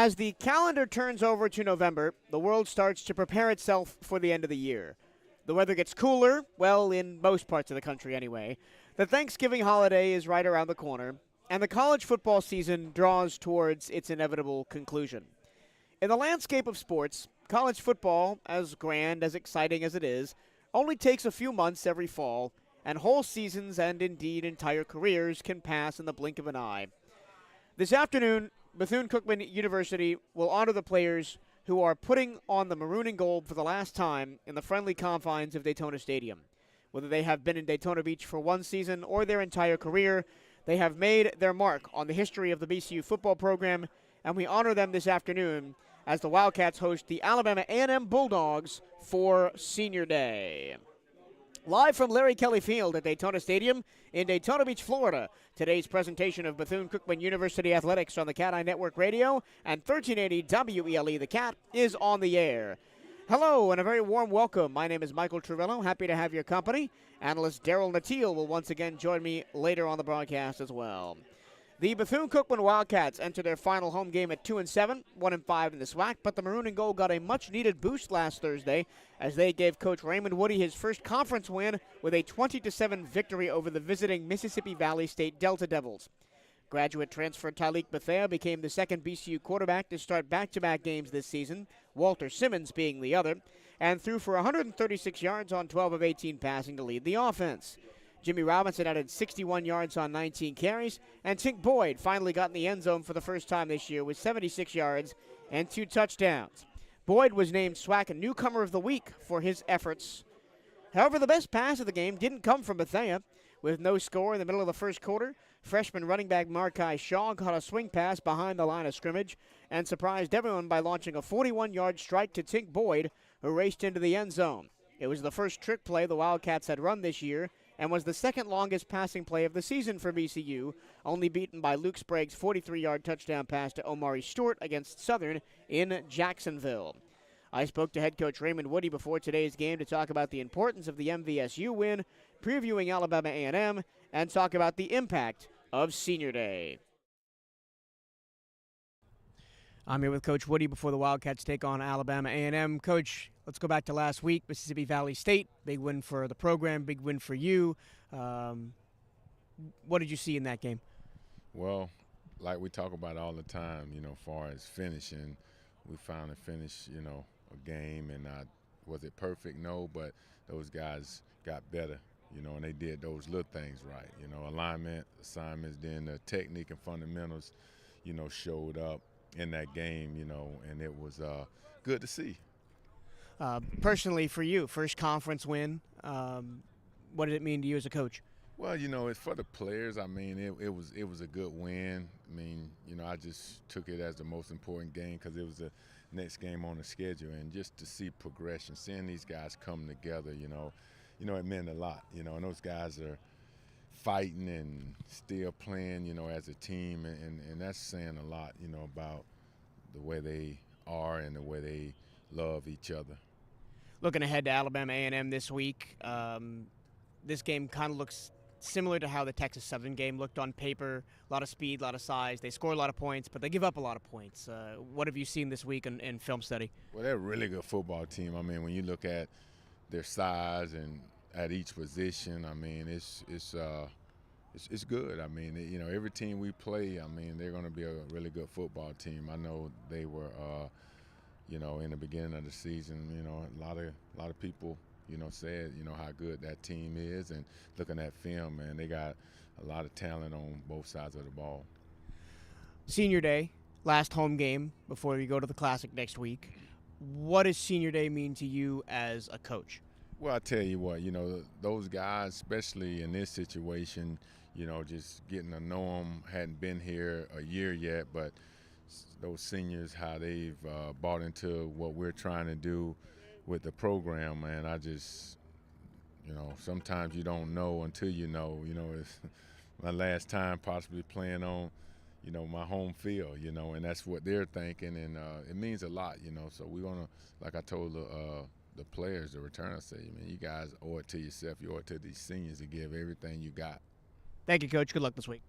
As the calendar turns over to November, the world starts to prepare itself for the end of the year. The weather gets cooler, well, in most parts of the country anyway. The Thanksgiving holiday is right around the corner, and the college football season draws towards its inevitable conclusion. In the landscape of sports, college football, as grand, as exciting as it is, only takes a few months every fall, and whole seasons and indeed entire careers can pass in the blink of an eye. This afternoon, Bethune-Cookman University will honor the players who are putting on the maroon and gold for the last time in the friendly confines of Daytona Stadium. Whether they have been in Daytona Beach for one season or their entire career, they have made their mark on the history of the BCU football program, and we honor them this afternoon as the Wildcats host the Alabama A&M Bulldogs for Senior Day. Live from Larry Kelly Field at Daytona Stadium in Daytona Beach, Florida, today's presentation of Bethune-Cookman University Athletics on the CatEye Network Radio and 1380 WELE The Cat is on the air. Hello and a very warm welcome. My name is Michael Truvello. Happy to have your company. Analyst Daryl Natil will once again join me later on the broadcast as well. The Bethune-Cookman Wildcats enter their final home game at 2-7, 1-5 in the SWAC, but the Maroon and Gold got a much-needed boost last Thursday as they gave Coach Raymond Woody his first conference win with a 20-7 victory over the visiting Mississippi Valley State Delta Devils. Graduate transfer Tyleek Betha became the second BCU quarterback to start back-to-back games this season, Walter Simmons being the other, and threw for 136 yards on 12 of 18 passing to lead the offense. Jimmy Robinson added 61 yards on 19 carries, and Tink Boyd finally got in the end zone for the first time this year with 76 yards and 2 touchdowns. Boyd was named SWAC Newcomer of the Week for his efforts. However, the best pass of the game didn't come from Betha. With no score in the middle of the first quarter, freshman running back Markai Shaw caught a swing pass behind the line of scrimmage and surprised everyone by launching a 41-yard strike to Tink Boyd, who raced into the end zone. It was the first trick play the Wildcats had run this year, and was the second longest passing play of the season for BCU, only beaten by Luke Sprague's 43-yard touchdown pass to Omari Stewart against Southern in Jacksonville. I spoke to head coach Raymond Woody before today's game to talk about the importance of the MVSU win, previewing Alabama A&M, and talk about the impact of Senior Day. I'm here with Coach Woody before the Wildcats take on Alabama A&M. Coach, let's go back to last week, Mississippi Valley State. Big win for the program, big win for you. What did you see in that game? Well, like we talk about all the time, as far as finishing, we finally finished, a game. And was it perfect? No, but those guys got better, and they did those little things right. Alignment, assignments, then the technique and fundamentals, showed up in that game, and it was good to see. Personally, for you, first conference win, what did it mean to you as a coach? Well, it's for the players. I mean, it was a good win. I mean, I just took it as the most important game because it was the next game on the schedule, and just to see progression, seeing these guys come together, it meant a lot. And those guys are fighting and still playing, as a team, and that's saying a lot, about the way they are and the way they love each other. Looking ahead to Alabama A&M this week, this game kind of looks similar to how the Texas Southern game looked on paper. A lot of speed, a lot of size. They score a lot of points, but they give up a lot of points. What have you seen this week in film study? Well, they're a really good football team. I mean, when you look at their size and at each position, I mean, it's good. I mean, every team we play, I mean, they're going to be a really good football team. I know they were, in the beginning of the season, a lot of people, said, how good that team is, and looking at film, man, they got a lot of talent on both sides of the ball. Senior Day, last home game before you go to the Classic next week. What does Senior Day mean to you as a coach? Well, I tell you what, those guys, especially in this situation, just getting to know them, hadn't been here a year yet, but those seniors, how they've bought into what we're trying to do with the program, man, I just, sometimes you don't know until you know. It's my last time possibly playing on, my home field, and that's what they're thinking, and it means a lot, So we're going to, like I told the players, the returners, say, man, you guys owe it to yourself, you owe it to these seniors to give everything you got. Thank you, Coach. Good luck this week.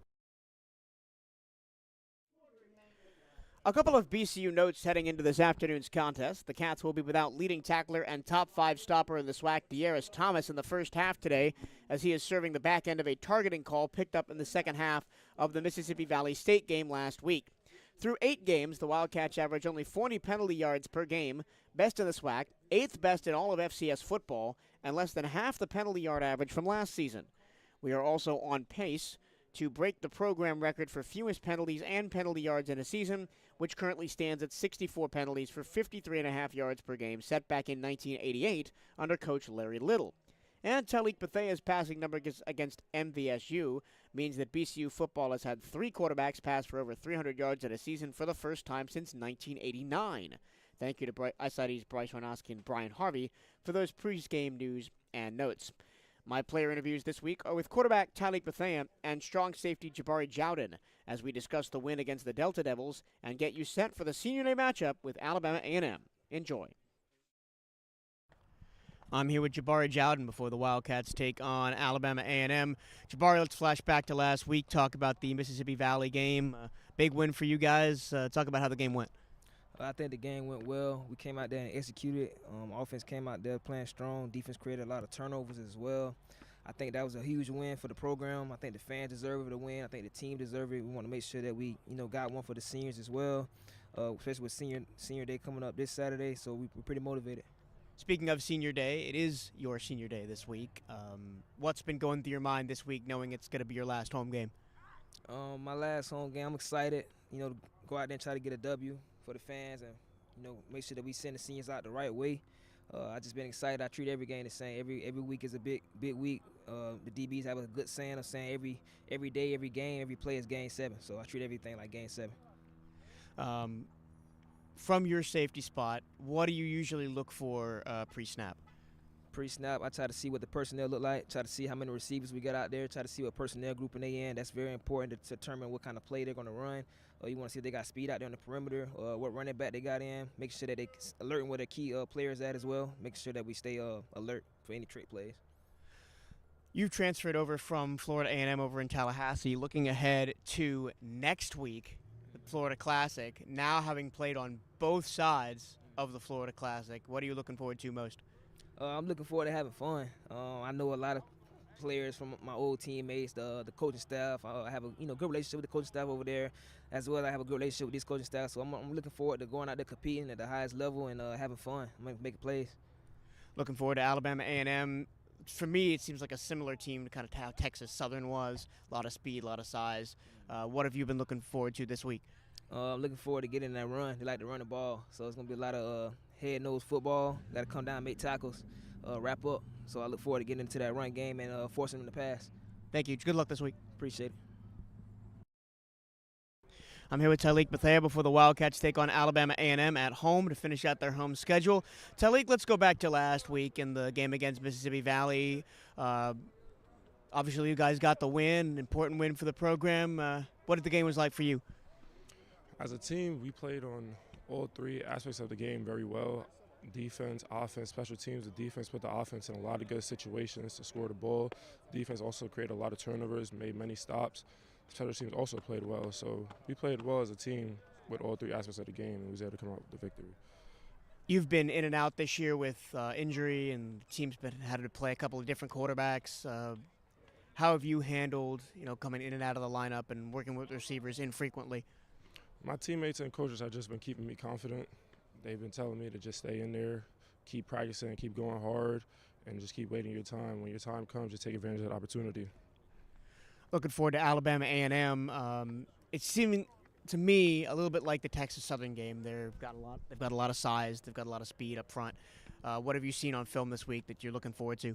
A couple of BCU notes heading into this afternoon's contest. The Cats will be without leading tackler and top 5 stopper in the SWAC, De'Aris Thomas, in the first half today, as he is serving the back end of a targeting call picked up in the second half of the Mississippi Valley State game last week. Through 8 games, the Wildcats average only 40 penalty yards per game, best in the SWAC, 8th best in all of FCS football, and less than half the penalty yard average from last season. We are also on pace to break the program record for fewest penalties and penalty yards in a season, which currently stands at 64 penalties for 53.5 yards per game, set back in 1988 under Coach Larry Little. And Talik Bethea's passing number against MVSU means that BCU football has had 3 quarterbacks pass for over 300 yards in a season for the first time since 1989. Thank you to ICID's Bryce Warnoski and Brian Harvey for those pre-game news and notes. My player interviews this week are with quarterback Talik Bethea and strong safety Jabari Jowden as we discuss the win against the Delta Devils and get you set for the senior day matchup with Alabama A&M. Enjoy. I'm here with Jabari Jowden before the Wildcats take on Alabama A&M. Jabari, let's flash back to last week, talk about the Mississippi Valley game. Big win for you guys. Talk about how the game went. I think the game went well. We came out there and executed. Offense came out there playing strong. Defense created a lot of turnovers as well. I think that was a huge win for the program. I think the fans deserve the win. I think the team deserve it. We want to make sure that we, got one for the seniors as well, especially with senior day coming up this Saturday. So we're pretty motivated. Speaking of senior day, it is your senior day this week. What's been going through your mind this week, knowing it's going to be your last home game? My last home game, I'm excited. To go out there and try to get a W for the fans and, make sure that we send the seniors out the right way. I just been excited. I treat every game the same. Every week is a big week. The DBs have a good saying of saying every day, every game, every play is game 7. So I treat everything like game 7. From your safety spot, what do you usually look for pre-snap? Pre-snap, I try to see what the personnel look like, try to see how many receivers we got out there, try to see what personnel grouping they in. That's very important to determine what kind of play they're going to run. You want to see if they got speed out there on the perimeter, what running back they got in, make sure that they alerting where their key players at as well, make sure that we stay alert for any trick plays. You've transferred over from Florida A&M over in Tallahassee. Looking ahead to next week, the Florida Classic, now having played on both sides of the Florida Classic, what are you looking forward to most? I'm looking forward to having fun. I know a lot of players from my old teammates, the coaching staff. I have a good relationship with the coaching staff over there, as well as I have a good relationship with this coaching staff. So I'm looking forward to going out there competing at the highest level and having fun. I'm making plays. Looking forward to Alabama A&M. For me, it seems like a similar team to kind of how Texas Southern was. A lot of speed, a lot of size. What have you been looking forward to this week? I'm looking forward to getting that run. They like to run the ball, so it's going to be a lot of head-nose football. Got to come down, make tackles, wrap up. So I look forward to getting into that run game and forcing them to pass. Thank you. Good luck this week. Appreciate it. I'm here with Talik Bethea before the Wildcats take on Alabama A&M at home to finish out their home schedule. Talik, let's go back to last week in the game against Mississippi Valley. Obviously, you guys got the win, important win for the program. What did the game was like for you? As a team, we played on all 3 aspects of the game very well. Defense, offense, special teams. The defense put the offense in a lot of good situations to score the ball. Defense also created a lot of turnovers, made many stops. Special teams also played well. So we played well as a team with all 3 aspects of the game, and we was able to come out with the victory. You've been in and out this year with injury, and the team's had to play a couple of different quarterbacks. How have you handled, coming in and out of the lineup and working with receivers infrequently? My teammates and coaches have just been keeping me confident. They've been telling me to just stay in there, keep practicing, keep going hard, and just keep waiting your time. When your time comes, just take advantage of the opportunity. Looking forward to Alabama A&M. It's seeming to me a little bit like the Texas Southern game. They've got a lot of size. They've got a lot of speed up front. What have you seen on film this week that you're looking forward to?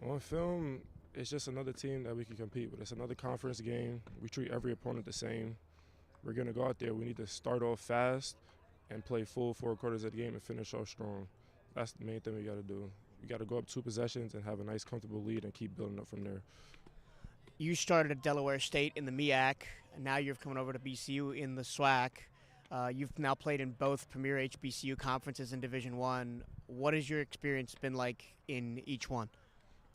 On film, it's just another team that we can compete with. It's another conference game. We treat every opponent the same. We're going to go out there. We need to start off fast and play full 4 quarters of the game and finish off strong. That's the main thing we got to do. We got to go up 2 possessions and have a nice, comfortable lead and keep building up from there. You started at Delaware State in the MEAC, and now you're coming over to BCU in the SWAC. You've now played in both Premier HBCU conferences in Division I. What has your experience been like in each one?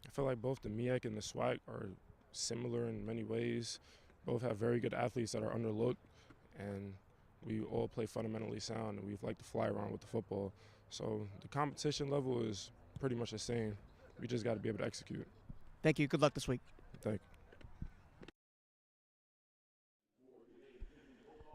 I feel like both the MEAC and the SWAC are similar in many ways. Both have very good athletes that are underlooked, and We all play fundamentally sound, and we like to fly around with the football. So the competition level is pretty much the same. We just got to be able to execute. Thank you. Good luck this week. Thank you.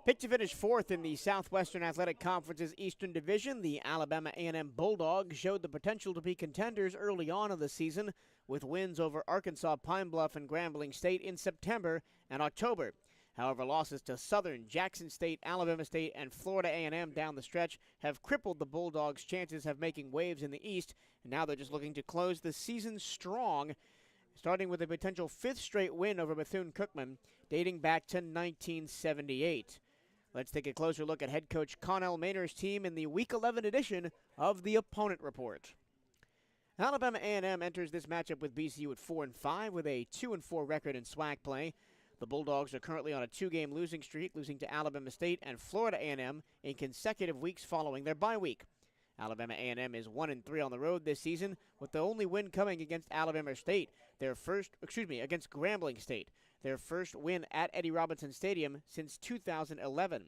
Picked to finish fourth in the Southwestern Athletic Conference's Eastern Division, the Alabama A&M Bulldogs showed the potential to be contenders early on in the season with wins over Arkansas, Pine Bluff, and Grambling State in September and October. However, losses to Southern, Jackson State, Alabama State, and Florida A&M down the stretch have crippled the Bulldogs' chances of making waves in the East, and now they're just looking to close the season strong, starting with a potential fifth straight win over Bethune-Cookman dating back to 1978. Let's take a closer look at head coach Connell Maynard's team in the Week 11 edition of the Opponent Report. Alabama A&M enters this matchup with BCU at 4-5 with a 2-4 record in SWAC play. The Bulldogs are currently on a two-game losing streak, losing to Alabama State and Florida A&M in consecutive weeks following their bye week. Alabama A&M is 1-3 on the road this season, with the only win coming against Alabama State, against Grambling State, their first win at Eddie Robinson Stadium since 2011.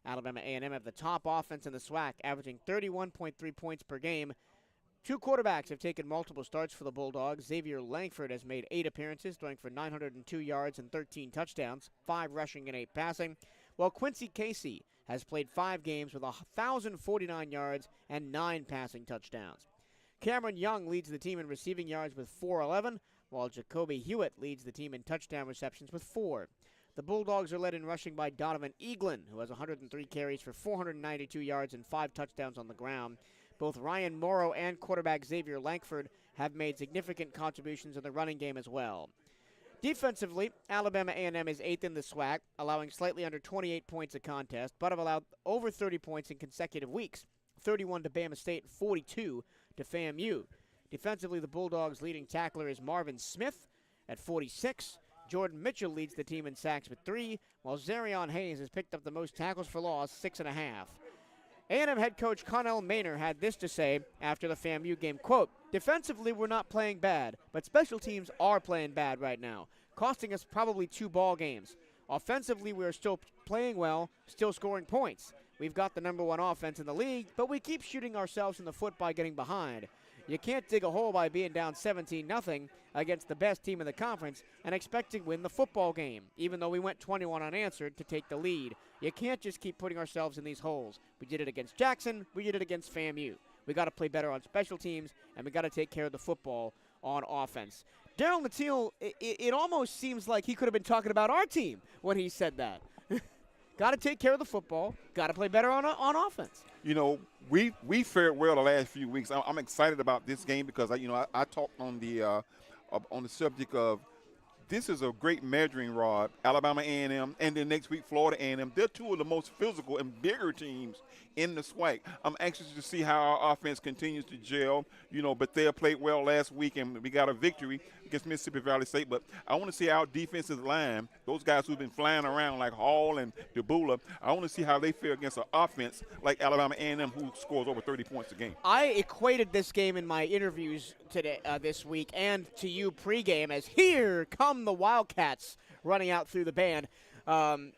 Alabama A&M have the top offense in the SWAC, averaging 31.3 points per game. Two quarterbacks have taken multiple starts for the Bulldogs. Xavier Langford has made 8 appearances, throwing for 902 yards and 13 touchdowns, 5 rushing and 8 passing, while Quincy Casey has played 5 games with 1,049 yards and 9 passing touchdowns. Cameron Young leads the team in receiving yards with 411, while Jacoby Hewitt leads the team in touchdown receptions with 4. The Bulldogs are led in rushing by Donovan Eaglin, who has 103 carries for 492 yards and 5 touchdowns on the ground. Both Ryan Morrow and quarterback Xavier Langford have made significant contributions in the running game as well. Defensively, Alabama A&M is 8th in the SWAC, allowing slightly under 28 points a contest, but have allowed over 30 points in consecutive weeks, 31 to Bama State, 42 to FAMU. Defensively, the Bulldogs' leading tackler is Marvin Smith at 46. Jordan Mitchell leads the team in sacks with 3, while Zarion Hayes has picked up the most tackles for loss, 6.5. A&M head coach Connell Maynard had this to say after the FAMU game, quote, "Defensively, we're not playing bad, but special teams are playing bad right now, costing us probably 2 ball games. Offensively, we are still playing well, still scoring points. We've got the number 1 offense in the league, but we keep shooting ourselves in the foot by getting behind. You can't dig a hole by being down 17-0 against the best team in the conference and expect to win the football game, even though we went 21 unanswered to take the lead. You can't just keep putting ourselves in these holes. We did it against Jackson. We did it against FAMU. We got to play better on special teams, and we got to take care of the football on offense." Daryl Natil, it almost seems like he could have been talking about our team when he said that. Got to take care of the football. Got to play better on offense. You know, we fared well the last few weeks. I'm excited about this game because I talked on the subject of this is a great measuring rod. Alabama A&M, and then next week Florida A&M. They're 2 of the most physical and bigger teams in the SWAC. I'm anxious to see how our offense continues to gel. But they played well last week, and we got a victory against Mississippi Valley State. But I want to see our defensive line, those guys who've been flying around like Hall and DeBula, I want to see how they fare against an offense like Alabama A&M who scores over 30 points a game. I equated this game in my interviews today, this week, and to you pregame as here come the Wildcats running out through the band. I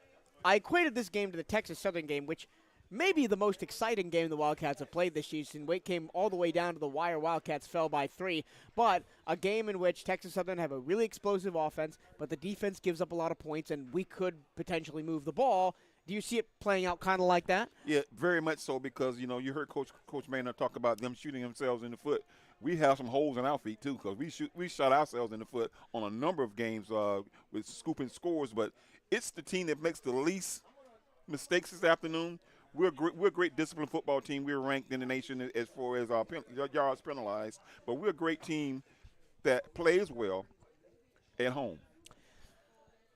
equated this game to the Texas Southern game, which may be the most exciting game the Wildcats have played this season. It came all the way down to the wire. Wildcats fell by 3, but a game in which Texas Southern have a really explosive offense, but the defense gives up a lot of points, and we could potentially move the ball. Do you see it playing out kind of like that? Yeah, very much so, because you heard Coach Maynard talk about them shooting themselves in the foot. We have some holes in our feet too, because we shot ourselves in the foot on a number of games with scooping scores. But it's the team that makes the least mistakes this afternoon. We're a great disciplined football team. We're ranked in the nation as far as our yards penalized, but we're a great team that plays well at home.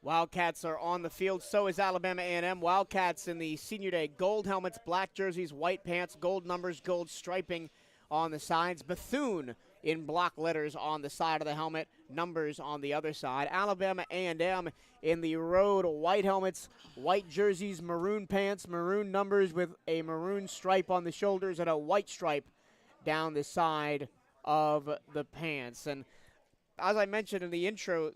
Wildcats are on the field. So is Alabama A&M. Wildcats in the senior day gold helmets, black jerseys, white pants, gold numbers, gold striping on the sides. Bethune in block letters on the side of the helmet, numbers on the other side. Alabama A&M in the road, white helmets, white jerseys, maroon pants, maroon numbers with a maroon stripe on the shoulders and a white stripe down the side of the pants. And as I mentioned in the intro,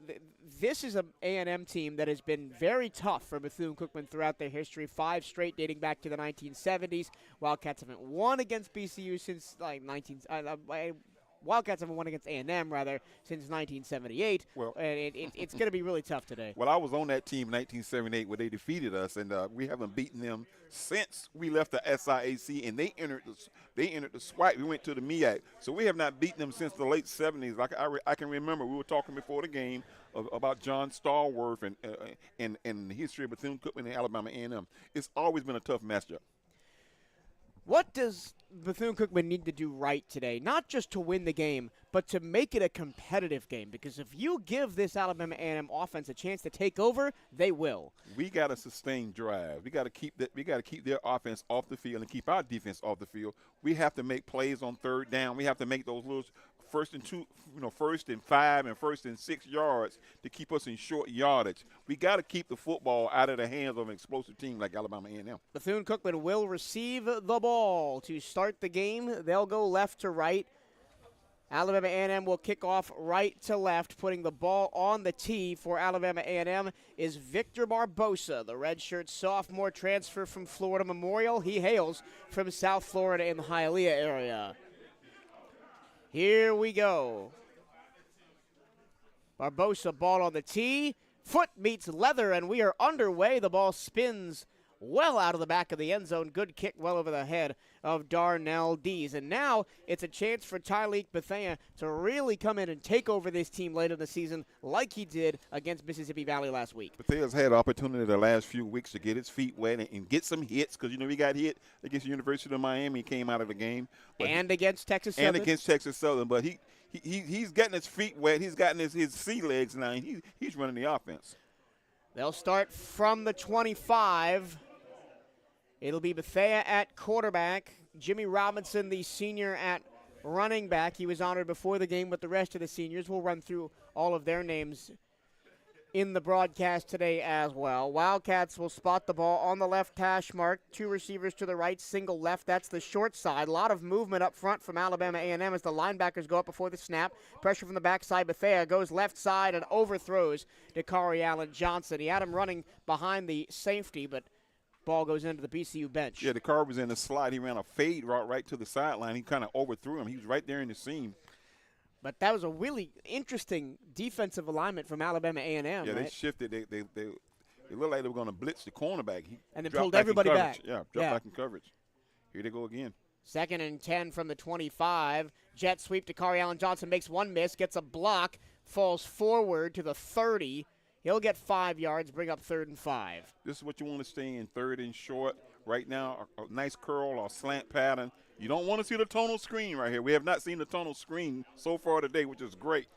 this is a A&M team that has been very tough for Bethune-Cookman throughout their history. 5 straight dating back to the 1970s. Wildcats haven't won against BCU since Wildcats haven't won against A&M, rather, since 1978. Well, and it's going to be really tough today. Well, I was on that team in 1978 where they defeated us, and we haven't beaten them since we left the SIAC, and they entered the SWAC. We went to the MEAC, so we have not beaten them since the late 70s. Like I can remember, we were talking before the game about John Stallworth and the history of Bethune-Cookman and Alabama A&M. It's always been a tough matchup. What does Bethune-Cookman need to do right today? Not just to win the game, but to make it a competitive game. Because if you give this Alabama A&M offense a chance to take over, they will. We got to sustain drive. We got to keep their offense off the field and keep our defense off the field. We have to make plays on third down. We have to make those little first and 5 and 1st and 6 yards to keep us in short yardage. We got to keep the football out of the hands of an explosive team like Alabama A&M. Bethune-Cookman will receive the ball to start the game. They'll go left to right. Alabama A&M will kick off right to left. Putting the ball on the tee for Alabama A&M is Victor Barbosa, the redshirt sophomore transfer from Florida Memorial. He hails from South Florida in the Hialeah area. Here we go. Barbosa, ball on the tee. Foot meets leather, and we are underway. The ball spins well out of the back of the end zone. Good kick well over the head of Darnell Dees. And now it's a chance for Betha to really come in and take over this team late in the season like he did against Mississippi Valley last week. Betha's had opportunity the last few weeks to get his feet wet and get some hits because, he got hit against the University of Miami. He came out of the game. And against Texas Southern. But he's getting his feet wet. He's gotten his sea legs now. And he's running the offense. They'll start from the 25. It'll be Betha at quarterback. Jimmy Robinson, the senior, at running back. He was honored before the game with the rest of the seniors. We'll run through all of their names in the broadcast today as well. Wildcats will spot the ball on the left hash mark. 2 receivers to the right, single left. That's the short side. A lot of movement up front from Alabama A&M as the linebackers go up before the snap. Pressure from the backside. Betha goes left side and overthrows Dakari Allen Johnson. He had him running behind the safety, but ball goes into the BCU bench. Yeah, the car was in the slide. He ran a fade route right to the sideline. He kind of overthrew him. He was right there in the seam. But that was a really interesting defensive alignment from Alabama A&M. Yeah, right? they shifted. They looked like they were going to blitz the cornerback. And then pulled everybody back. Yeah, dropped back in coverage. Here they go again. 2nd and 10 from the 25. Jet sweep to Dakari Allen Johnson. Makes one miss. Gets a block. Falls forward to the 30. He'll get 5 yards, bring up 3rd and 5. This is what you want to stay in, 3rd and short. Right now, a nice curl or slant pattern. You don't want to see the tonal screen right here. We have not seen the tonal screen so far today, which is great.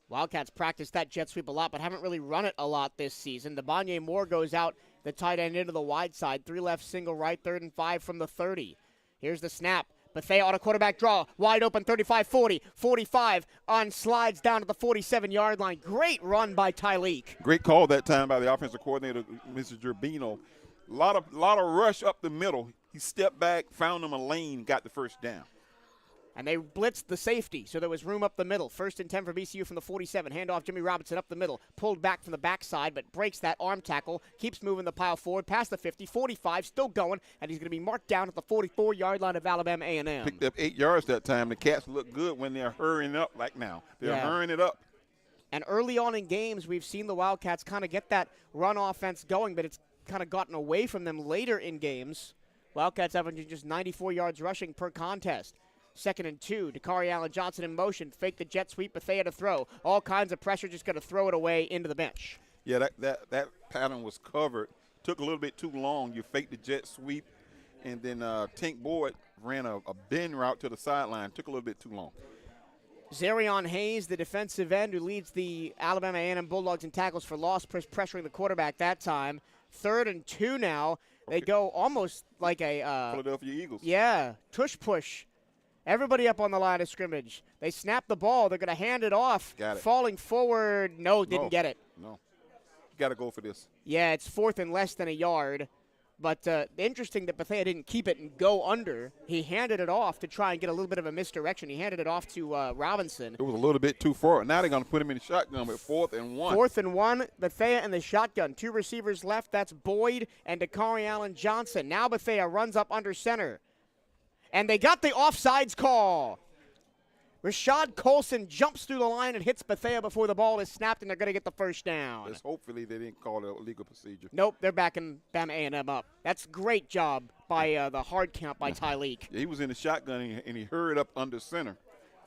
Wildcats practiced that jet sweep a lot, but haven't really run it a lot this season. Debanye Moore goes out, the tight end into the wide side. 3 left, single right, 3rd and 5 from the 30. Here's the snap. Betha on a quarterback draw, wide open, 35-40, 45 on slides down to the 47-yard line. Great run by Tyleek. Great call that time by the offensive coordinator, Mr. Gerbino. A lot of rush up the middle. He stepped back, found him a lane, got the first down. And they blitzed the safety, so there was room up the middle. 1st and 10 for BCU from the 47. Handoff Jimmy Robinson up the middle. Pulled back from the backside, but breaks that arm tackle. Keeps moving the pile forward past the 50. 45, still going, and he's going to be marked down at the 44-yard line of Alabama A&M. Picked up 8 yards that time. The Cats look good when they're hurrying up like now. They're hurrying it up. And early on in games, we've seen the Wildcats kind of get that run offense going, but it's kind of gotten away from them later in games. Wildcats averaging just 94 yards rushing per contest. 2nd and 2. Dakari Allen Johnson in motion. Fake the jet sweep. Betha to throw. All kinds of pressure. Just going to throw it away into the bench. Yeah, that pattern was covered. Took a little bit too long. You fake the jet sweep, and then Tink Boyd ran a bend route to the sideline. Took a little bit too long. Zarion Hayes, the defensive end who leads the Alabama A&M Bulldogs in tackles for loss, pressuring the quarterback that time. 3rd and 2 now. They go almost like a Philadelphia Eagles. Yeah, tush push. Everybody up on the line of scrimmage. They snap the ball. They're going to hand it off. Got it. Falling forward. No, didn't get it. No. You got to go for this. Yeah, it's 4th and less than a yard. But interesting that Betha didn't keep it and go under. He handed it off to try and get a little bit of a misdirection. He handed it off to Robinson. It was a little bit too far. Now they're going to put him in the shotgun with 4th and 1. 4th and 1, Betha in the shotgun. 2 receivers left. That's Boyd and Dakari Allen Johnson. Now Betha runs up under center. And they got the offsides call. Rashad Colson jumps through the line and hits Betha before the ball is snapped, and they're going to get the first down. Just hopefully they didn't call it a legal procedure. Nope, they're backing Bama A&M up. That's great job by the hard count by Tyleek. Yeah, he was in the shotgun, and he hurried up under center,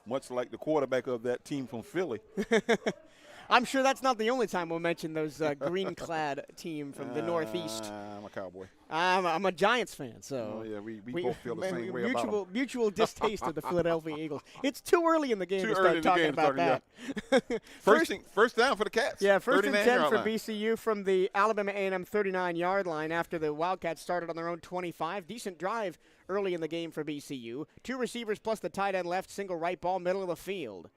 much like the quarterback of that team from Philly. I'm sure that's not the only time we'll mention those green-clad team from the Northeast. I'm a Cowboy. I'm a Giants fan, so. Oh, yeah, we both feel the same way about them. Mutual distaste of the Philadelphia Eagles. It's too early in the game to start talking about that. First down for the Cats. Yeah, first and 10 for line. BCU from the Alabama A&M 39-yard line after the Wildcats started on their own 25. Decent drive early in the game for BCU. 2 receivers plus the tight end left, single right ball, middle of the field.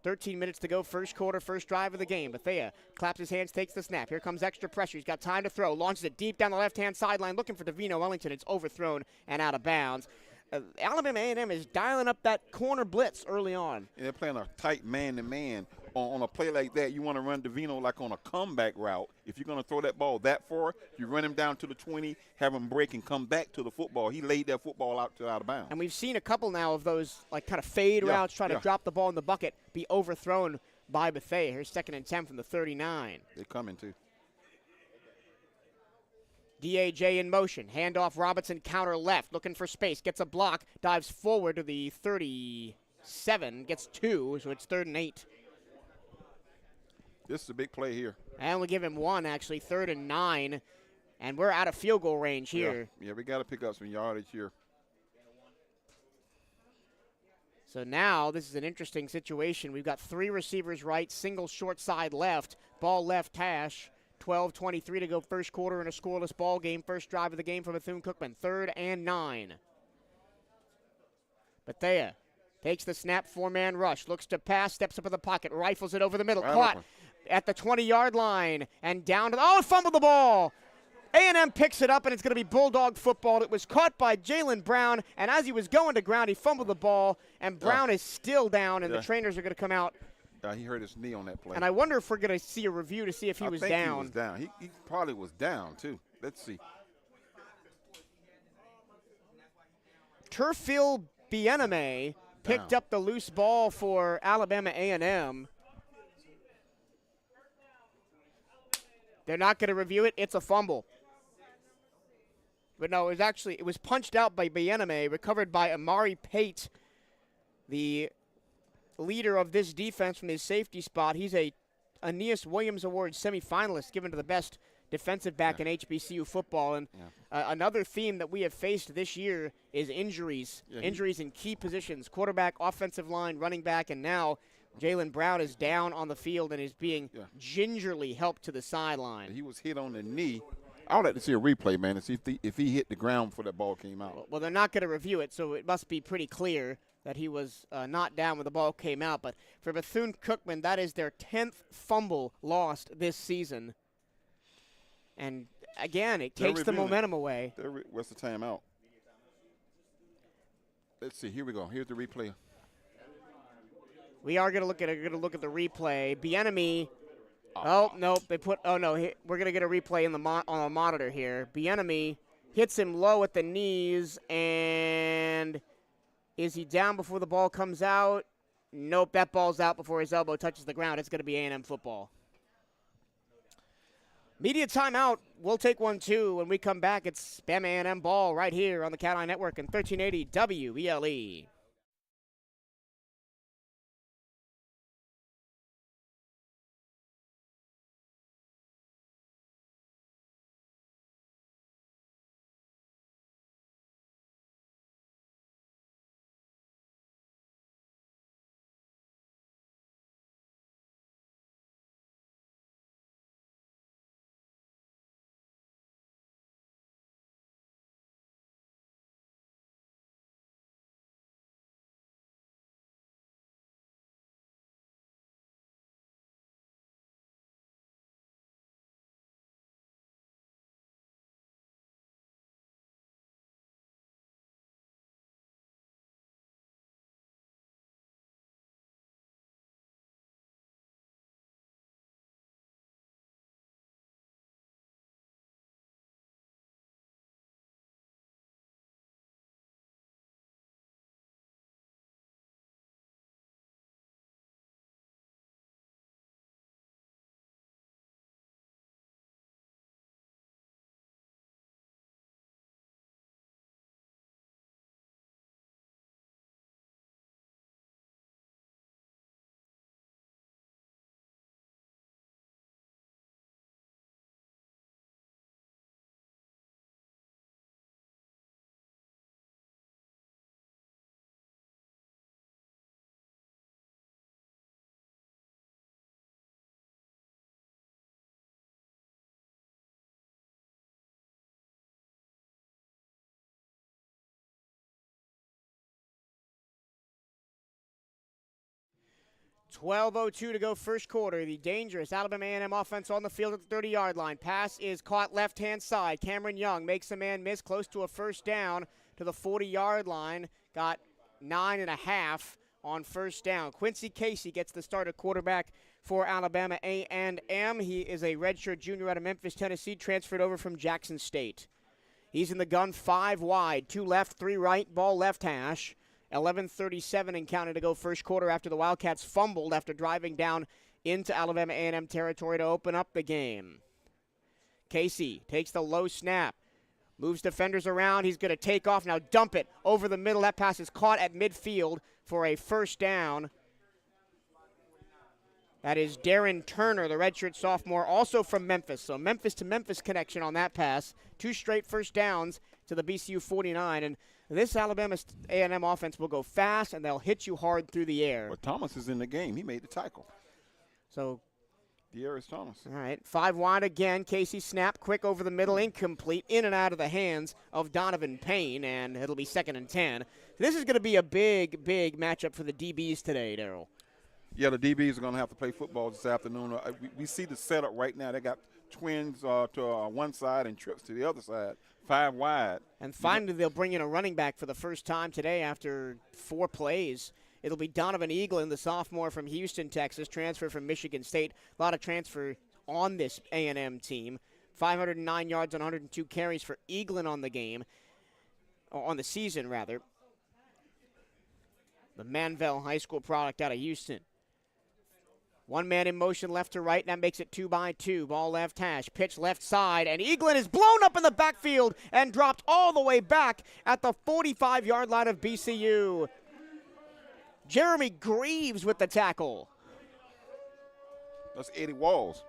13 minutes to go, first quarter, first drive of the game. Betha claps his hands, takes the snap. Here comes extra pressure. He's got time to throw. Launches it deep down the left-hand sideline, looking for Davino Wellington. It's overthrown and out of bounds. Alabama A&M is dialing up that corner blitz early on. And they're playing a tight man-to-man. On a play like that, you want to run Davino like on a comeback route. If you're going to throw that ball that far, you run him down to the 20, have him break and come back to the football. He laid that football out of bounds. And we've seen a couple now of those like kind of fade routes trying to drop the ball in the bucket, be overthrown by Betha. Here's 2nd and 10 from the 39. They're coming too. DAJ in motion. Handoff Robinson, counter left, looking for space. Gets a block, dives forward to the 37, gets 2, so it's 3rd and 8. This is a big play here. I only give him 1, actually, 3rd and 9. And we're out of field goal range here. Yeah, we got to pick up some yardage here. So now this is an interesting situation. We've got 3 receivers right, single short side left, ball left hash. 12:23 to go first quarter in a scoreless ball game. First drive of the game for Bethune-Cookman. 3rd and 9. Betha takes the snap, 4-man rush, looks to pass, steps up in the pocket, rifles it over the middle, caught at the 20-yard line, and down to the, fumbled the ball. A&M picks it up, and it's going to be Bulldog football. It was caught by Jalen Brown, and as he was going to ground, he fumbled the ball, and Brown is still down, and the trainers are going to come out. He hurt his knee on that play. And I wonder if we're going to see a review to see if he was down. He was down. He probably was down, too. Let's see. Turfil Bieneme picked up the loose ball for Alabama A&M. They're not going to review it. It's a fumble. But no, it was punched out by Bieneme, recovered by Amari Pate, the leader of this defense from his safety spot. He's a Aeneas Williams Award semifinalist, given to the best defensive back in HBCU football. And another theme that we have faced this year is injuries. Injuries in key positions, quarterback, offensive line, running back, and now Jalen Brown is down on the field and is being gingerly helped to the sideline. He was hit on the knee. I would like to see a replay, man, and see if he hit the ground before that ball came out. Well, they're not going to review it, so it must be pretty clear that he was not down when the ball came out. But for Bethune-Cookman, that is their 10th fumble lost this season. And, again, it takes the momentum away. What's the timeout? Let's see. Here we go. Here's the replay. We are going to look at the replay. Bienemy. Oh, no. We're going to get a replay on the monitor here. Bienemy hits him low at the knees, and is he down before the ball comes out? Nope, that ball's out before his elbow touches the ground. It's going to be A&M football. Media timeout. We'll take one, too. When we come back, it's Bama A&M ball right here on the CatEye Network and 1380 WELE. 12:02 to go first quarter. The dangerous Alabama A&M offense on the field at the 30-yard line. Pass is caught left-hand side. Cameron Young makes a man miss close to a first down to the 40-yard line. Got 9.5 on first down. Quincy Casey gets the start at quarterback for Alabama A&M. He is a redshirt junior out of Memphis, Tennessee, transferred over from Jackson State. He's in the gun 5 wide, 2 left, 3 right, ball left hash. 11:37 and counting to go first quarter after the Wildcats fumbled after driving down into Alabama A&M territory to open up the game. Casey takes the low snap, moves defenders around. He's going to take off now, dump it over the middle. That pass is caught at midfield for a first down. That is Darren Turner, the redshirt sophomore, also from Memphis. So Memphis to Memphis connection on that pass. 2 straight first downs to the BCU 49. And this Alabama A&M offense will go fast, and they'll hit you hard through the air. Well, Thomas is in the game. He made the tackle. So, De'Arius Thomas. All right, 5 wide again. Casey snap, quick over the middle, incomplete, in and out of the hands of Donovan Payne, and it'll be 2nd and 10. This is going to be a big, big matchup for the DBs today, Darryl. Yeah, the DBs are going to have to play football this afternoon. We see the setup right now. They got twins to one side and trips to the other side, 5 wide. And finally, they'll bring in a running back for the first time today after 4 plays. It'll be Donovan Eaglin, the sophomore from Houston, Texas, transfer from Michigan State. A lot of transfer on this A&M team. 509 yards on 102 carries for Eaglin on the game, or on the season, rather. The Manvel High School product out of Houston. 1 man in motion left to right, and that makes it 2 by 2. Ball left hash, pitch left side, and Eaglin is blown up in the backfield and dropped all the way back at the 45-yard line of BCU. Jeremy Greaves with the tackle. That's Eddie Walls.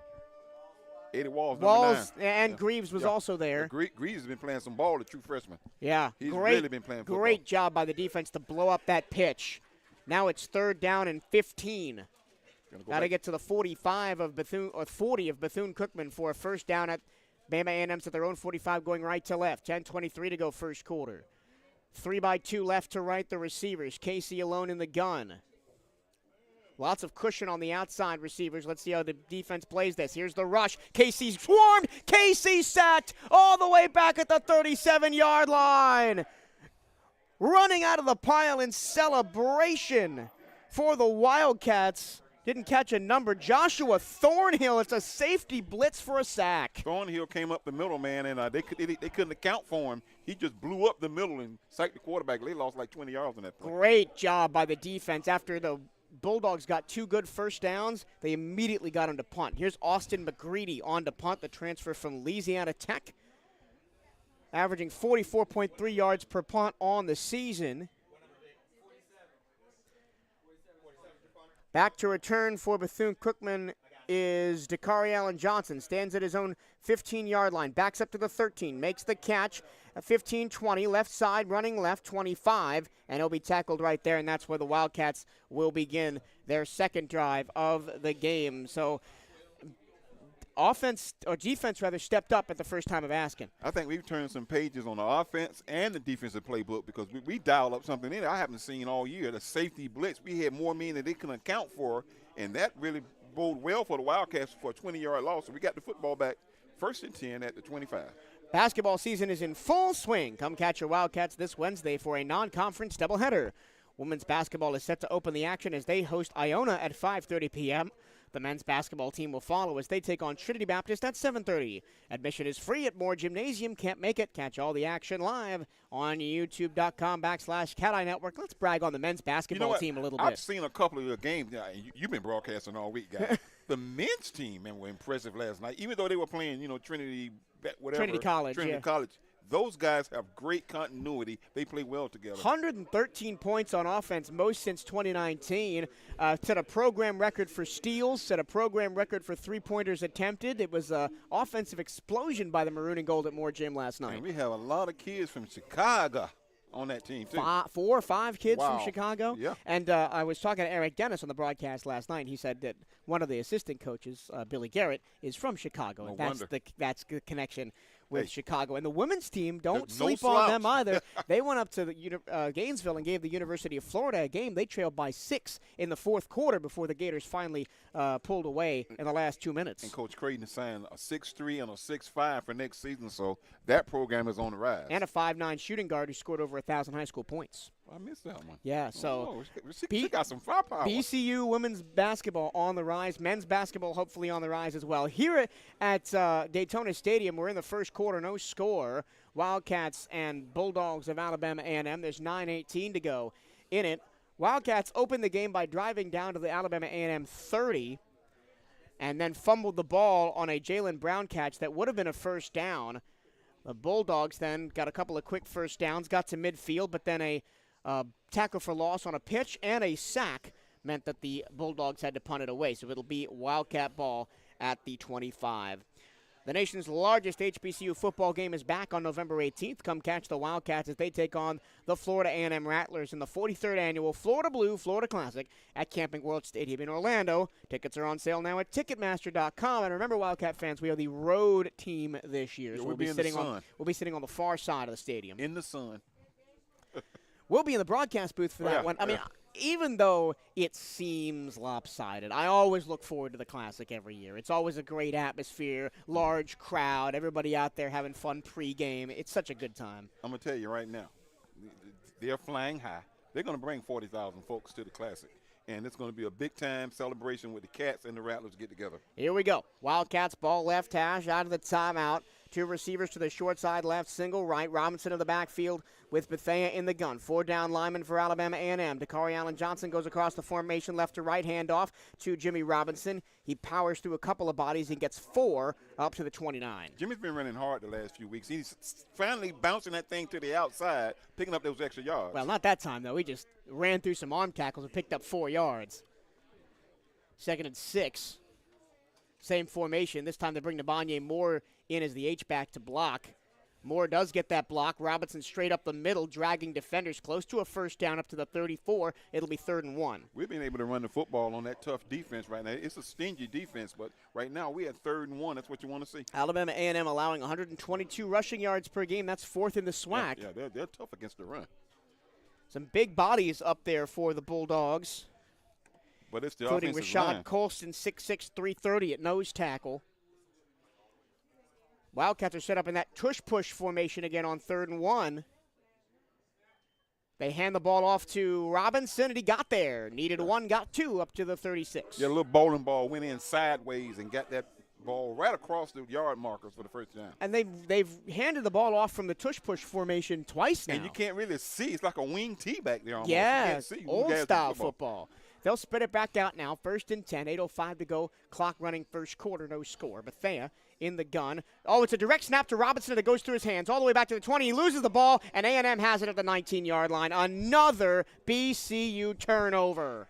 Eddie Walls, Walls number 9. and Greaves was also there. Greaves has been playing some ball, the true freshman. Yeah, He's really been playing football. Great job by the defense to blow up that pitch. Now it's 3rd down and 15. Got to get to the 45 of Bethune, or 40 of Bethune-Cookman for a first down at Bama A&M's at their own 45, going right to left. 10:23 to go first quarter. 3 by 2 left to right, the receivers. Casey alone in the gun. Lots of cushion on the outside receivers. Let's see how the defense plays this. Here's the rush. Casey's swarmed. Casey sacked all the way back at the 37-yard line. Running out of the pile in celebration for the Wildcats. Didn't catch a number. Joshua Thornhill, it's a safety blitz for a sack. Thornhill came up the middle, man, and they couldn't account for him. He just blew up the middle and sacked the quarterback. They lost like 20 yards on that play. Great job by the defense. After the Bulldogs got 2 good first downs, they immediately got him to punt. Here's Austin McGreedy on to punt, the transfer from Louisiana Tech, averaging 44.3 yards per punt on the season. Back to return for Bethune-Cookman is Dakari Allen Johnson. Stands at his own 15-yard line. Backs up to the 13. Makes the catch. 15-20. Left side, running left, 25. And he'll be tackled right there, and that's where the Wildcats will begin their second drive of the game. So defense stepped up at the first time of asking. I think we've turned some pages on the offense and the defensive playbook because we dialed up something in there I haven't seen all year. The safety blitz, we had more men than they can account for, and that really bode well for the Wildcats for a 20-yard loss. So we got the football back 1st and 10 at the 25. Basketball season is in full swing. Come catch your Wildcats this Wednesday for a non-conference doubleheader. Women's basketball is set to open the action as they host Iona at 5:30 p.m. The men's basketball team will follow as they take on Trinity Baptist at 7:30. Admission is free at Moore Gymnasium. Can't make it? Catch all the action live on youtube.com/CatEye Network. Let's brag on the men's basketball team a little bit. I've seen a couple of your games. You've been broadcasting all week, guys. The men's team, man, were impressive last night. Even though they were playing, Trinity College. Those guys have great continuity. They play well together. 113 points on offense, most since 2019. Set a program record for steals, set a program record for three-pointers attempted. It was an offensive explosion by the Maroon and Gold at Moore Gym last night. And we have a lot of kids from Chicago on that team, too. 4 or 5 kids from Chicago. Yeah. And I was talking to Eric Dennis on the broadcast last night. He said that one of the assistant coaches, Billy Garrett, is from Chicago. No and wonder. That's the connection with Chicago. And the women's team, don't There's no sleep on them slouch. either. They went up to the Gainesville and gave the University of Florida a game. They trailed by 6 in the fourth quarter before the Gators finally pulled away in the last 2 minutes. And Coach Creighton is saying a 6'3" and a 6'5" for next season, so that program is on the rise. And a 5'9" shooting guard who scored over 1,000 high school points. I missed that one. Yeah, so she got some firepower. BCU women's basketball on the rise. Men's basketball hopefully on the rise as well. Here at Daytona Stadium, we're in the first quarter, no score. Wildcats and Bulldogs of Alabama A&M. There's 9:18 to go in it. Wildcats opened the game by driving down to the Alabama A&M 30 and then fumbled the ball on a Jalen Brown catch that would have been a first down. The Bulldogs then got a couple of quick first downs, got to midfield, but then a tackle for loss on a pitch and a sack meant that the Bulldogs had to punt it away. So it'll be Wildcat ball at the 25. The nation's largest HBCU football game is back on November 18th. Come catch the Wildcats as they take on the Florida A&M Rattlers in the 43rd annual Florida Blue Florida Classic at Camping World Stadium in Orlando. Tickets are on sale now at Ticketmaster.com. And remember, Wildcat fans, we are the road team this year. So we'll be sitting on the far side of the stadium. In the sun. We'll be in the broadcast booth for that one. I mean, even though it seems lopsided, I always look forward to the Classic every year. It's always a great atmosphere, large crowd, everybody out there having fun pregame. It's such a good time. I'm going to tell you right now, they're flying high. They're going to bring 40,000 folks to the Classic. And it's going to be a big-time celebration with the Cats and the Rattlers get together. Here we go. Wildcats ball left hash out of the timeout. 2 receivers to the short side left, single right. Robinson in the backfield with Betha in the gun. 4 down linemen for Alabama A&M. Dakari Allen Johnson goes across the formation left to right, handoff to Jimmy Robinson. He powers through a couple of bodies and gets 4 up to the 29. Jimmy's been running hard the last few weeks. He's finally bouncing that thing to the outside, picking up those extra yards. Well, not that time, though. He just ran through some arm tackles and picked up 4 yards. 2nd and 6. Same formation. This time they bring Nabanye Moore in as the H-back to block. Moore does get that block. Robinson straight up the middle, dragging defenders close to a first down up to the 34. It'll be 3rd and 1. We've been able to run the football on that tough defense right now. It's a stingy defense, but right now we at 3rd and 1. That's what you want to see. Alabama A&M allowing 122 rushing yards per game. That's 4th in the SWAC. Yeah, they're tough against the run. Some big bodies up there for the Bulldogs, But it's the including offensive Rashad line. Colston, 6'6", 330 at nose tackle. Wildcats are set up in that tush-push formation again on 3rd and 1. They hand the ball off to Robinson, and he got there. Needed 1, got 2, up to the 36. Yeah, a little bowling ball went in sideways and got that ball right across the yard markers for the first down. And they've handed the ball off from the tush-push formation twice now. And you can't really see. It's like a wing tee back there almost. Yeah, You can't see. old-style football. They'll spread it back out now. 1st and 10, 8:05 to go. Clock running first quarter, no score. Bethea in the gun. Oh, it's a direct snap to Robinson that goes through his hands all the way back to the 20. He loses the ball, and A&M has it at the 19-yard line. Another BCU turnover.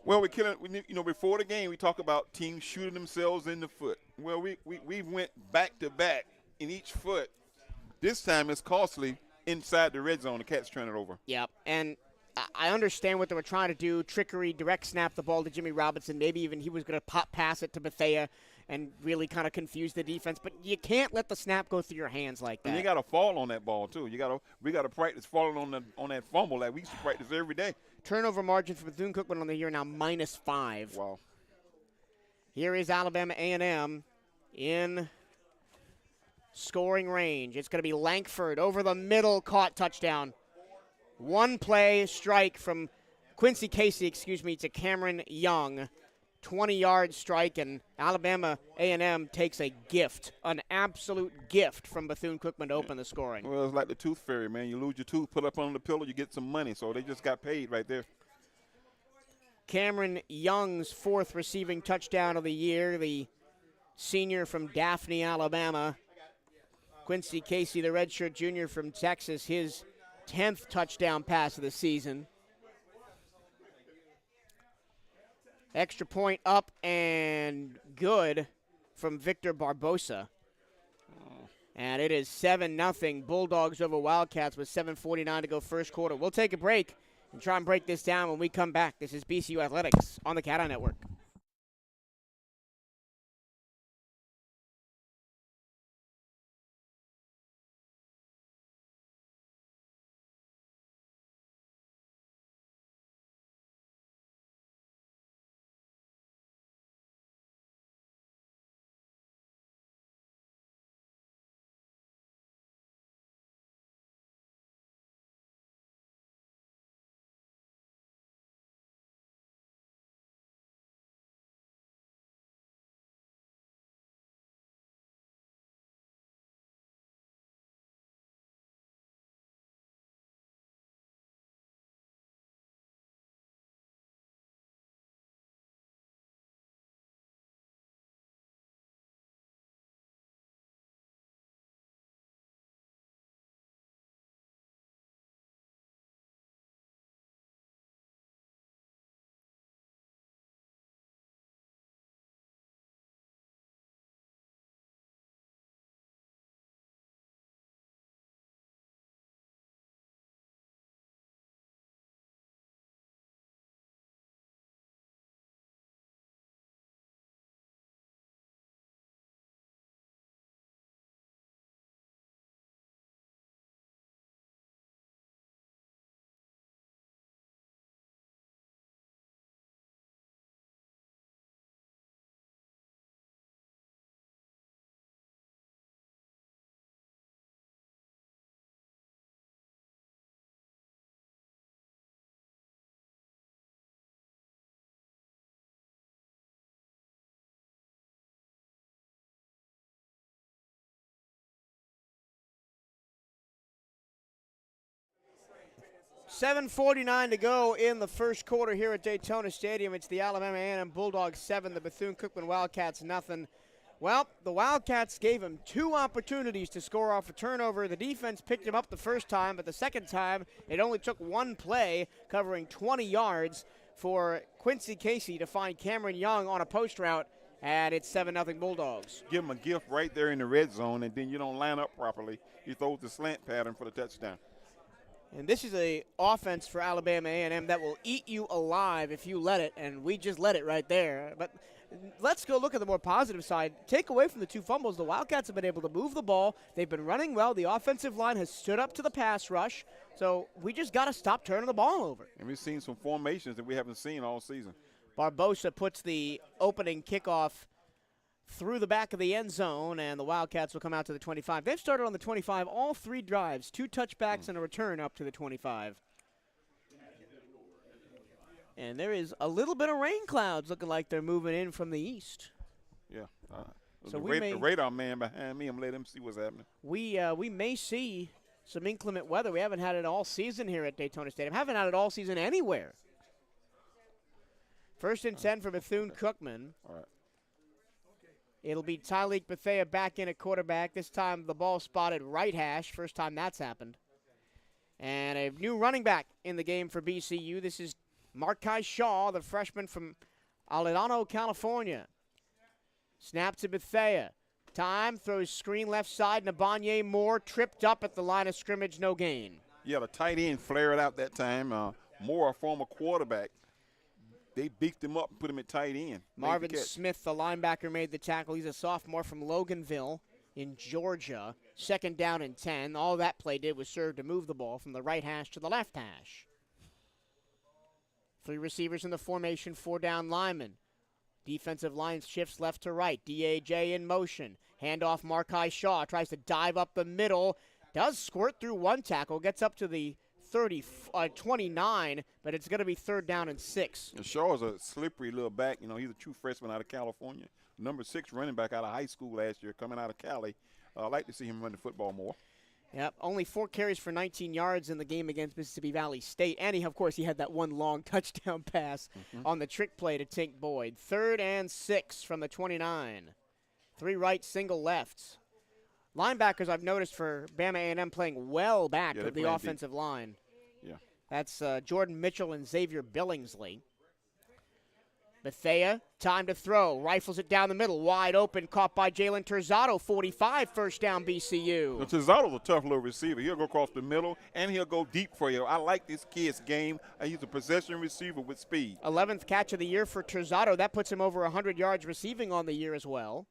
Well, we're killing. Before the game, we talk about teams shooting themselves in the foot. Well, we went back to back in each foot. This time it's costly inside the red zone. The Cats turn it over. Yep, and I understand what they were trying to do. Trickery, direct snap the ball to Jimmy Robinson. Maybe even he was going to pop pass it to Bethea and really kind of confuse the defense. But you can't let the snap go through your hands like that. And you got to fall on that ball too. We got to practice falling on that fumble like we used to practice every day. Turnover margin for Bethune-Cookman on the year now -5. Wow. Here is Alabama A&M in scoring range. It's going to be Lankford over the middle, caught, touchdown. 1 play strike from Quincy Casey, to Cameron Young. 20-yard strike, and Alabama A&M takes a gift, an absolute gift from Bethune-Cookman to open the scoring. Well, it's like the tooth fairy, man. You lose your tooth, put it up on the pillow, you get some money. So they just got paid right there. Cameron Young's 4th receiving touchdown of the year, the senior from Daphne, Alabama. Quincy Casey, the redshirt junior from Texas, his 10th touchdown pass of the season. Extra point up and good from Victor Barbosa. And it is 7-0 Bulldogs over Wildcats with 7:49 to go first quarter. We'll take a break and try and break this down when we come back. This is BCU Athletics on the CatEye Network. 7:49 to go in the first quarter here at Daytona Stadium. It's the Alabama A&M Bulldogs 7, the Bethune-Cookman Wildcats nothing. Well, the Wildcats gave them 2 opportunities to score off a turnover. The defense picked them up the first time, but the second time it only took 1 play, covering 20 yards for Quincy Casey to find Cameron Young on a post route, and it's 7-0 Bulldogs. Give him a gift right there in the red zone, and then you don't line up properly. He throws the slant pattern for the touchdown. And this is a offense for Alabama A&M that will eat you alive if you let it, and we just let it right there. But let's go look at the more positive side. Take away from the 2 fumbles, the Wildcats have been able to move the ball. They've been running well. The offensive line has stood up to the pass rush. So we just got to stop turning the ball over. And we've seen some formations that we haven't seen all season. Barbosa puts the opening kickoff through the back of the end zone, and the Wildcats will come out to the 25. They've started on the 25 all 3 drives, 2 touchbacks and a return up to the 25. And there is a little bit of rain clouds looking like they're moving in from the east. Yeah. So the radar man behind me, I'm letting him see what's happening. We may see some inclement weather. We haven't had it all season here at Daytona Stadium. Haven't had it all season anywhere. First and 10 for Bethune-Cookman. All right. It'll be Tyleek Betha back in at quarterback. This time the ball spotted right hash. First time that's happened. And a new running back in the game for BCU. This is Markai Shaw, the freshman from Aladano, California. Snap to Betha. Time, throws screen left side. Nabanye Moore tripped up at the line of scrimmage, no gain. Yeah, the tight end flared out that time. Moore, a former quarterback. They beefed him up and put him at tight end. Marvin Smith, the linebacker, made the tackle. He's a sophomore from Loganville in Georgia. Second down and 10. All that play did was serve to move the ball from the right hash to the left hash. 3 receivers in the formation, 4 down linemen. Defensive line shifts left to right. DAJ in motion. Handoff Markai Shaw. Tries to dive up the middle. Does squirt through 1 tackle. Gets up to the 29, but it's going to be 3rd down and 6. And Shaw is a slippery little back. You know, he's a true freshman out of California. Number 6 running back out of high school last year, coming out of Cali. I'd like to see him run the football more. Yep, only 4 carries for 19 yards in the game against Mississippi Valley State. And, of course, he had that 1 long touchdown pass on the trick play to Tink Boyd. 3rd and 6 from the 29. 3 right, single left. Linebackers I've noticed for Bama A&M playing well back of the offensive line. Yeah. That's Jordan Mitchell and Xavier Billingsley. Bethea, time to throw. Rifles it down the middle. Wide open, caught by Jalen Terzado. 45, first down BCU. Now, Terzado's a tough little receiver. He'll go across the middle, and he'll go deep for you. I like this kid's game. He's a possession receiver with speed. 11th catch of the year for Terzado. That puts him over 100 yards receiving on the year as well.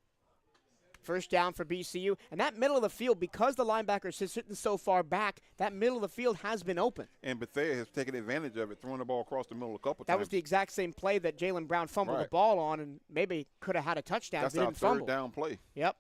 First down for BCU. And that middle of the field, because the linebackers are sitting so far back, that middle of the field has been open. And Betha has taken advantage of it, throwing the ball across the middle a couple times. That was the exact same play that Jalen Brown fumbled the ball on, and maybe could have had a touchdown if he didn't fumble. That's our 3rd down play. Yep.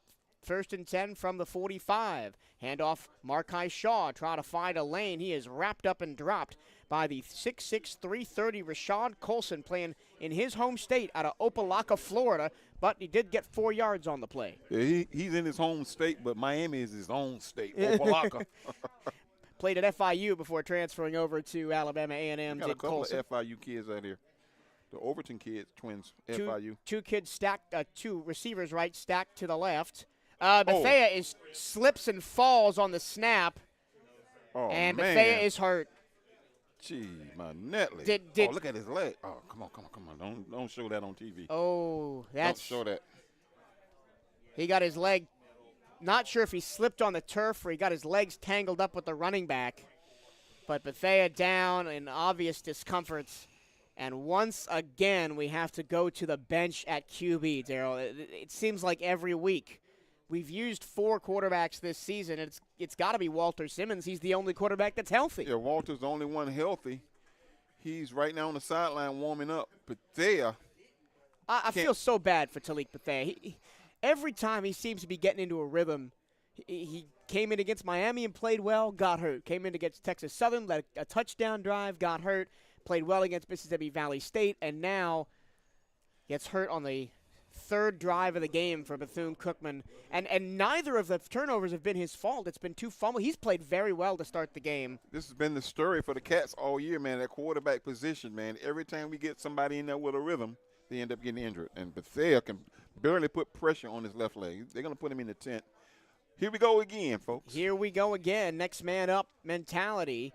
1st and 10 from the 45. Handoff Markai Shaw, trying to find a lane. He is wrapped up and dropped by the 6'6", 330 Rashad Colson, playing in his home state out of Opelika, Florida, but he did get 4 yards on the play. Yeah, he's in his home state, but Miami is his own state, Opelika. Played at FIU before transferring over to Alabama A&M. Got a couple of FIU kids out here. The Overton kids, twins, FIU. 2 kids stacked, 2 receivers right, stacked to the left. Betha slips and falls on the snap, and Betha is hurt. Gee, my Netley. Look at his leg. Oh, come on. Don't show that on TV. Oh, don't show that. He got his leg. Not sure if he slipped on the turf or he got his legs tangled up with the running back. But Betha down in obvious discomforts. And once again, we have to go to the bench at QB, Darryl. It seems like every week. We've used 4 quarterbacks this season. It's got to be Walter Simmons. He's the only quarterback that's healthy. Yeah, Walter's the only one healthy. He's right now on the sideline warming up. But there, I feel so bad for Tyleek Betha. Every time he seems to be getting into a rhythm. He came in against Miami and played well, got hurt. Came in against Texas Southern, led a touchdown drive, got hurt. Played well against Mississippi Valley State, and now gets hurt on the third drive of the game for Bethune-Cookman. And neither of the turnovers have been his fault. It's been 2 fumbles. He's played very well to start the game. This has been the story for the Cats all year, man, that quarterback position, man. Every time we get somebody in there with a rhythm, they end up getting injured. And Betha can barely put pressure on his left leg. They're going to put him in the tent. Here we go again, folks. Here we go again. Next man up mentality.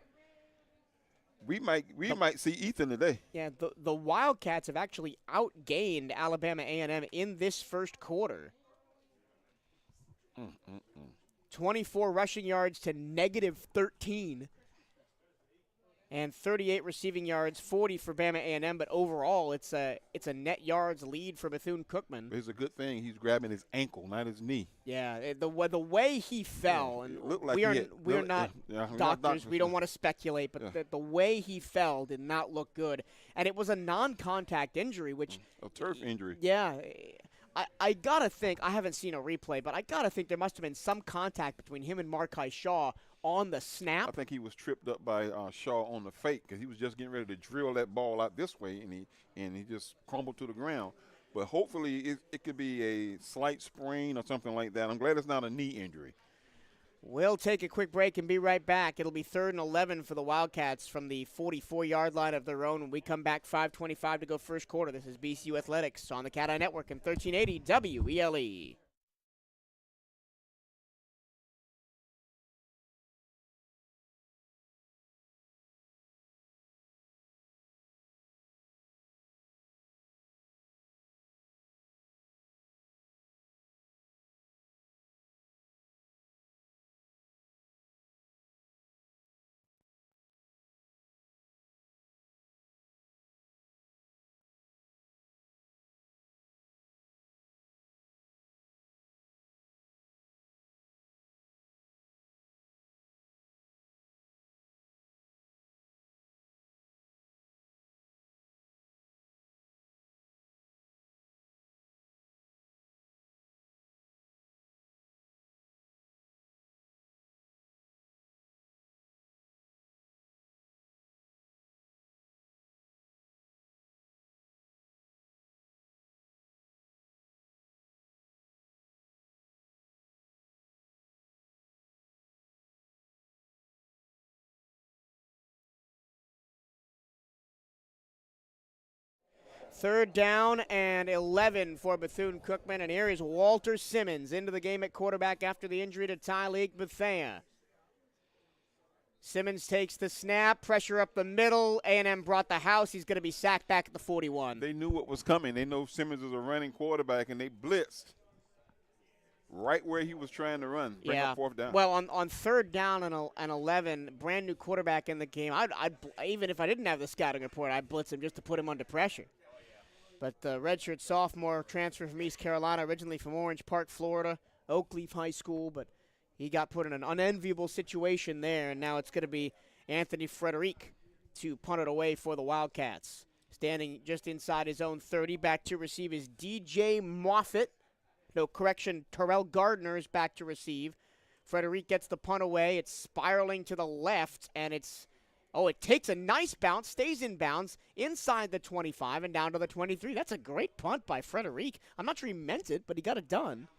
We might see Ethan today. Yeah, the Wildcats have actually outgained Alabama A&M in this first quarter. 24 rushing yards to -13. And 38 receiving yards, 40 for Bama A&M. But overall, it's a net yards lead for Bethune-Cookman. It's a good thing he's grabbing his ankle, not his knee. Yeah, the way he fell, and like we are not doctors. We don't want to speculate, but the way he fell did not look good. And it was a non-contact injury, which a turf injury. Yeah, I gotta think. I haven't seen a replay, but I gotta think there must have been some contact between him and Markai Shaw on the snap. I think he was tripped up by Shaw on the fake because he was just getting ready to drill that ball out this way, and he just crumbled to the ground. But hopefully it could be a slight sprain or something like that. I'm glad it's not a knee injury. We'll take a quick break and be right back. It'll be 3rd and 11 for the Wildcats from the 44-yard line of their own. When we come back, 5:25 to go first quarter. This is BCU Athletics on the CatEye Network and 1380 WELE. Third down and 11 for Bethune-Cookman, and here is Walter Simmons into the game at quarterback after the injury to Tyleek Betha. Simmons takes the snap, pressure up the middle. A&M brought the house. He's going to be sacked back at the 41. They knew what was coming. They know Simmons is a running quarterback, and they blitzed right where he was trying to run. Bring up 4th down. Well, on 3rd down and 11, brand new quarterback in the game. I'd even if I didn't have the scouting report, I'd blitz him just to put him under pressure. But the redshirt sophomore transfer from East Carolina, originally from Orange Park, Florida, Oak Leaf High School, but he got put in an unenviable situation there, and now it's going to be Anthony Frederic to punt it away for the Wildcats. Standing just inside his own 30, back to receive is DJ Moffitt. No, correction, Terrell Gardner is back to receive. Frederic gets the punt away. It's spiraling to the left, and it takes a nice bounce, stays in bounds, inside the 25 and down to the 23. That's a great punt by Frederic. I'm not sure he meant it, but he got it done.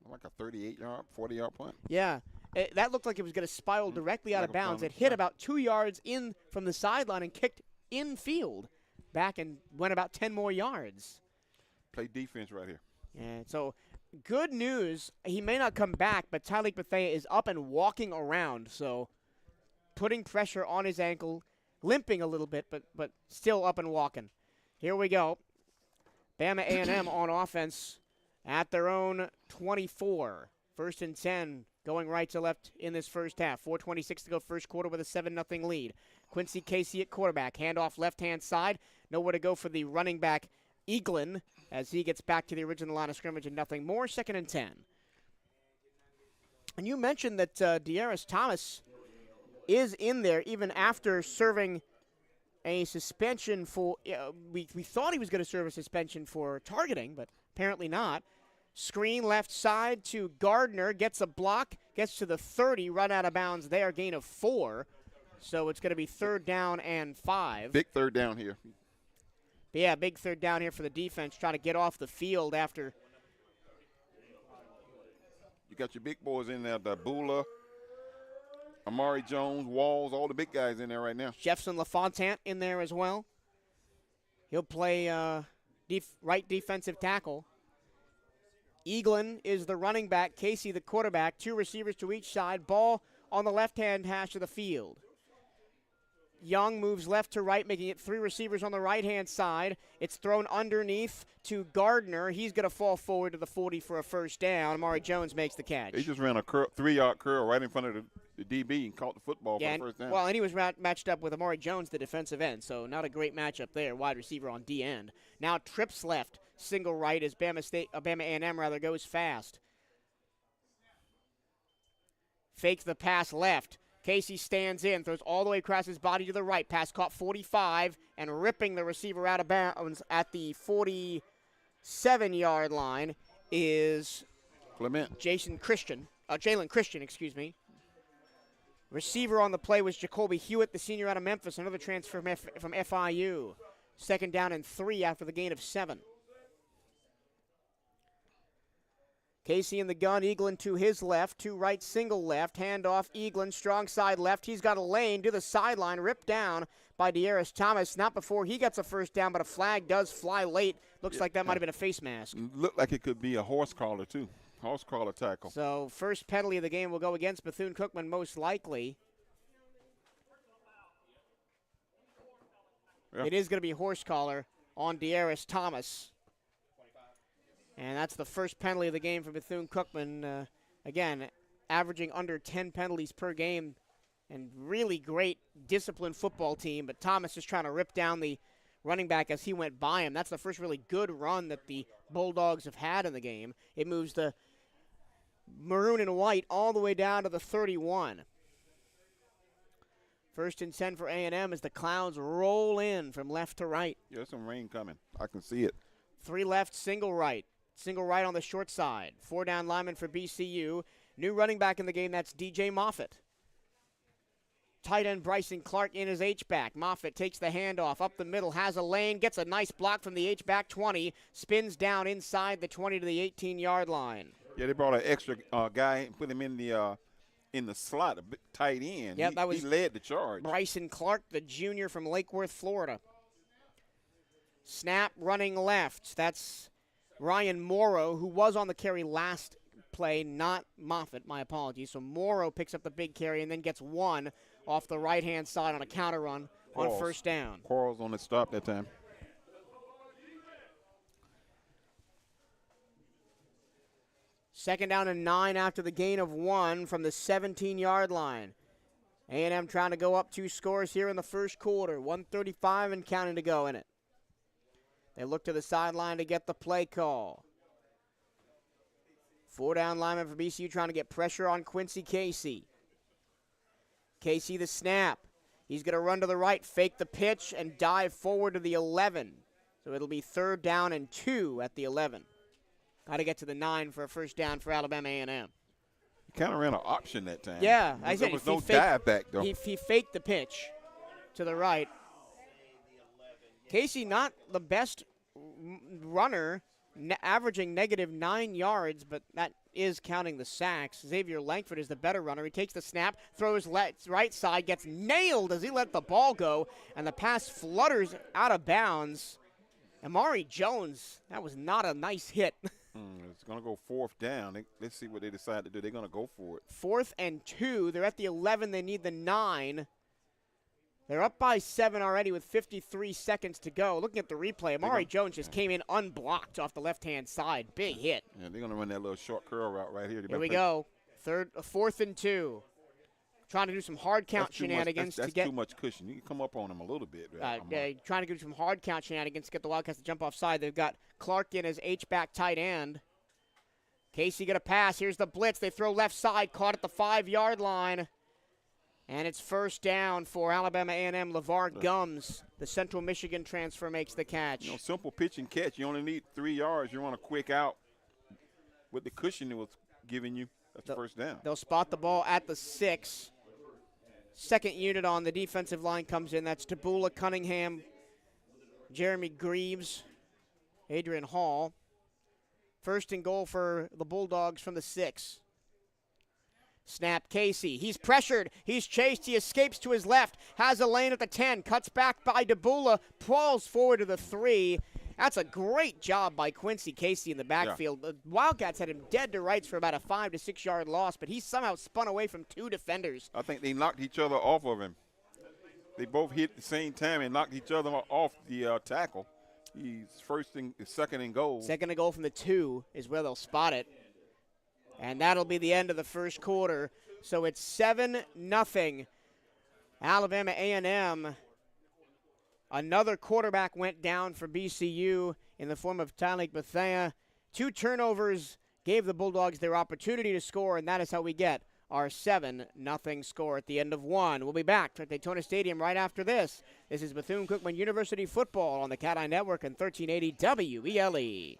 Like a 38-yard, 40-yard punt. Yeah, that looked like it was going to spiral directly out of bounds. It hit about 2 yards in from the sideline and kicked infield back and went about 10 more yards. Play defense right here. Yeah, so good news. He may not come back, but Tyleek Betha is up and walking around, so putting pressure on his ankle, limping a little bit, but still up and walking. Here we go. Bama A&M on offense at their own 24. 1st and 10, going right to left in this first half. 4:26 to go first quarter with a 7-0 lead. Quincy Casey at quarterback. Handoff left-hand side. Nowhere to go for the running back, Eaglin, as he gets back to the original line of scrimmage and nothing more. 2nd and 10. And you mentioned that De'Aris Thomas is in there even after serving a suspension for we thought he was going to serve a suspension for targeting, but apparently not. Screen left side to Gardner, gets a block, gets to the 30, run out of bounds there, gain of 4. So it's going to be 3rd down and 5. Big 3rd down here. But yeah, big third down here for the defense, trying to get off the field after. You got your big boys in there, the Bula, Amari Jones, Walls, all the big guys in there right now. Jefferson LaFontant in there as well. He'll play right defensive tackle. Eaglin is the running back, Casey the quarterback, 2 receivers to each side, ball on the left-hand hash of the field. Young moves left to right, making it 3 receivers on the right-hand side. It's thrown underneath to Gardner. He's going to fall forward to the 40 for a first down. Amari Jones makes the catch. He just ran a 3-yard curl right in front of the DB and caught the football for the first down. Well, and he was matched up with Amari Jones, the defensive end, so not a great matchup there. Wide receiver on D end. Now trips left, single right as Bama A&M goes fast. Fakes the pass left. Casey stands in, throws all the way across his body to the right. Pass caught 45 and ripping the receiver out of bounds at the 47-yard line is Jalen Christian, excuse me. Receiver on the play was Jacoby Hewitt, the senior out of Memphis, another transfer from FIU. Second down and 3 after the gain of 7. Casey in the gun, Eaglin to his left, to right, single left, handoff, Eaglin, strong side left. He's got a lane to the sideline, ripped down by De'Aris Thomas. Not before he gets a first down, but a flag does fly late. Looks like that might have been a face mask. Looked like it could be a horse collar, too. Horse collar tackle. So first penalty of the game will go against Bethune-Cookman most likely. Yeah. It is going to be horse collar on De'Aris Thomas. And that's the first penalty of the game for Bethune-Cookman. Again, averaging under 10 penalties per game and really great disciplined football team. But Thomas is trying to rip down the running back as he went by him. That's the first really good run that the Bulldogs have had in the game. It moves the maroon and white all the way down to the 31. First and 10 for A&M as the clouds roll in from left to right. Yeah, there's some rain coming. I can see it. 3 left, single right. Single right on the short side. 4 down lineman for BCU. New running back in the game, that's DJ Moffitt. Tight end Bryson Clark in his H-back. Moffitt takes the handoff up the middle, has a lane, gets a nice block from the H-back 20, spins down inside the 20 to the 18-yard line. Yeah, they brought an extra guy and put him in the slot, a bit tight end. Yep, he led the charge. Bryson Clark, the junior from Lake Worth, Florida. Snap running left. That's Ryan Morrow, who was on the carry last play, not Moffitt, my apologies. So Morrow picks up the big carry and then gets 1 off the right-hand side on a counter run on first down. Quarles on the stop that time. Second down and 9 after the gain of 1 from the 17-yard line. A&M trying to go up 2 scores here in the first quarter. 1:35 and counting to go in it. They look to the sideline to get the play call. 4 down lineman for BCU trying to get pressure on Quincy Casey. Casey the snap. He's going to run to the right, fake the pitch, and dive forward to the 11. So it'll be 3rd down and 2 at the 11. Got to get to the 9 for a first down for Alabama A&M. He kind of ran an option that time. Yeah, I said there was no dive back, though. He faked the pitch to the right. Casey not the best runner, averaging -9 yards, but that is counting the sacks. Xavier Langford is the better runner. He takes the snap, throws right side, gets nailed as he let the ball go, and the pass flutters out of bounds. Amari Jones, that was not a nice hit. It's going to go 4th down. Let's see what they decide to do. They're going to go for it. 4th and 2. They're at the 11. They need the 9. They're up by 7 already with 53 seconds to go. Looking at the replay, Amari Jones just came in unblocked off the left-hand side. Big hit. Yeah, they're going to run that little short curl route right here. Here we go. 4th and 2. Trying to do some hard count shenanigans that's to get too much cushion. You can come up on him a little bit. Trying to do some hard count shenanigans to get the Wildcats to jump offside. They've got Clark in as H-back tight end. Casey going to pass. Here's the blitz. They throw left side. Caught at the 5-yard line. And it's first down for Alabama A&M. LeVar Gums, the Central Michigan transfer, makes the catch. Simple pitch and catch. You only need 3 yards. You want a quick out with the cushion it was giving you. That's first down. They'll spot the ball at the 6. Second unit on the defensive line comes in. That's Tabula, Cunningham, Jeremy Greaves, Adrian Hall. First and goal for the Bulldogs from the 6. Snap Casey. He's pressured. He's chased. He escapes to his left. Has a lane at the 10. Cuts back by DeBula. Pulls forward to the 3. That's a great job by Quincy Casey in the backfield. Yeah. The Wildcats had him dead to rights for about a 5 to 6 yard loss, but he somehow spun away from 2 defenders. I think they knocked each other off of him. They both hit at the same time and knocked each other off the tackle. He's second and goal. Second and goal from the 2 is where they'll spot it. And that'll be the end of the first quarter. So it's 7-0. Alabama A&M. Another quarterback went down for BCU in the form of Tylik Betha. 2 turnovers gave the Bulldogs their opportunity to score, and that is how we get our 7-0 score at the end of 1. We'll be back at Daytona Stadium right after this. This is Bethune-Cookman University football on the CatEye Network and 1380 WELE.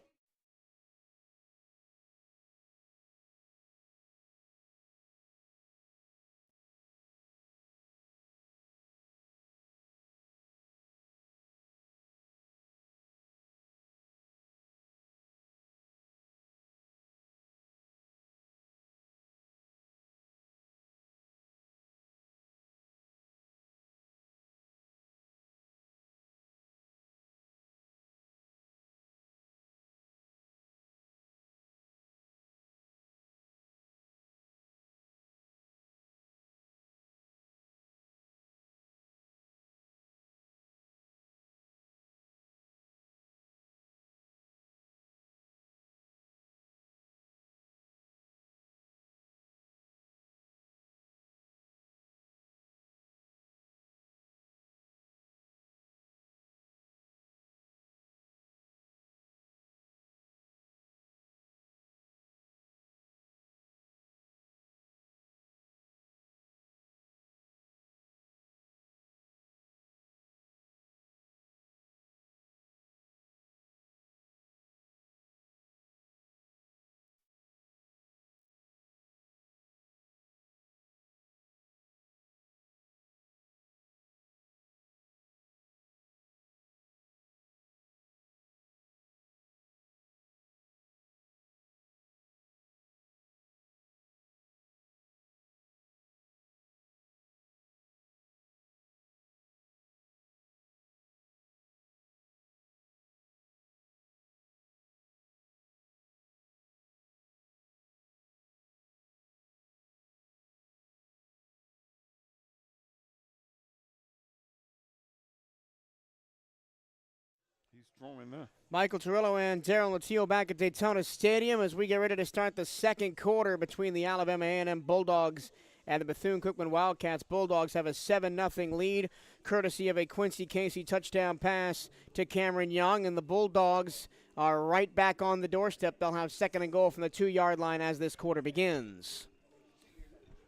He's throwing there. Michael Torello and Darren Latillo back at Daytona Stadium as we get ready to start the second quarter between the Alabama A&M Bulldogs and the Bethune-Cookman Wildcats. Bulldogs have a 7-0 lead, courtesy of a Quincy Casey touchdown pass to Cameron Young, and the Bulldogs are right back on the doorstep. They'll have second and goal from the 2-yard line as this quarter begins.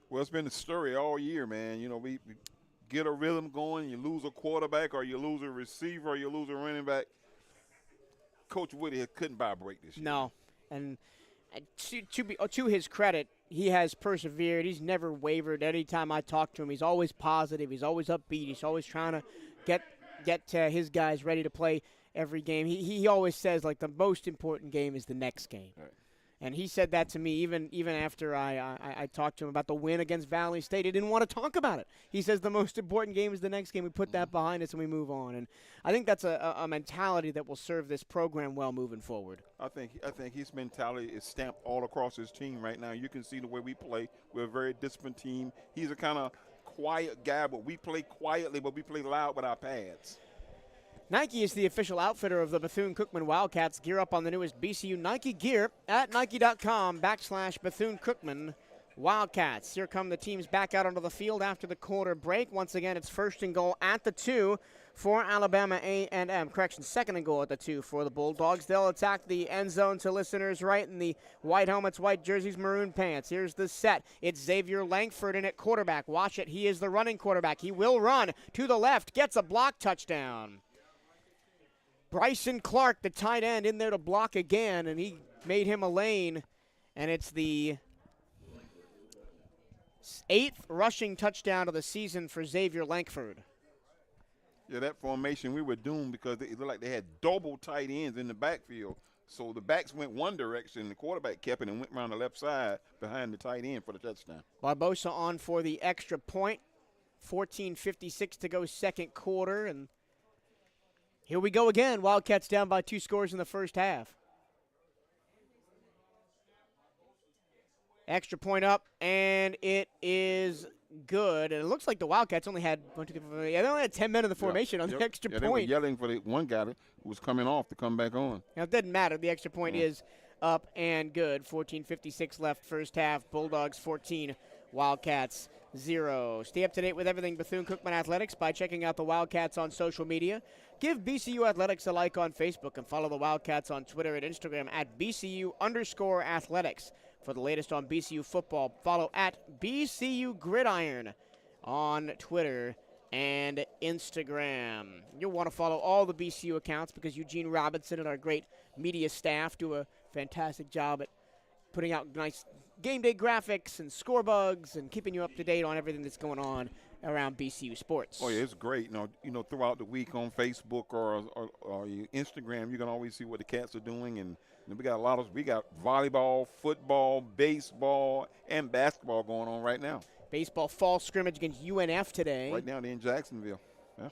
Well, it's been a story all year, man. You know, we get a rhythm going, you lose a quarterback or you lose a receiver or you lose a running back. Coach Woody couldn't buy a break this year. No, and to his credit, he has persevered. He's never wavered. Anytime I talk to him, he's always positive. He's always upbeat. He's always trying to get his guys ready to play every game. He always says, like, the most important game is the next game. Right. And he said that to me even after I talked to him about the win against Valley State. He didn't want to talk about it. He says the most important game is the next game. We put that behind us and we move on. And I think that's a mentality that will serve this program well moving forward. I think his mentality is stamped all across his team right now. You can see the way we play. We're a very disciplined team. He's a kind of quiet guy, but we play quietly, but we play loud with our pads. Nike is the official outfitter of the Bethune-Cookman Wildcats. Gear up on the newest BCU Nike gear at Nike.com/Bethune-Cookman Wildcats. Here come the teams back out onto the field after the quarter break. Once again, it's first and goal at the 2 for Alabama A&M. Correction, second and goal at the 2 for the Bulldogs. They'll attack the end zone to listeners right in the white helmets, white jerseys, maroon pants. Here's the set. It's Xavier Langford in at quarterback. Watch it. He is the running quarterback. He will run to the left, gets a block touchdown. Bryson Clark, the tight end, in there to block again, and he made him a lane. And it's the 8th rushing touchdown of the season for Xavier Langford. Yeah, that formation, we were doomed because it looked like they had double tight ends in the backfield. So the backs went one direction, the quarterback kept it and went around the left side behind the tight end for the touchdown. Barbosa on for the extra point. 14:56 to go second quarter, and here we go again. Wildcats down by 2 scores in the first half. Extra point up, and it is good. And it looks like the Wildcats only had they only had 10 men in the formation on the extra point. They were yelling for the one guy who was coming off to come back on. Now, it doesn't matter. The extra point is up and good. 14:56 left first half. Bulldogs 14, Wildcats 0. Stay up to date with everything Bethune-Cookman Athletics by checking out the Wildcats on social media. Give BCU Athletics a like on Facebook and follow the Wildcats on Twitter and Instagram at BCU_athletics. For the latest on BCU football, follow at BCU Gridiron on Twitter and Instagram. You'll want to follow all the BCU accounts because Eugene Robinson and our great media staff do a fantastic job at putting out nice game day graphics and score bugs and keeping you up to date on everything that's going on around BCU sports. Oh yeah, it's great. You know, throughout the week on Facebook or your Instagram, you can always see what the Cats are doing, and we got we got volleyball, football, baseball, and basketball going on right now. Baseball fall scrimmage against UNF today. Right now they're in Jacksonville. Yeah.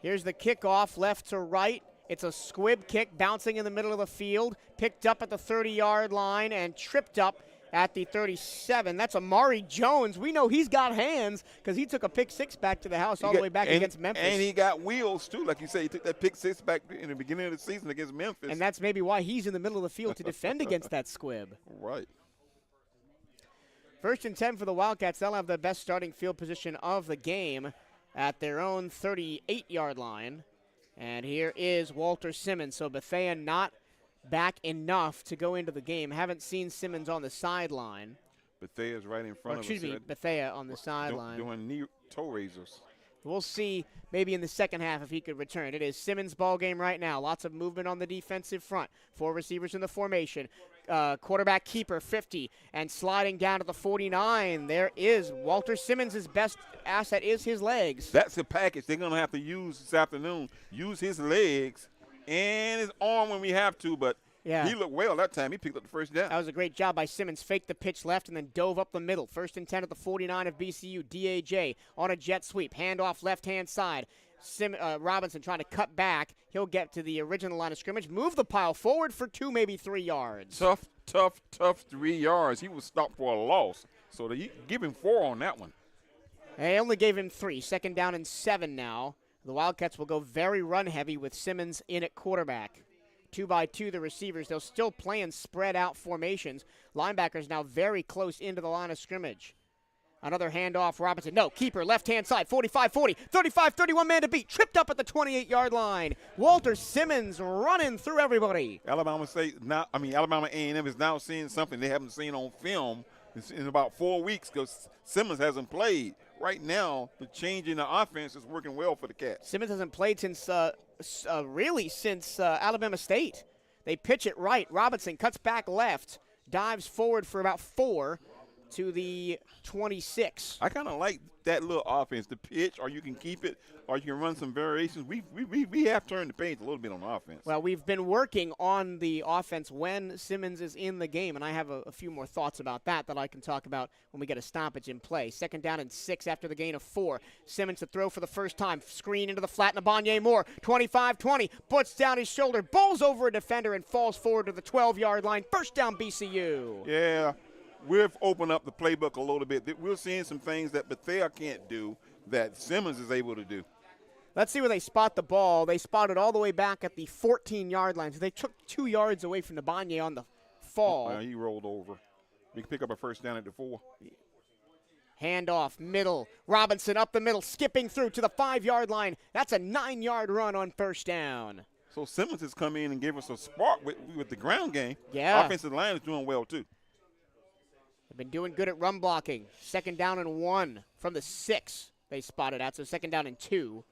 Here's the kickoff, left to right. It's a squib kick bouncing in the middle of the field, picked up at the 30-yard line and tripped up at the 37. That's Amari Jones. We know he's got hands because he took a pick six back to the house all the way back against Memphis. And he got wheels, too. Like you say, he took that pick six back in the beginning of the season against Memphis. And that's maybe why he's in the middle of the field to defend against that squib. Right. 1st and 10 for the Wildcats. They'll have the best starting field position of the game at their own 38-yard line. And here is Walter Simmons. So Betha not back enough to go into the game. Haven't seen Simmons on the sideline. Betha is right in front of us. Excuse me, Betha on the sideline. Doing knee toe raisers. We'll see maybe in the second half if he could return. It is Simmons' ball game right now. Lots of movement on the defensive front. 4 receivers in the formation. Quarterback keeper, 50, and sliding down to the 49. There is Walter Simmons' best asset is his legs. That's the package they're going to have to use this afternoon. Use his legs and his arm when we have to, but yeah, he looked well that time. He picked up the first down. That was a great job by Simmons. Faked the pitch left and then dove up the middle. 1st and 10 at the 49 of BCU. DAJ on a jet sweep. Handoff left-hand side. Robinson trying to cut back. He'll get to the original line of scrimmage. Move the pile forward for 2, maybe 3 yards. Tough 3 yards. He was stopped for a loss. So they give him 4 on that one. They only gave him 3. 2nd down and 7 now. The Wildcats will go very run-heavy with Simmons in at quarterback. 2 by 2 the receivers. They'll still playing spread-out formations. Linebackers now very close into the line of scrimmage. Another handoff, Robinson. No, keeper, left-hand side, 45-40, 35-31 man to beat. Tripped up at the 28-yard line. Walter Simmons running through everybody. Alabama A&M is now seeing something they haven't seen on film in about 4 weeks because Simmons hasn't played. Right now, the change in the offense is working well for the Cats. Simmons hasn't played since Alabama State. They pitch it right. Robinson cuts back left, dives forward for about 4 to the 26. I kind of like that little offense, the pitch, or you can keep it, or you can run some variations. We have turned the page a little bit on offense. Well, we've been working on the offense when Simmons is in the game, and I have a few more thoughts about that I can talk about when we get a stoppage in play. 2nd down and 6 after the gain of 4. Simmons to throw for the first time. Screen into the flat, Nabanye Moore. 25-20, puts down his shoulder, bowls over a defender, and falls forward to the 12-yard line. 1st down BCU. Yeah. We've opened up the playbook a little bit. We're seeing some things that Betha can't do that Simmons is able to do. Let's see where they spot the ball. They spotted all the way back at the 14-yard line. So they took 2 yards away from Nabanye on the fall. He rolled over. We can pick up a 1st down at the 4. Handoff, middle. Robinson up the middle, skipping through to the 5-yard line. That's a 9-yard run on 1st down. So Simmons has come in and gave us a spark with the ground game. Yeah. Offensive line is doing well, too. They've been doing good at run blocking. 2nd down and 1 from the 6 they spotted out, so 2nd down and 2.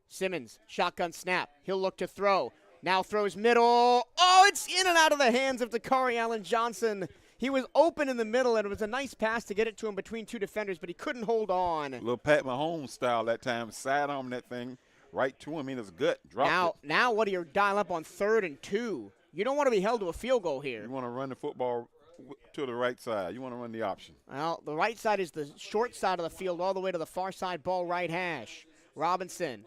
Simmons, shotgun snap. He'll look to throw. Now throws middle. Oh, it's in and out of the hands of Dakari Allen Johnson. He was open in the middle, and it was a nice pass to get it to him between two defenders, but he couldn't hold on. Little Pat Mahomes style that time, sidearm that thing right to him in his gut. Dropped it. Now what do you dial up on 3rd and 2? You don't want to be held to a field goal here. You want to run the football to the right side. You want to run the option. Well, the right side is the short side of the field all the way to the far side, ball right hash. Robinson.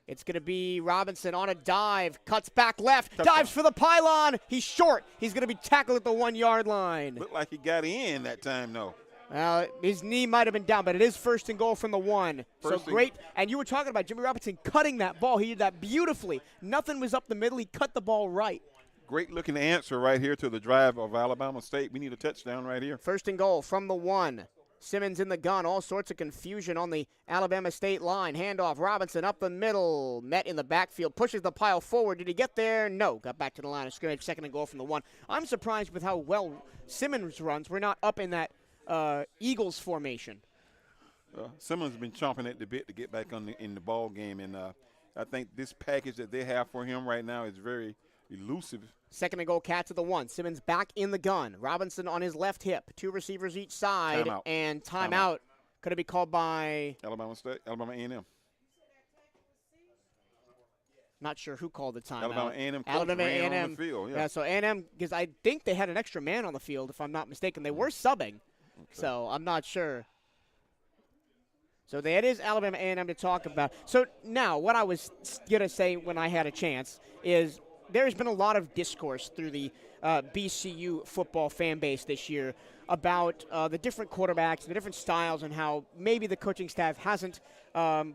It's going to be Robinson on a dive, cuts back left, dives for the pylon. He's short. He's going to be tackled at the 1-yard line. Looked like he got in that time, though. Well, his knee might have been down, but it is 1st and goal from the 1. So great. And you were talking about Jimmy Robinson cutting that ball. He did that beautifully. Nothing was up the middle. He cut the ball right. Great looking answer right here to the drive of Alabama State. We need a touchdown right here. 1st and goal from the 1. Simmons in the gun. All sorts of confusion on the Alabama State line. Handoff. Robinson up the middle. Met in the backfield. Pushes the pile forward. Did he get there? No. Got back to the line of scrimmage. 2nd and goal from the 1. I'm surprised with how well Simmons runs. We're not up in that Eagles formation. Simmons has been chomping at the bit to get back in the ball game, and I think this package that they have for him right now is very elusive. 2nd and goal, Cats at the 1. Simmons back in the gun. Robinson on his left hip. 2 receivers each side. Timeout. And timeout. Could it be called by Alabama State, Alabama A&M. Not sure who called the timeout. Alabama A&M coach Alabama ran A&M. on the field. Yeah, so A&M, because I think they had an extra man on the field, if I'm not mistaken. They were subbing, so I'm not sure. So that is Alabama A&M to talk about. So now, what I was going to say when I had a chance is there's been a lot of discourse through the BCU football fan base this year about the different quarterbacks, the different styles, and how maybe the coaching staff hasn't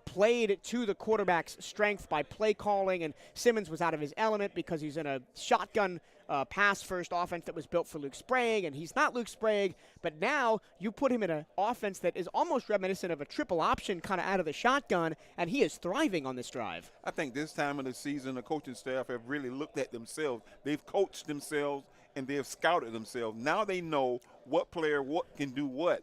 played to the quarterback's strength by play calling, and Simmons was out of his element because he's in a shotgun pass-first offense that was built for Luke Sprague, and he's not Luke Sprague, but now you put him in an offense that is almost reminiscent of a triple option kind of out of the shotgun, and he is thriving on this drive. I think this time of the season, the coaching staff have really looked at themselves. They've coached themselves, and they have scouted themselves. Now they know what player can do what.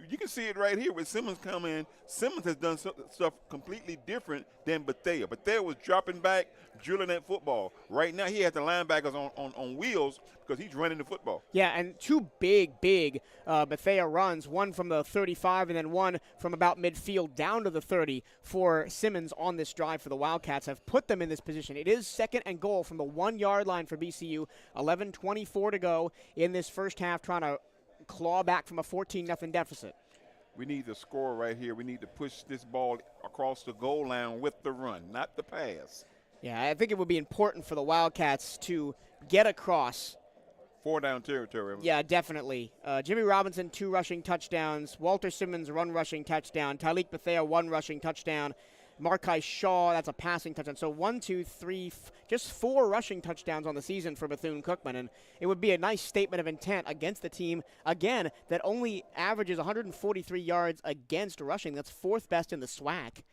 You can see it right here with Simmons coming in. Simmons has done stuff completely different than Betha. Betha was dropping back, drilling that football. Right now he has the linebackers on wheels because he's running the football. Yeah, and 2 big Betha runs, one from the 35 and then one from about midfield down to the 30 for Simmons on this drive for the Wildcats have put them in this position. It is 2nd and goal from the 1-yard line for BCU. 11:24 to go in this first half, trying to claw back from a 14-0 deficit. We need to score right here. We need to push this ball across the goal line with the run, not the pass. Yeah, I think it would be important for the Wildcats to get across. 4-down territory. Yeah, definitely. Jimmy Robinson, 2 rushing touchdowns. Walter Simmons, 1 rushing touchdown. Tyleek Betha, 1 rushing touchdown. Markai Shaw, that's a passing touchdown. So 1, 2, 3, just 4 rushing touchdowns on the season for Bethune-Cookman. And it would be a nice statement of intent against the team, again, that only averages 143 yards against rushing. That's 4th best in the SWAC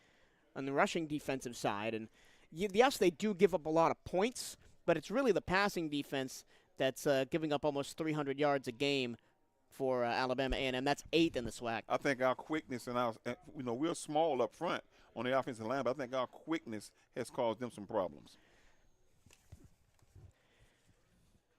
on the rushing defensive side. And yes, they do give up a lot of points, but it's really the passing defense that's giving up almost 300 yards a game for Alabama A&M. That's 8th in the SWAC. I think our quickness and we're small up front on the offensive line, but I think our quickness has caused them some problems.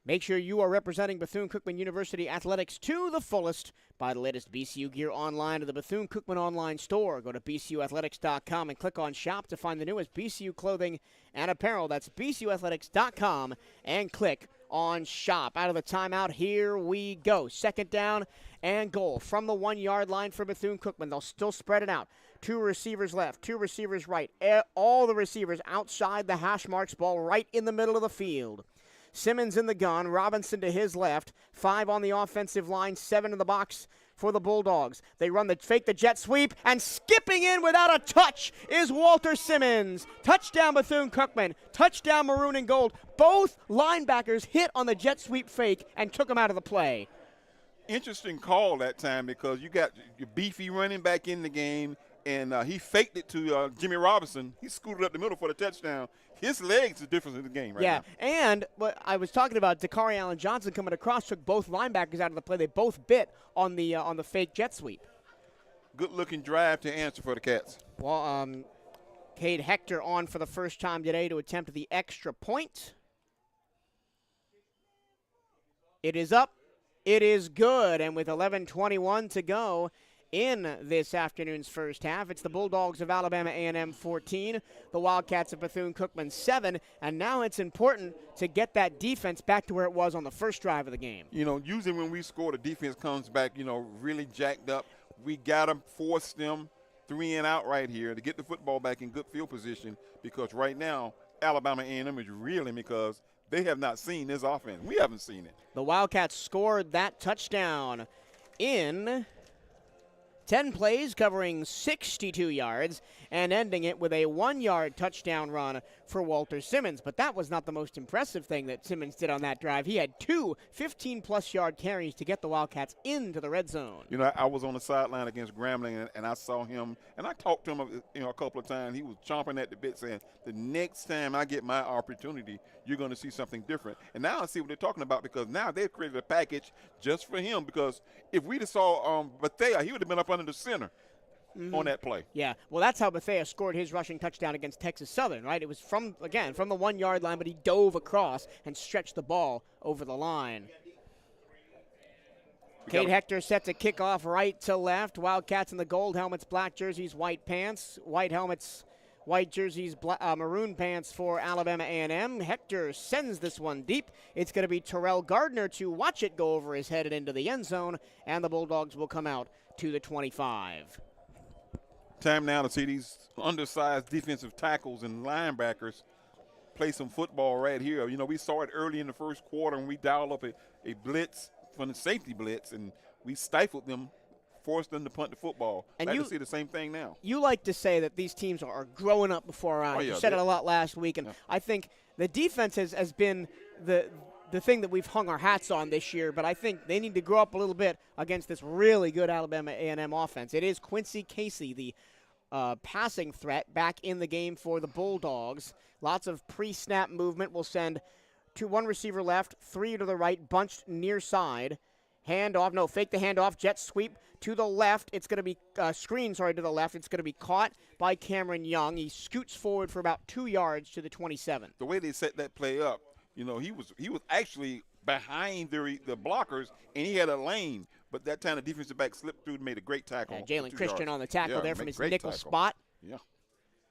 Make sure you are representing Bethune-Cookman University athletics to the fullest. Buy the latest BCU gear online at the Bethune-Cookman online store. Go to bcuathletics.com and click on shop to find the newest BCU clothing and apparel. That's bcuathletics.com and click on shop. Out of the timeout, here we go. 2nd down and goal from the 1-yard line for Bethune-Cookman. They'll still spread it out. 2 receivers left, 2 receivers right. All the receivers outside the hash marks, ball right in the middle of the field. Simmons in the gun, Robinson to his left, 5 on the offensive line, 7 in the box for the Bulldogs. They run the jet sweep, and skipping in without a touch is Walter Simmons. Touchdown Bethune-Cookman, touchdown Maroon and Gold. Both linebackers hit on the jet sweep fake and took him out of the play. Interesting call that time because you got your beefy running back in the game, and he faked it to Jimmy Robinson. He scooted up the middle for the touchdown. His legs are the difference in the game right now. Yeah, and what I was talking about, Dakari Allen Johnson coming across, took both linebackers out of the play. They both bit on the fake jet sweep. Good-looking drive to answer for the Cats. Well, Cade Hector on for the first time today to attempt the extra point. It is up, It is good, and with 11:21 to go in this afternoon's first half, it's the Bulldogs of Alabama A&M 14, the Wildcats of Bethune-Cookman 7, and now it's important to get that defense back to where it was on the first drive of the game. You know, usually when we score, the defense comes back, you know, really jacked up. We got to force them 3 and out right here to get the football back in good field position, because right now Alabama A&M is reeling because they have not seen this offense. We haven't seen it. The Wildcats scored that touchdown in 10 plays, covering 62 yards, and ending it with a 1-yard touchdown run for Walter Simmons. But that was not the most impressive thing that Simmons did on that drive. He had 2 15-plus yard carries to get the Wildcats into the red zone. You know, I was on the sideline against Grambling, and I saw him, and I talked to him, you know, a couple of times. He was chomping at the bit saying, the next time I get my opportunity, you're going to see something different. And now I see what they're talking about, because now they've created a package just for him, because if we'd have saw Betha, he would have been up under the center on that play. Yeah, well, that's how Betha scored his rushing touchdown against Texas Southern, right? It was from the 1-yard line, but he dove across and stretched the ball over the line. Cade Hector set to kick off right to left. Wildcats in the gold helmets, black jerseys, white pants. White helmets, white jerseys, maroon pants for Alabama A&M. Hector sends this one deep. It's going to be Terrell Gardner to watch it go over his head and into the end zone, and the Bulldogs will come out to the 25. Time now to see these undersized defensive tackles and linebackers play some football right here. You know, we saw it early in the first quarter when we dialed up a blitz from the safety blitz, and we stifled them, forced them to punt the football. And you see the same thing now. You like to say that these teams are growing up before our eyes. Oh, yeah, you said it a lot last week, and I think the defense has been the thing that we've hung our hats on this year, but I think they need to grow up a little bit against this really good Alabama A&M offense. It is Quincy Casey, the passing threat, back in the game for the Bulldogs. Lots of pre-snap movement. Will send one receiver left, 3 to the right, bunched near side. Handoff, no, fake the handoff, jet sweep to the left. It's going to be screen, to the left. It's going to be caught by Cameron Young. He scoots forward for about 2 yards to the 27. The way they set that play up, you know, he was actually behind the blockers, and he had a lane. But that time the defensive back slipped through and made a great tackle. Jalen Christian on the tackle there from his nickel tackle. spot. Yeah.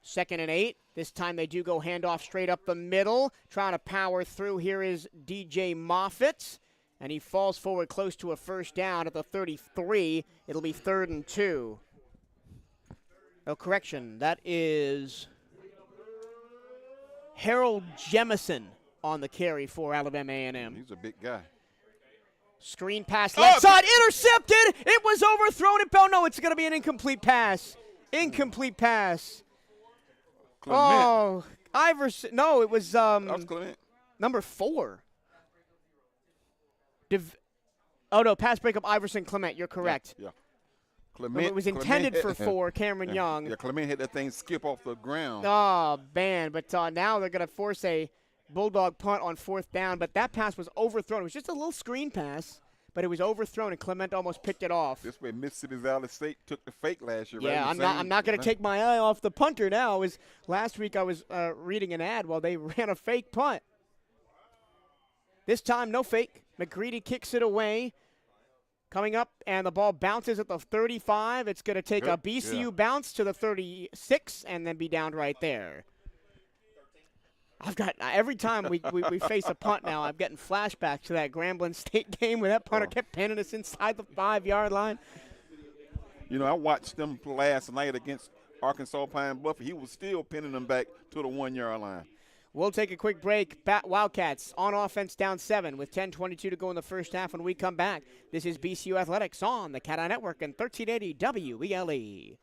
2nd and 8. This time they do go handoff straight up the middle. Trying to power through. Here is DJ Moffitt. And he falls forward close to a first down at the 33. It'll be 3rd and 2. Oh, correction. That is Harold Jemison on the carry for Alabama A&M. He's a big guy. Screen pass left side, intercepted. It was overthrown. No, it's going to be an incomplete pass. Incomplete pass. Clement. Oh, Iverson. No, it was That was Clement. number 4. Oh, no, pass breakup Iverson Clement. You're correct. Yeah. Clement. It was intended for 4, Cameron Young. Yeah, Clement had that thing skip off the ground. Oh, man. But now they're going to force a Bulldog punt on 4th down. But that pass was overthrown. It was just a little screen pass, but it was overthrown, and Clement almost picked it off. This way Mississippi Valley State took the fake last year. Yeah, right? I'm not going to take my eye off the punter now. Last week I was reading an ad while they ran a fake punt. This time, no fake. McGreedy kicks it away. Coming up, and the ball bounces at the 35. It's going to take a BCU bounce to the 36 and then be down right there. Every time we face a punt now, I'm getting flashbacks to that Grambling State game where that punter kept pinning us inside the 5-yard line. You know, I watched them last night against Arkansas Pine Bluff. He was still pinning them back to the 1-yard line. We'll take a quick break. Wildcats on offense down 7 with 10:22 to go in the first half. When we come back, this is BCU Athletics on the CatEye Network and 1380 WELE.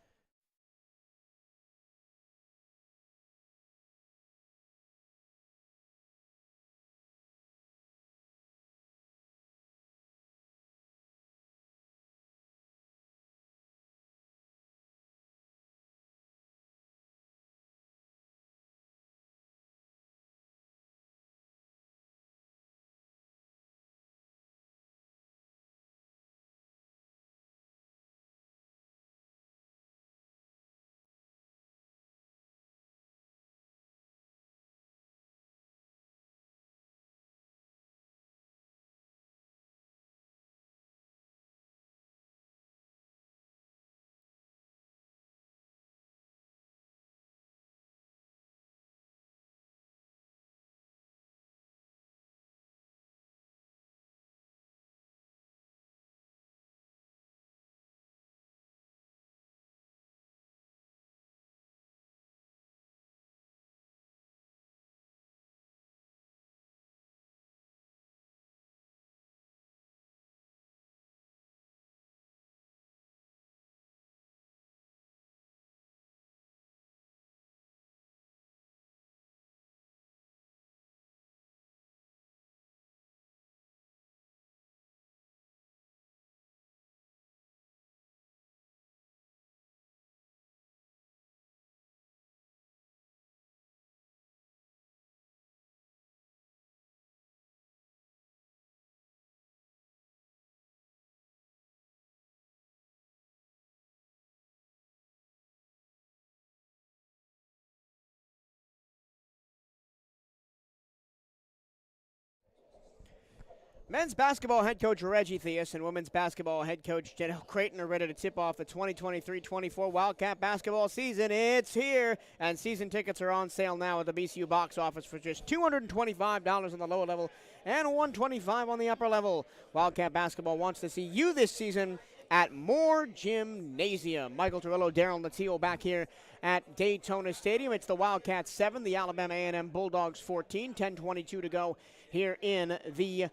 Men's basketball head coach Reggie Theus and women's basketball head coach Janelle Creighton are ready to tip off the 2023-24 Wildcat basketball season. It's here, and season tickets are on sale now at the BCU box office for just $225 on the lower level and $125 on the upper level. Wildcat basketball wants to see you this season at Moore Gymnasium. Michael Torello, Darryl Natil back here at Daytona Stadium. It's the Wildcats 7, the Alabama A&M Bulldogs 14, 10:22 to go here in the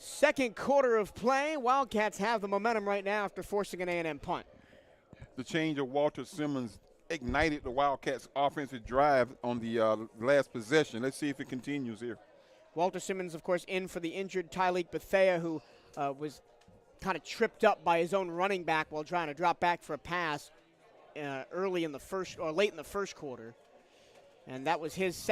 second quarter of play. Wildcats have the momentum right now after forcing an A&M punt. The change of Walter Simmons ignited the Wildcats' offensive drive on the last possession. Let's see if it continues here. Walter Simmons, of course, in for the injured Tyleek Betha, who was kind of tripped up by his own running back while trying to drop back for a pass late in the first quarter. And that was his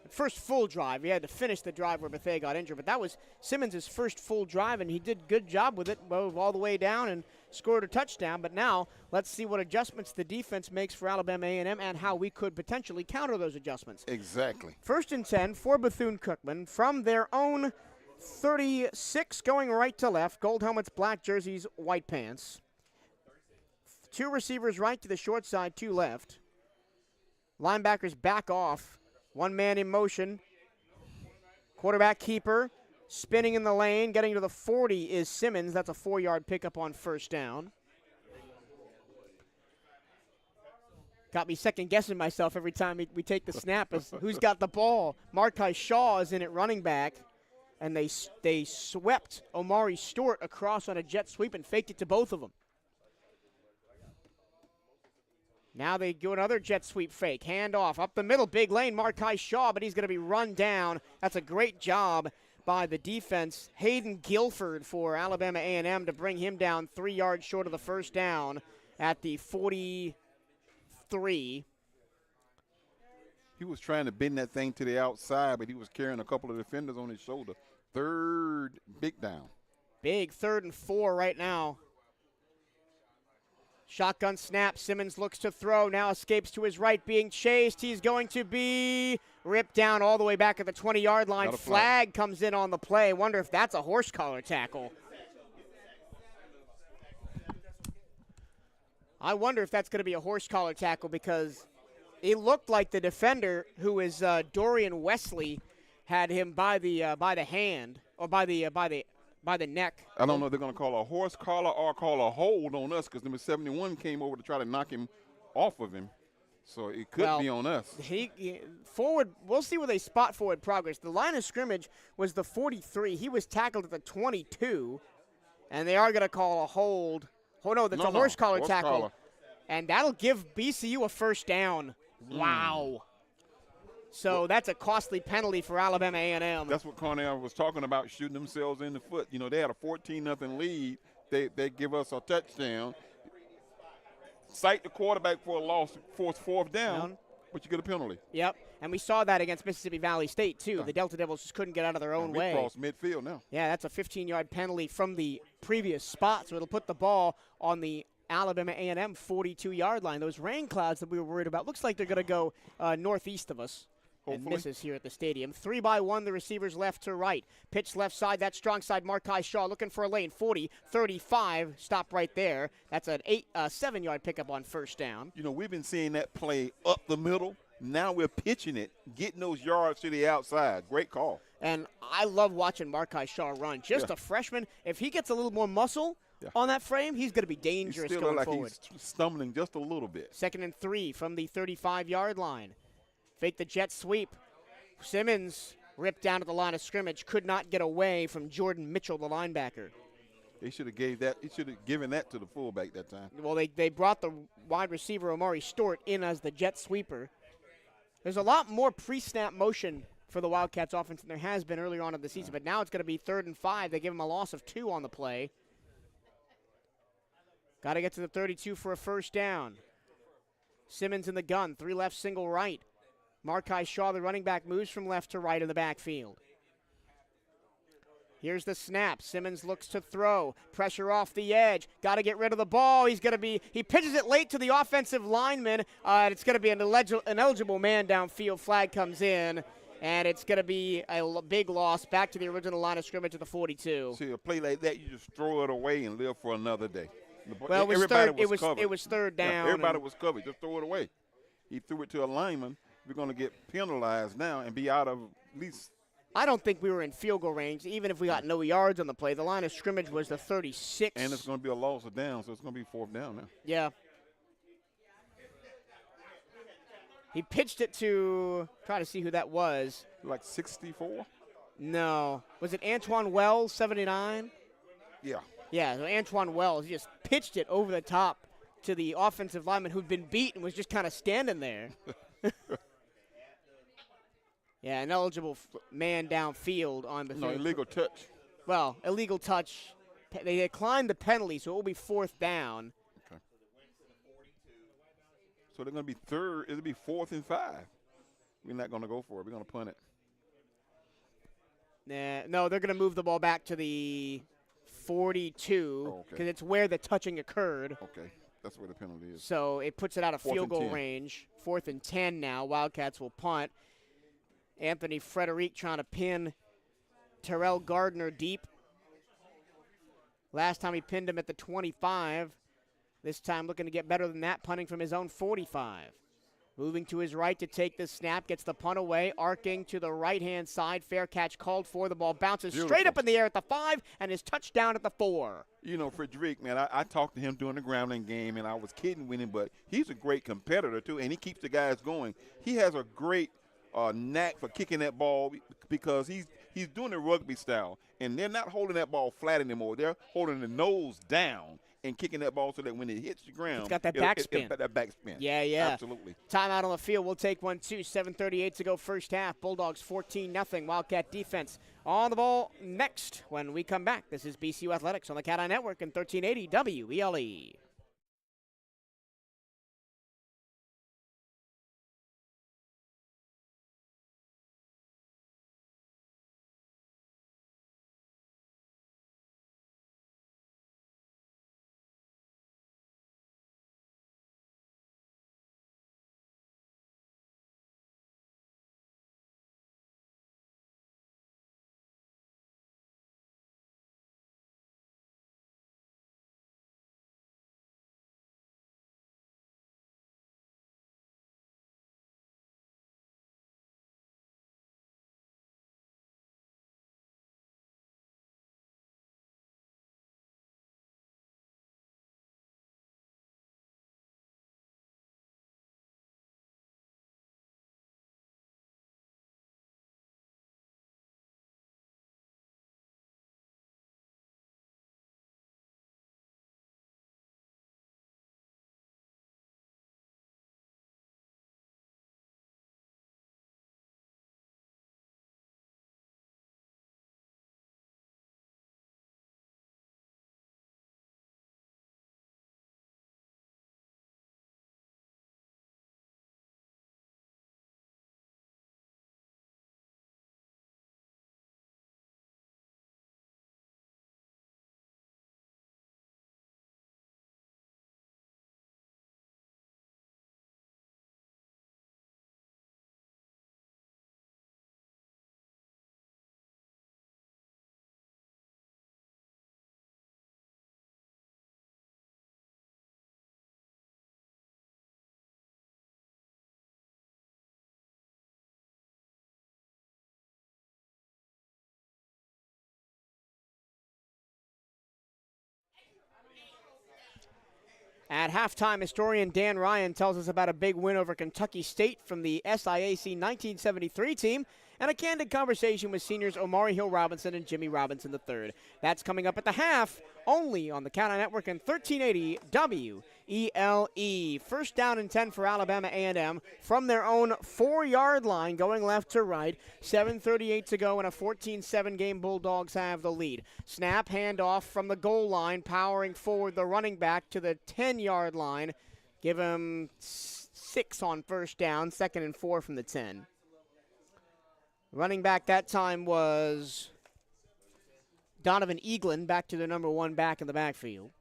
first full drive. He had to finish the drive where Betha got injured, but that was Simmons' first full drive, and he did a good job with it, moved all the way down and scored a touchdown. But now let's see what adjustments the defense makes for Alabama A&M and how we could potentially counter those adjustments. Exactly. 1st and 10 for Bethune-Cookman from their own 36, going right to left. Gold helmets, black jerseys, white pants. 2 receivers right to the short side, 2 left. Linebackers back off. 1 man in motion. Quarterback keeper, spinning in the lane, getting to the 40 is Simmons. That's a 4-yard pickup on first down. Got me second-guessing myself every time we take the snap as who's got the ball. Markai Shaw is in at running back, and they swept Omari Stewart across on a jet sweep and faked it to both of them. Now they do another jet sweep fake. Hand off. Up the middle, big lane, Markai Shaw, but he's going to be run down. That's a great job by the defense. Hayden Guilford for Alabama A&M to bring him down 3 yards short of the first down at the 43. He was trying to bend that thing to the outside, but he was carrying a couple of defenders on his shoulder. 3rd big down. Big 3rd and 4 right now. Shotgun snap. Simmons looks to throw. Now escapes to his right, being chased. He's going to be ripped down all the way back at the 20-yard line. Flag comes in on the play. Wonder if that's a horse collar tackle. I wonder if that's going to be a horse collar tackle because it looked like the defender, who is Dorian Wesley, had him by the hand or by the neck. I don't know if they're going to call a horse collar or call a hold on us because number 71 came over to try to knock him off of him. So it could be on us. Forward, we'll see where they spot forward progress. The line of scrimmage was the 43. He was tackled at the 22, and they are going to call a hold. Oh, no, that's a horse collar tackle. Collar. And that'll give BCU a first down. Wow. So that's a costly penalty for Alabama A&M. That's what Cornell was talking about, shooting themselves in the foot. You know, they had a 14-0 lead. They give us a touchdown. Cite the quarterback for a loss, force 4th down, but you get a penalty. Yep, and we saw that against Mississippi Valley State, too. The Delta Devils just couldn't get out of their own way. Cross midfield now. Yeah, that's a 15-yard penalty from the previous spot, so it'll put the ball on the Alabama A&M 42-yard line. Those rain clouds that we were worried about, looks like they're going to go northeast of us. Hopefully. And misses here at the stadium. 3-by-1, the receivers left to right. Pitch left side, that strong side, Markai Shaw looking for a lane. 40, 35, stop right there. That's an 7-yard pickup on first down. You know, we've been seeing that play up the middle. Now we're pitching it, getting those yards to the outside. Great call. And I love watching Markai Shaw run. Just a freshman. If he gets a little more muscle on that frame, he's going to be dangerous going forward. He's stumbling just a little bit. 2nd and 3 from the 35-yard line. Fake the jet sweep. Simmons ripped down at the line of scrimmage. Could not get away from Jordan Mitchell, the linebacker. They should have gave that. He should have given that to the fullback that time. Well, they brought the wide receiver Omari Stewart in as the jet sweeper. There's a lot more pre-snap motion for the Wildcats offense than there has been earlier on in the season, but now it's going to be 3rd and 5. They give him a loss of 2 on the play. Got to get to the 32 for a first down. Simmons in the gun, 3 left, single right. Markai Shaw, the running back, moves from left to right in the backfield. Here's the snap. Simmons looks to throw. Pressure off the edge. Got to get rid of the ball. He pitches it late to the offensive lineman. It's going to be an ineligible man downfield. Flag comes in. And it's going to be a big loss back to the original line of scrimmage at the 42. See, a play like that, you just throw it away and live for another day. Well, Everybody was covered. It was third down. Yeah, everybody was covered. Just throw it away. He threw it to a lineman. We're going to get penalized now and be out of at least. I don't think we were in field goal range, even if we got no yards on the play. The line of scrimmage was the 36. And it's going to be a loss of down, so it's going to be fourth down now. Yeah. He pitched it to, try to see who that was. Like 64? No. Was it Antoine Wells, 79? Yeah. Yeah, so Antoine Wells, he just pitched it over the top to the offensive lineman who'd been beat and was just kind of standing there. Yeah, an eligible man downfield on the No, illegal touch. Well, illegal touch. They declined the penalty, so it will be fourth down. Okay. So they're going to be third. It'll be 4th and 5. We're not going to go for it. We're going to punt it. No, they're going to move the ball back to the 42 because it's where the touching occurred. Okay, that's where the penalty is. So it puts it out of field goal 10. range. 4th and 10 now. Wildcats will punt. Anthony Frederic trying to pin Terrell Gardner deep. Last time he pinned him at the 25. This time looking to get better than that, punting from his own 45. Moving to his right to take the snap, gets the punt away, arcing to the right-hand side. Fair catch called for. The ball bounces straight up in the air at the 5 and is touchdown at the 4. You know, Frederic, man, I talked to him during the grounding game, and I was kidding with him, but he's a great competitor, too, and he keeps the guys going. He has a great knack for kicking that ball because he's doing it rugby style, and they're not holding that ball flat anymore. They're holding the nose down and kicking that ball so that when it hits the ground, it's got that backspin. That backspin. Yeah. Absolutely. Timeout on the field. We'll take one, too. 7:38 to go first half. Bulldogs 14-0. Wildcat defense on the ball next when we come back. This is BCU Athletics on the CatEye Network and 1380 WELE. At halftime, historian Dan Ryan tells us about a big win over Kentucky State from the SIAC 1973 team and a candid conversation with seniors Omari Hill Robinson and Jimmy Robinson III. That's coming up at the half, only on the CatEye Network and 1380 WELE. First down and 10 for Alabama A&M from their own 4-yard line, going left to right. 7:38 to go in a 14-7 game. Bulldogs have the lead. Snap, handoff from the goal line, powering forward the running back to the 10-yard line. Give him 6 on first down, 2nd and 4 from the 10. Running back that time was Donovan Eaglin, back to the number 1 back in the backfield.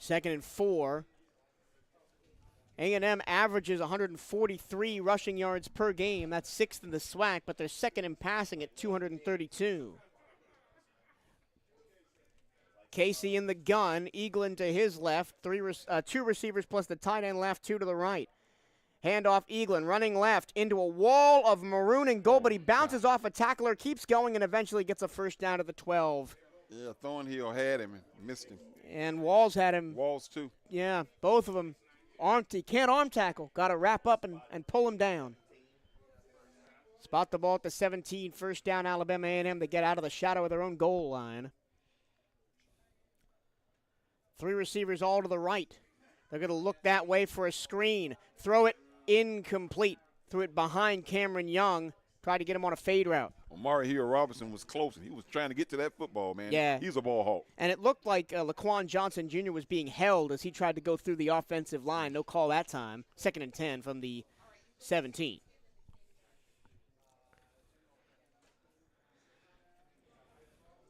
2nd and 4. A&M averages 143 rushing yards per game. That's 6th in the SWAC, but they're 2nd in passing at 232. Casey in the gun, Eaglin to his left, 2 receivers plus the tight end left, 2 to the right. Handoff Eaglin, running left into a wall of maroon and gold, but he bounces off a tackler, keeps going, and eventually gets a first down to the 12. Yeah, Thornhill had him and missed him. And Walls had him. Walls, too. Yeah, both of them. He can't arm tackle. Got to wrap up and pull him down. Spot the ball at the 17, first down Alabama A&M to get out of the shadow of their own goal line. 3 receivers all to the right. They're going to look that way for a screen. Throw it incomplete. Threw it behind Cameron Young. Tried to get him on a fade route. Omari Hill-Robinson was close. He was trying to get to that football, man. Yeah. He's a ball hawk. And it looked like Laquan Johnson Jr. was being held as he tried to go through the offensive line. No call that time. 2nd and 10 from the 17.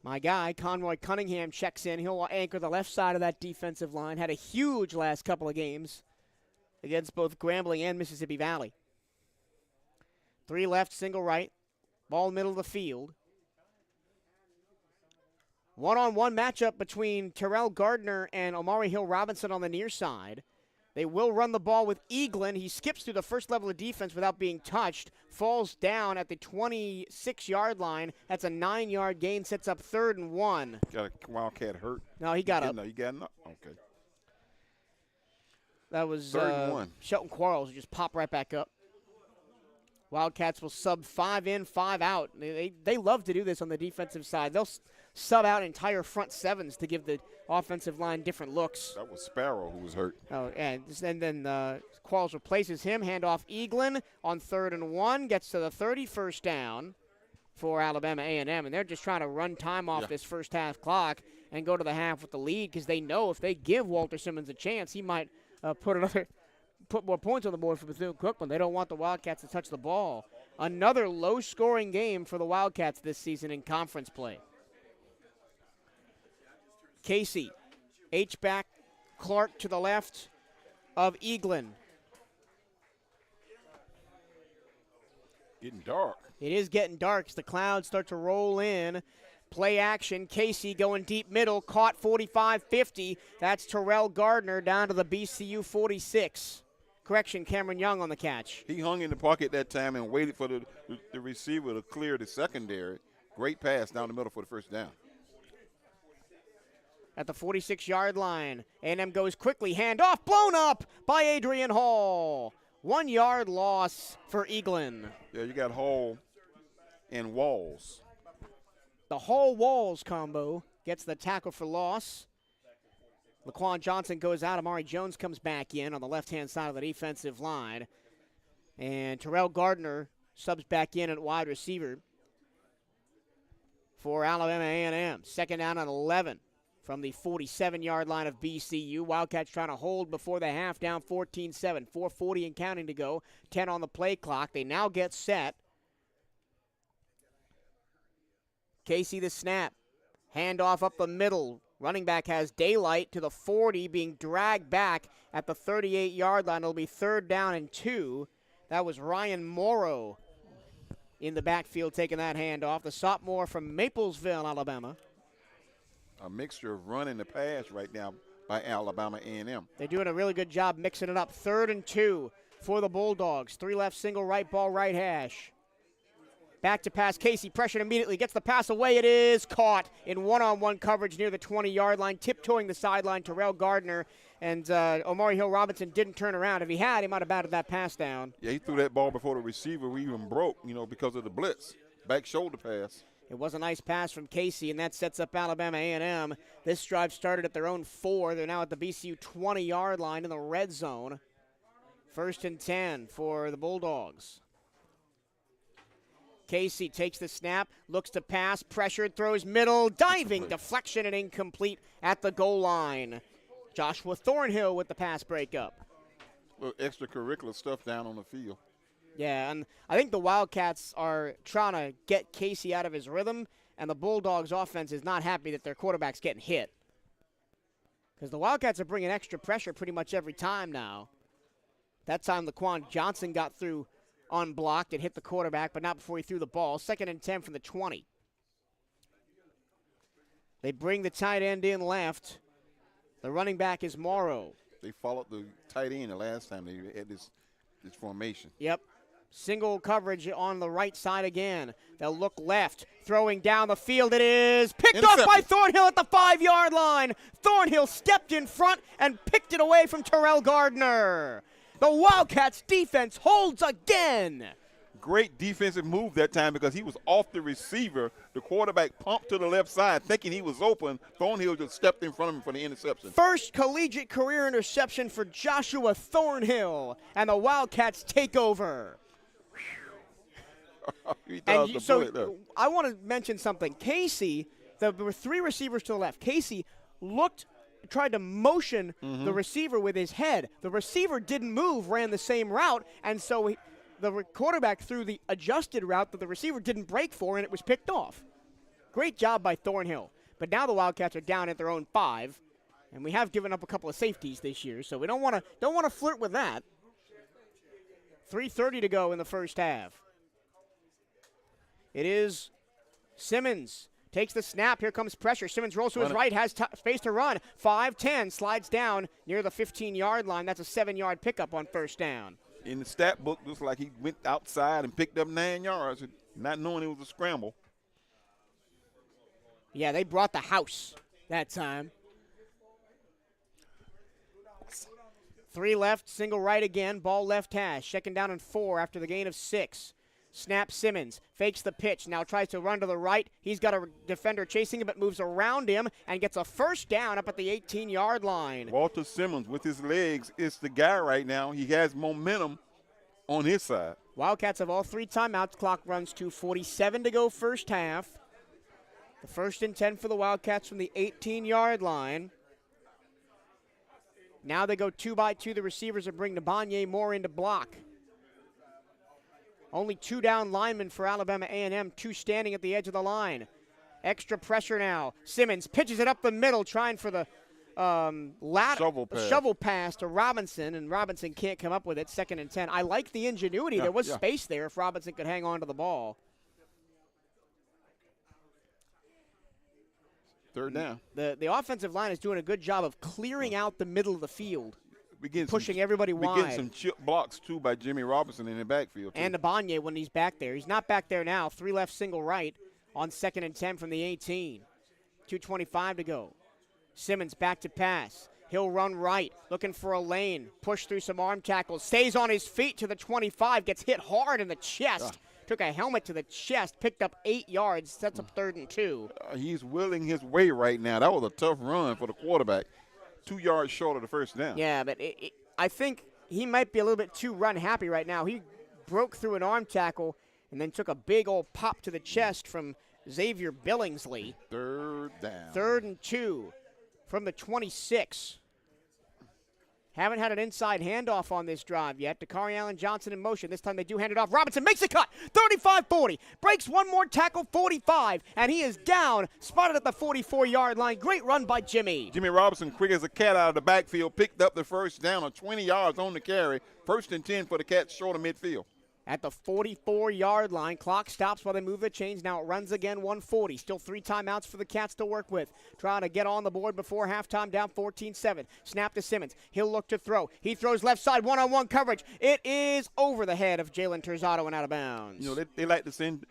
My guy, Conroy Cunningham, checks in. He'll anchor the left side of that defensive line. Had a huge last couple of games against both Grambling and Mississippi Valley. 3 left, single right. Ball middle of the field. One-on-one matchup between Terrell Gardner and Omari Hill-Robinson on the near side. They will run the ball with Eaglin. He skips through the first level of defense without being touched. Falls down at the 26-yard line. That's a 9-yard gain. Sets up 3rd and 1. Got a Wildcat hurt? No, he got up. No, he got up. Okay. That was 3rd and 1. Shelton Quarles who just popped right back up. Wildcats will sub 5 in, 5 out. They love to do this on the defensive side. They'll sub out entire front sevens to give the offensive line different looks. That was Sparrow who was hurt. Oh, and then Quarles replaces him. Handoff Eaglin on 3rd and 1. Gets to the 30, first down for Alabama A&M. And they're just trying to run time off this first half clock and go to the half with the lead because they know if they give Walter Simmons a chance, he might put more points on the board for Bethune-Cookman. They don't want the Wildcats to touch the ball. Another low-scoring game for the Wildcats this season in conference play. Casey, H-back, Clark to the left of Eaglin. Getting dark. It is getting dark as the clouds start to roll in. Play action, Casey going deep middle, caught 45-50. That's Terrell Gardner down to the BCU 46. Correction, Cameron Young on the catch. He hung in the pocket that time and waited for the receiver to clear the secondary. Great pass down the middle for the first down. At the 46-yard line, A&M goes quickly, handoff, blown up by Adrian Hall. 1-yard loss for Eaglin. Yeah, you got Hall and Walls. The Hall-Walls combo gets the tackle for loss. Laquan Johnson goes out. Amari Jones comes back in on the left-hand side of the defensive line. And Terrell Gardner subs back in at wide receiver for Alabama A&M. 2nd down and 11 from the 47-yard line of BCU. Wildcats trying to hold before the half, down 14-7. 4:40 and counting to go. 10 on the play clock. They now get set. Casey the snap. Handoff up the middle. Running back has daylight to the 40, being dragged back at the 38-yard line. It'll be 3rd down and 2. That was Ryan Morrow in the backfield taking that handoff. The sophomore from Maplesville, Alabama. A mixture of run and the pass right now by Alabama A&M. They're doing a really good job mixing it up. 3rd and 2 for the Bulldogs. 3 left, single right, ball right hash. Back to pass. Casey pressured immediately. Gets the pass away. It is caught in one-on-one coverage near the 20-yard line. Tiptoeing the sideline, Terrell Gardner. And Omari Hill-Robinson didn't turn around. If he had, he might have batted that pass down. Yeah, he threw that ball before the receiver even broke, because of the blitz. Back shoulder pass. It was a nice pass from Casey, and that sets up Alabama A&M. This drive started at their own 4. They're now at the BCU 20-yard line in the red zone. 1st and 10 for the Bulldogs. Casey takes the snap, looks to pass, pressured, throws middle, diving, deflection, and incomplete at the goal line. Joshua Thornhill with the pass breakup. A little extracurricular stuff down on the field. Yeah, and I think the Wildcats are trying to get Casey out of his rhythm, and the Bulldogs' offense is not happy that their quarterback's getting hit. Because the Wildcats are bringing extra pressure pretty much every time now. That time Laquan Johnson got through unblocked and hit the quarterback, but not before he threw the ball. 2nd and 10 from the 20. They bring the tight end in left. The running back is Morrow. They followed the tight end the last time they had this formation. Yep. Single coverage on the right side again. They'll look left. Throwing down the field. It is picked off by Thornhill at the 5-yard line. Thornhill stepped in front and picked it away from Terrell Gardner. The Wildcats defense holds again. Great defensive move that time because he was off the receiver. The quarterback pumped to the left side thinking he was open. Thornhill just stepped in front of him for the interception. First collegiate career interception for Joshua Thornhill, and the Wildcats take over. I want to mention something. Casey, there were 3 receivers to the left. Casey tried to motion the receiver with his head. The receiver didn't move, ran the same route, and so the quarterback threw the adjusted route that the receiver didn't break for, and it was picked off. Great job by Thornhill. But now the Wildcats are down at their own 5, and we have given up a couple of safeties this year, so we don't want to flirt with that. 3:30 to go in the first half. It is Simmons. Takes the snap. Here comes pressure. Simmons rolls to his right, has space to run. 5-10, slides down near the 15-yard line. That's a 7-yard pickup on first down. In the stat book, looks like he went outside and picked up 9 yards, not knowing it was a scramble. Yeah, they brought the house that time. 3 left, single right again. Ball left hash. 2nd down and 4 after the gain of 6. Snap Simmons, fakes the pitch, now tries to run to the right. He's got a defender chasing him, but moves around him and gets a first down up at the 18-yard line. Walter Simmons, with his legs, is the guy right now. He has momentum on his side. Wildcats have all 3 timeouts. Clock runs to 47 to go first half. The 1st and 10 for the Wildcats from the 18-yard line. Now they go 2-by-2. The receivers and bring Nabanye Moore into block. Only 2 down linemen for Alabama A&M, 2 standing at the edge of the line. Extra pressure now. Simmons pitches it up the middle, trying for the shovel pass to Robinson, and Robinson can't come up with it. 2nd and 10. I like the ingenuity. There was space there if Robinson could hang on to the ball. 3rd down. The offensive line is doing a good job of clearing out the middle of the field. Pushing everybody wide. We're getting some chip blocks, too, by Jimmy Robinson in the backfield, too. And Nabanye when he's back there. He's not back there now. 3 left, single right on 2nd and 10 from the 18. 2:25 to go. Simmons back to pass. He'll run right, looking for a lane. Push through some arm tackles. Stays on his feet to the 25. Gets hit hard in the chest. Took a helmet to the chest. Picked up 8 yards. Sets up 3rd and 2. He's willing his way right now. That was a tough run for the quarterback. 2 yards short of the first down. Yeah, but I think he might be a little bit too run happy right now. He broke through an arm tackle and then took a big old pop to the chest from Xavier Billingsley. 3rd down. 3rd and 2 from the 26. Haven't had an inside handoff on this drive yet. Dakari Allen Johnson in motion. This time they do hand it off. Robinson makes a cut. 35-40. Breaks one more tackle, 45. And he is down. Spotted at the 44-yard line. Great run by Jimmy. Jimmy Robinson, quick as a cat out of the backfield, picked up the first down on 20 yards on the carry. 1st and 10 for the Cats short of midfield. At the 44-yard line, clock stops while they move the chains. Now it runs again, 1:40. Still 3 timeouts for the Cats to work with. Trying to get on the board before halftime, down 14-7. Snap to Simmons. He'll look to throw. He throws left side, one-on-one coverage. It is over the head of Jalen Terzado and out of bounds. You know, they like to send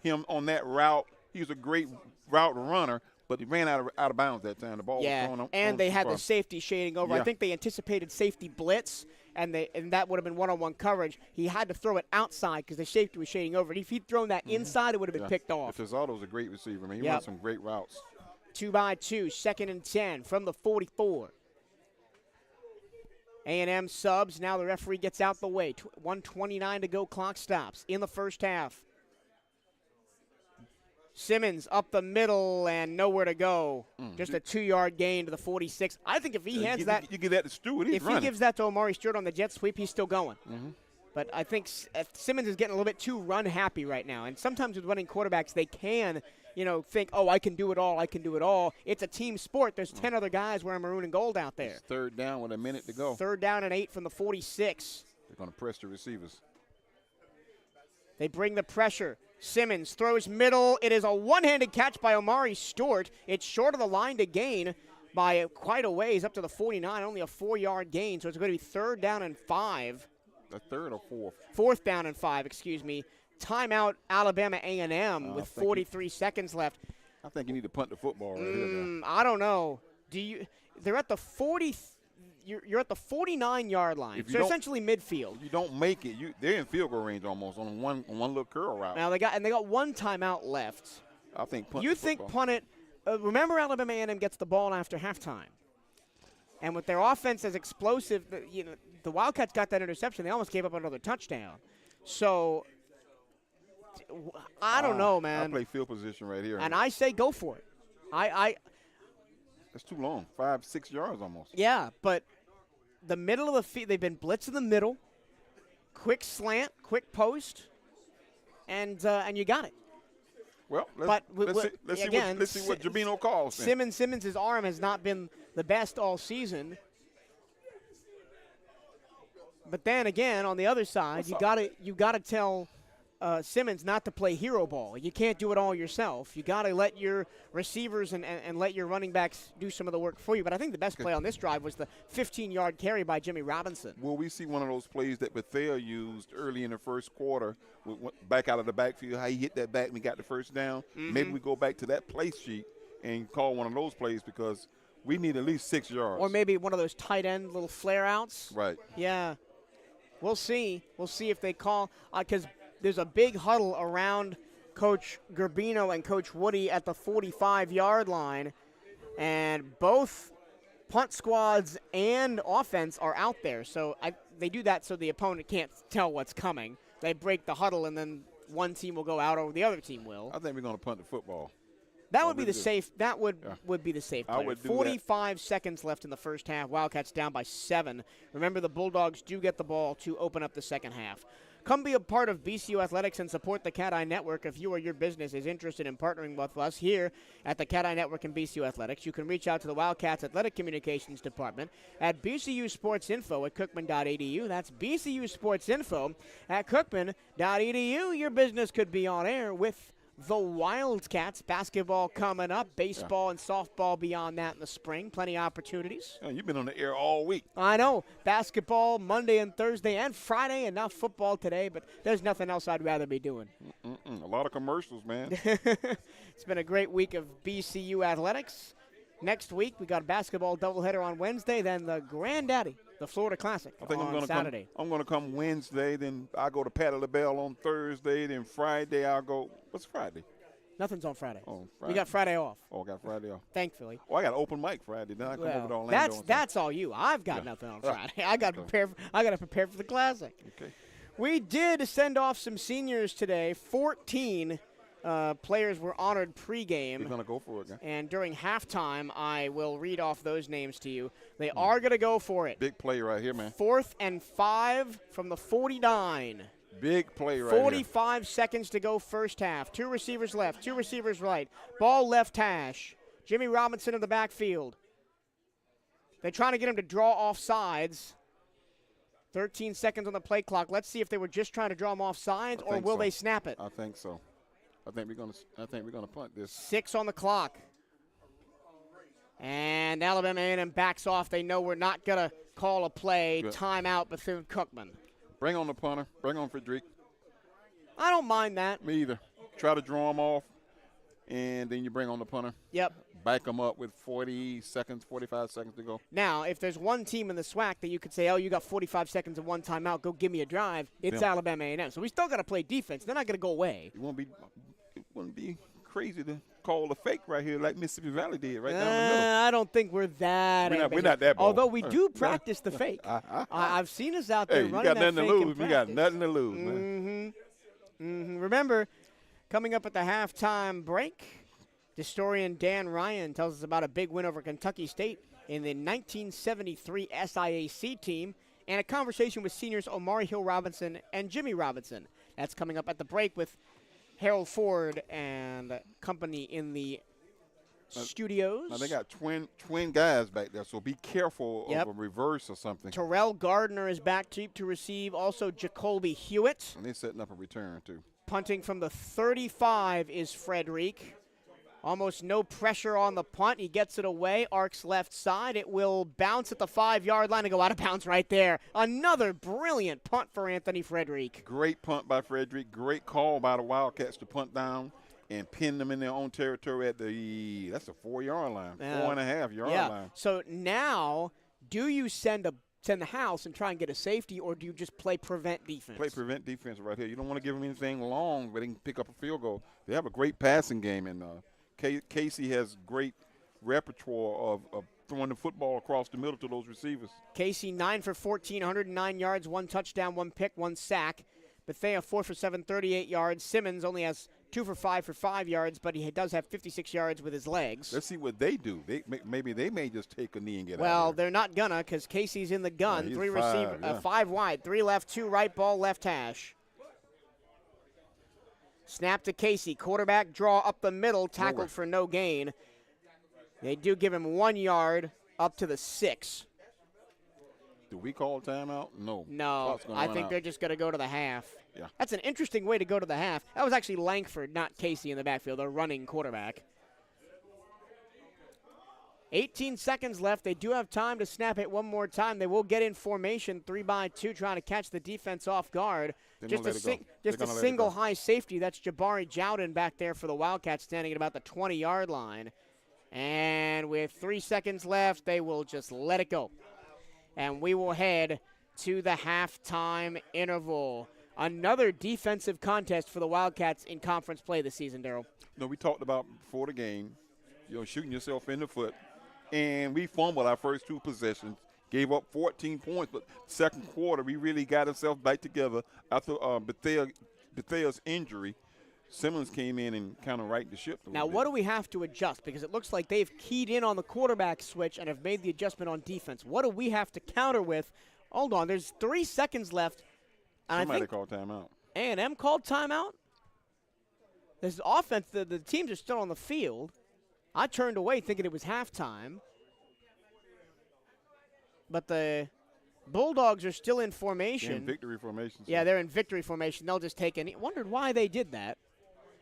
him on that route. He was a great route runner, but he ran out of bounds that time. The ball was going on. And they had the safety shading over. I think they anticipated safety blitz. And that would have been one-on-one coverage. He had to throw it outside because the safety was shading over. If he'd thrown that inside, it would have been picked off. Terzato's a great receiver, man. He runs some great routes. 2-by-2, 2nd and 10 from the 44. A&M subs. Now the referee gets out the way. 1:29 to go. Clock stops in the first half. Simmons up the middle and nowhere to go. Just a 2-yard gain to the 46. I think if he hands that, you give that to Stewart. He's if running. he gives that to Omari Stewart on the jet sweep, he's still going. But I think Simmons is getting a little bit too run happy right now. And sometimes with running quarterbacks, they can, think, oh, I can do it all. I can do it all. It's a team sport. There's 10 other guys wearing maroon and gold out there. It's 3rd down with a minute to go. 3rd down and 8 from the 46. They're going to press the receivers. They bring the pressure. Simmons throws middle. It is a one-handed catch by Omari Stewart. It's short of the line to gain by quite a ways, up to the 49, only a 4-yard gain. So it's going to be 3rd down and 5. The 3rd or 4th? 4th down and 5, excuse me. Timeout Alabama A&M with 43 seconds left. I think you need to punt the football right here. I don't know. They're at the 40. You're at the 49-yard line, so essentially midfield. If you don't make it, they're in field goal range almost on one little curl route. Now they got one timeout left. I think punt. You think punt it? Remember, Alabama A&M gets the ball after halftime, and with their offense as explosive, the Wildcats got that interception. They almost gave up another touchdown. So I don't know, man. I play field position right here, and I say go for it. That's too long, 5-6 yards almost. Yeah, but the middle of the field, they've been blitz in the middle, quick slant, quick post, and you got it. Well, let's see what Jabino calls. Simmons' arm has not been the best all season. But then again, on the other side, you got to tell Simmons not to play hero ball. You can't do it all yourself. You got to let your receivers and let your running backs do some of the work for you. But I think the best play on this drive was the 15-yard carry by Jimmy Robinson. Will we see one of those plays that Betha used early in the first quarter, back out of the backfield, how he hit that back and we got the first down? Mm-hmm. Maybe we go back to that play sheet and call one of those plays because we need at least 6 yards. Or maybe one of those tight end little flare outs. Right. Yeah. We'll see. We'll see if they call because there's a big huddle around Coach Gerbino and Coach Woody at the 45-yard line, and both punt squads and offense are out there. So they do that so the opponent can't tell what's coming. They break the huddle, and then one team will go out or the other team will. I think we're going to punt the football. That would be the safe. That would be the safe play. I would do 45 seconds left in the first half. Wildcats down by 7. Remember, the Bulldogs do get the ball to open up the second half. Come be a part of BCU Athletics and support the CatEye Network. If you or your business is interested in partnering with us here at the CatEye Network and BCU Athletics, you can reach out to the Wildcats Athletic Communications Department at BCU Sports Info at Cookman.edu. That's BCU Sports Info at Cookman.edu. Your business could be on air with the Wildcats. Basketball coming up, baseball and softball beyond that in the spring. Plenty of opportunities. You've been on the air all week. I know. Basketball Monday and Thursday and Friday, and now football today, but there's nothing else I'd rather be doing. A lot of commercials, man. It's been a great week of BCU athletics. Next week, we got a basketball doubleheader on Wednesday, then the Granddaddy, the Florida Classic, on Saturday. I'm going to come Wednesday, then I go to Patty LaBelle on Thursday, then Friday I'll go. What's Friday? Nothing's on Friday. Oh, Friday. We got Friday off. Oh, I got Friday off. Thankfully. Oh, I got open mic Friday. Then I come over to Orlando. That's all you. I've got nothing on Friday. I got to prepare for the Classic. Okay. We did send off some seniors today. 14 players were honored pregame. We're going to go for it, guys. And during halftime, I will read off those names to you. They are going to go for it. Big play right here, man. 4th and 5 from the 49. Big play right 45 seconds to go first half. 2 receivers left, 2 receivers right. Ball left hash. Jimmy Robinson in the backfield. They're trying to get him to draw off sides. 13 seconds on the play clock. Let's see if they were just trying to draw him off sides or will they snap it. I think so. I think we're gonna punt this. 6 on the clock. And Alabama A&M backs off. They know we're not gonna call a play. Good. Timeout Bethune-Cookman. Bring on the punter. Bring on Frederick. I don't mind that. Me either. Try to draw him off, and then you bring on the punter. Yep. Back them up with 40 seconds, 45 seconds to go. Now, if there's one team in the SWAC that you could say, oh, you got 45 seconds and 1 timeout, go give me a drive, it's Alabama A&M. So we still got to play defense. They're not going to go away. It wouldn't be crazy to call a fake right here like Mississippi Valley did right down the middle. I don't think we're that. We're not that bold. Although we do practice the fake. I've seen us out there running that fake. You got nothing to lose. We got nothing to lose, man. Remember, coming up at the halftime break, historian Dan Ryan tells us about a big win over Kentucky State in the 1973 SIAC team and a conversation with seniors Omari Hill Robinson and Jimmy Robinson. That's coming up at the break with Harold Ford and company in the Studios. Now they got twin guys back there, so be careful Yep. of a reverse or something. Terrell Gardner is back deep to receive. Also, Jacoby Hewitt. And they're setting up a return, too. Punting from the 35 is Frederick. Almost no pressure on the punt. He gets it away, arcs left side. It will bounce at the 5-yard line and go out of bounds right there. Another brilliant punt for Anthony Frederick. Great punt by Frederick. Great call by the Wildcats to punt down and pin them in their own territory at that's a 4-yard line, 4.5-yard line. So now, do you send the house and try and get a safety, or do you just play prevent defense? Play prevent defense right here. You don't want to give them anything long, but they can pick up a field goal. They have a great passing game, and Casey has great repertoire of throwing the football across the middle to those receivers. Casey 9 for 14, 109 yards, 1 touchdown, 1 pick, 1 sack. Bethea 4 for 7, 38 yards. Simmons only has 2 for 5 for 5 yards, but he does have 56 yards with his legs. Let's see what they do. Maybe they may just take a knee and get out. Well, they're not gonna, because Casey's in the gun. Yeah, 3 5, receiver, 5 wide, 3 left, 2 right, ball left hash. Snap to Casey. Quarterback draw up the middle, tackled for no gain. They do give him 1 yard up to the 6. Do we call timeout? No. No, I think they're just going to go to the half. Yeah. That's an interesting way to go to the half. That was actually Langford, not Casey in the backfield, a running quarterback. 18 seconds left. They do have time to snap it one more time. They will get in formation, 3-by-2, trying to catch the defense off guard. Just a single high safety. That's Jabari Jowden back there for the Wildcats, standing at about the 20-yard line. And with 3 seconds left, they will just let it go. And we will head to the halftime interval. Another defensive contest for the Wildcats in conference play this season, Daryl. No, we talked about before the game, shooting yourself in the foot. And we fumbled our first 2 possessions, gave up 14 points. But second quarter, we really got ourselves back together after Bethea's injury. Simmons came in and kind of righted the ship a little bit. Now, what do we have to adjust? Because it looks like they've keyed in on the quarterback switch and have made the adjustment on defense. What do we have to counter with? Hold on, there's 3 seconds left. And Somebody I think called timeout. A&M called timeout? This offense, the teams are still on the field. I turned away thinking it was halftime. But the Bulldogs are still in formation. In victory formation. Yeah, they're in victory formation. They'll just take any. Wondered why they did that.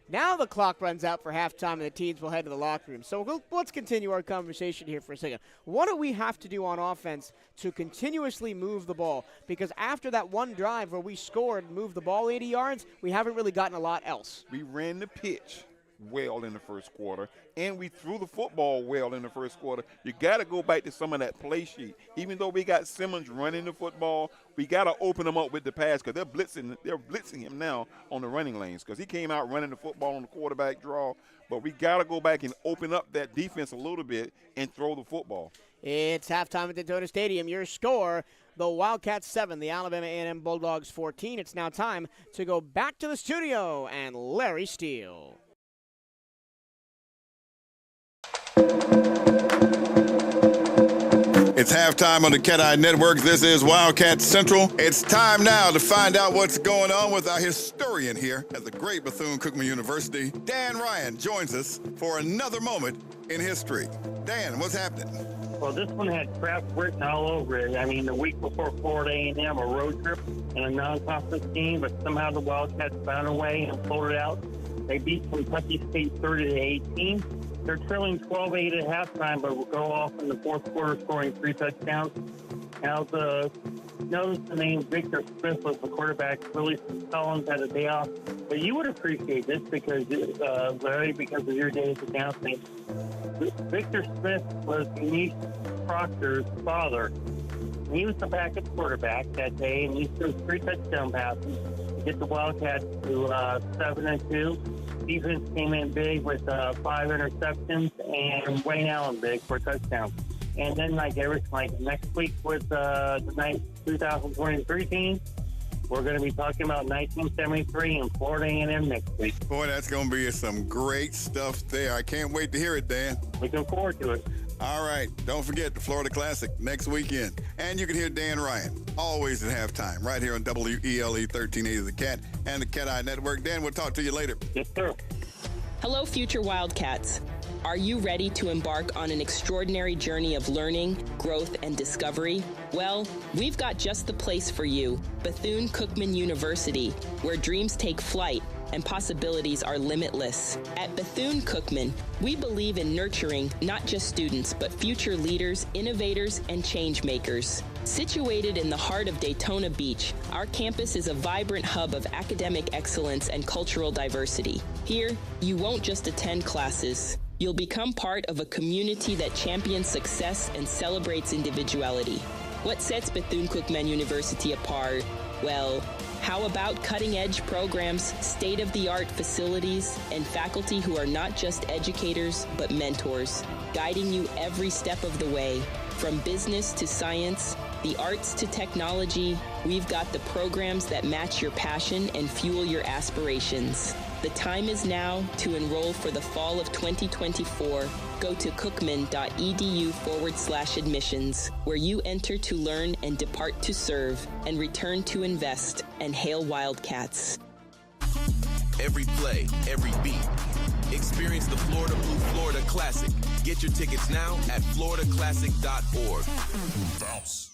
Now the clock runs out for halftime, and the teams will head to the locker room. So let's continue our conversation here for a second. What do we have to do on offense to continuously move the ball? Because after that one drive where we scored and moved the ball 80 yards, we haven't really gotten a lot else. We ran the pitch well in the first quarter, and we threw the football well in the first quarter. You got to go back to some of that play sheet. Even though we got Simmons running the football, we got to open them up with the pass because they're blitzing him now on the running lanes because he came out running the football on the quarterback draw. But we got to go back and open up that defense a little bit and throw the football. It's halftime at Daytona Stadium. Your score, the Wildcats 7, the Alabama A&M Bulldogs 14. It's now time to go back to the studio and Larry Steele. It's halftime on the CatEye Network. This is Wildcats Central. It's time now to find out what's going on with our historian here at the great Bethune-Cookman University. Dan Ryan joins us for another moment in history. Dan, what's happening? Well, this one had crap written all over it. I mean, the week before Florida A&M, a road trip and a non-conference game, but somehow the Wildcats found a way and pulled it out. They beat Kentucky State 30-18. They're trailing 12-8 at halftime, but will go off in the fourth quarter, scoring 3 touchdowns. Now, notice the name Victor Smith was the quarterback. Willie Collins had a day off. But you would appreciate this because, Larry, because of your days at announcing. Victor Smith was Denise Proctor's father. He was the backup quarterback that day, and he threw 3 touchdown passes to get the Wildcats to 7-2. Defense came in big with 5 interceptions, and Wayne Allen big for a touchdown. And then, next week with the 2023 team, we're going to be talking about 1973 and Florida A&M next week. Boy, that's going to be some great stuff there. I can't wait to hear it, Dan. Looking forward to it. All right. Don't forget the Florida Classic next weekend. And you can hear Dan Ryan always at halftime right here on WELE 1380 The Cat and the CatEye Network. Dan, we'll talk to you later. Yes, sir. Hello, future Wildcats. Are you ready to embark on an extraordinary journey of learning, growth, and discovery? Well, we've got just the place for you, Bethune-Cookman University, where dreams take flight and possibilities are limitless. At Bethune-Cookman, we believe in nurturing not just students, but future leaders, innovators, and change makers. Situated in the heart of Daytona Beach, our campus is a vibrant hub of academic excellence and cultural diversity. Here, you won't just attend classes. You'll become part of a community that champions success and celebrates individuality. What sets Bethune-Cookman University apart? Well, how about cutting-edge programs, state-of-the-art facilities, and faculty who are not just educators, but mentors, guiding you every step of the way? From business to science, the arts to technology, we've got the programs that match your passion and fuel your aspirations. The time is now to enroll for the fall of 2024. Go to cookman.edu/admissions, where you enter to learn and depart to serve, and return to invest, and hail Wildcats. Every play, every beat. Experience the Florida Blue Florida Classic. Get your tickets now at floridaclassic.org. Bounce.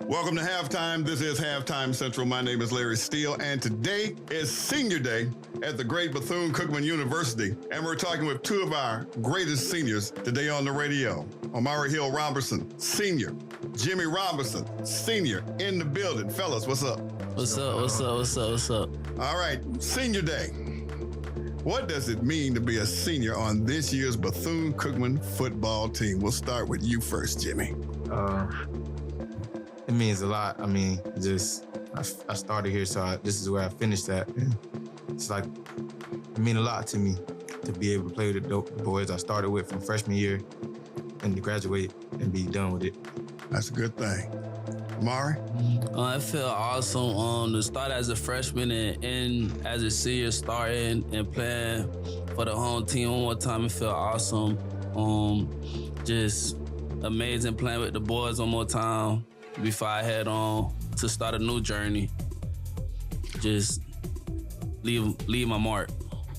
Welcome to Halftime. This is Halftime Central. My name is Larry Steele, and today is Senior Day at the great Bethune-Cookman University, and we're talking with two of our greatest seniors today on the radio. Omari Hill Robertson, senior. Jimmy Robinson, senior, in the building. Fellas, what's up? What's up? All right, Senior Day. What does it mean to be a senior on this year's Bethune-Cookman football team? We'll start with you first, Jimmy. It means a lot. I mean, I started here, so this is where I finished at. And it's like, it means a lot to me to be able to play with the boys I started with from freshman year and to graduate and be done with it. That's a good thing. Amari? I feel awesome to start as a freshman and end as a senior, starting and playing for the home team one more time. It feel awesome. Just amazing playing with the boys one more time before I head on to start a new journey. Just leave my mark.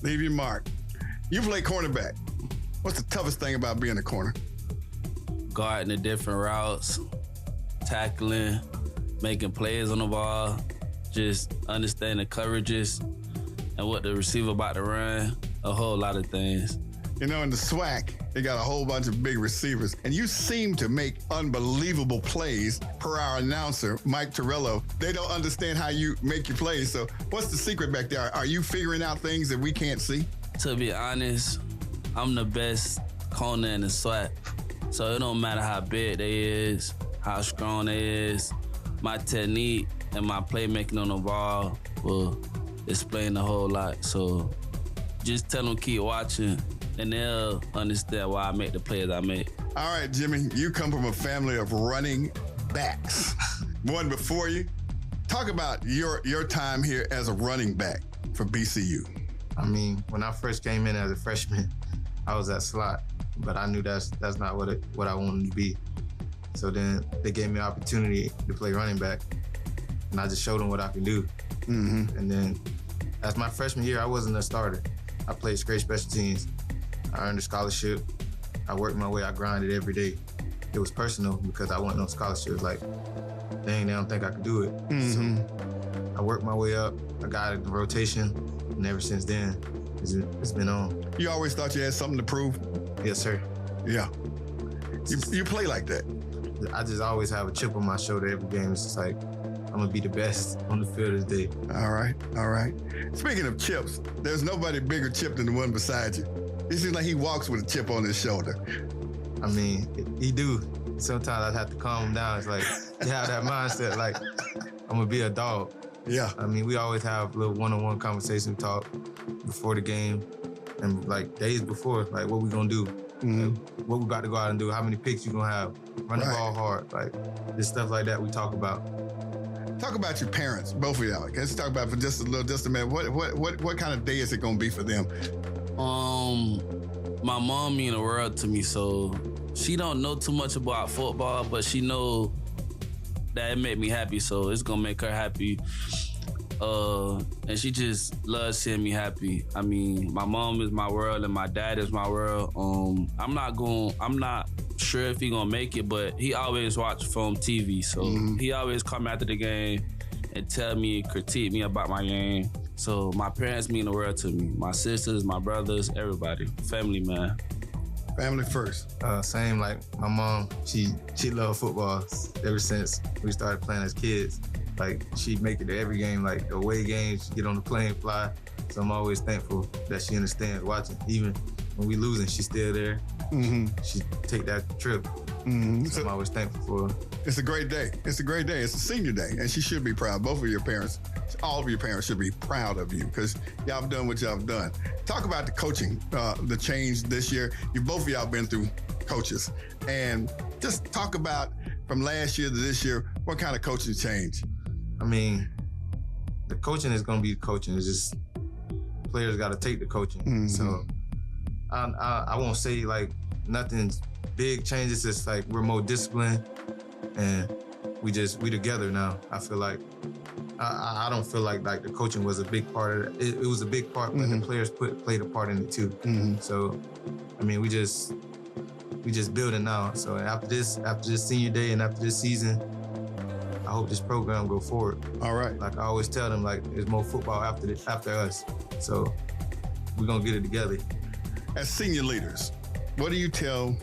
Leave your mark. You play cornerback. What's the toughest thing about being a corner? Guarding the different routes, tackling, making plays on the ball, just understanding coverages and what the receiver about to run, a whole lot of things. You know, in the SWAC, they got a whole bunch of big receivers, and you seem to make unbelievable plays per our announcer, Mike Torello. They don't understand how you make your plays, so what's the secret back there? Are you figuring out things that we can't see? To be honest, I'm the best corner in the SWAC, so it don't matter how big they is, how strong they is. My technique and my playmaking on the ball will explain a whole lot, so just tell them keep watching, and they'll understand why I make the plays I make. All right, Jimmy, you come from a family of running backs. One before you. Talk about your time here as a running back for BCU. I mean, when I first came in as a freshman, I was at slot, but I knew that's not what I wanted to be. So then they gave me an opportunity to play running back, and I just showed them what I can do. Mm-hmm. And then as my freshman year, I wasn't a starter. I played straight special teams. I earned a scholarship. I worked my way. I grinded every day. It was personal because I wasn't on scholarships. Like, dang, they don't think I could do it. Mm-hmm. So I worked my way up. I got in the rotation, and ever since then, it's been on. You always thought you had something to prove? Yes, sir. Yeah. You play like that. I just always have a chip on my shoulder every game. It's just like, I'm going to be the best on the field today. All right. Speaking of chips, there's nobody bigger chip than the one beside you. It seems like he walks with a chip on his shoulder. I mean, he do. Sometimes I have to calm him down. It's like, you have that mindset, like, I'm going to be a dog. Yeah. I mean, we always have a little one-on-one conversation talk before the game and, like, days before, like, what we going to do? Mm-hmm. Like, what we about to go out and do? How many picks you going to have? Run the ball hard. Like, just stuff like that we talk about. Talk about your parents, both of y'all. Let's talk about for just a minute. What kind of day is it going to be for them? My mom mean the world to me, so she don't know too much about football, but she know that it make me happy, so it's gonna make her happy. And she just loves seeing me happy. I mean, my mom is my world and my dad is my world. I'm not sure if he gonna make it, but he always watch film TV. So he always come after the game and tell me, critique me about my game. So my parents mean the world to me. My sisters, my brothers, everybody. Family, man. Family first. Same, like my mom, she loved football ever since we started playing as kids. Like, she'd make it to every game, like the away games, she'd get on the plane, fly. So I'm always thankful that she understands watching. Even when we losing, she's still there. She take that trip. So I'm always thankful for her. It's a great day. It's a great day. It's a senior day, and she should be proud. Both of your parents, all of your parents should be proud of you because y'all have done what y'all have done. Talk about the coaching, the change this year. Both of y'all been through coaches, and just talk about from last year to this year, what kind of coaching change? I mean, the coaching is going to be coaching. It's just players got to take the coaching. So I won't say like nothing's big changes. It's like we're more disciplined and we together now. I feel like I don't feel like the coaching was a big part of it. It was a big part, but the players played a part in it too. So I mean, we just building now. So after this senior day and after this season, I hope this program go forward. All right. Like I always tell them, like there's more football after us. So we're gonna get it together. As senior leaders, what do you tell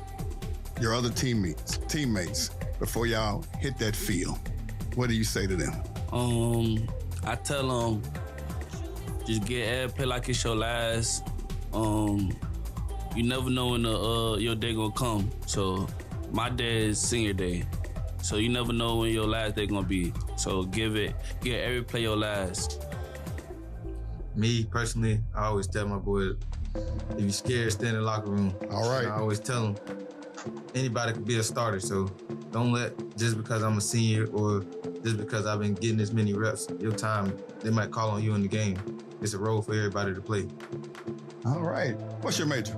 your other teammates before y'all hit that field? What do you say to them? I tell them just get every play like it's your last. You never know when your day gonna come. So my day is senior day. So you never know when your last day gonna be. So get every play your last. Me personally, I always tell my boys, if you're scared, stay in the locker room. All right. And I always tell them, anybody could be a starter. So don't let, just because I'm a senior or just because I've been getting this many reps, your time, they might call on you in the game. It's a role for everybody to play. All right. What's your major?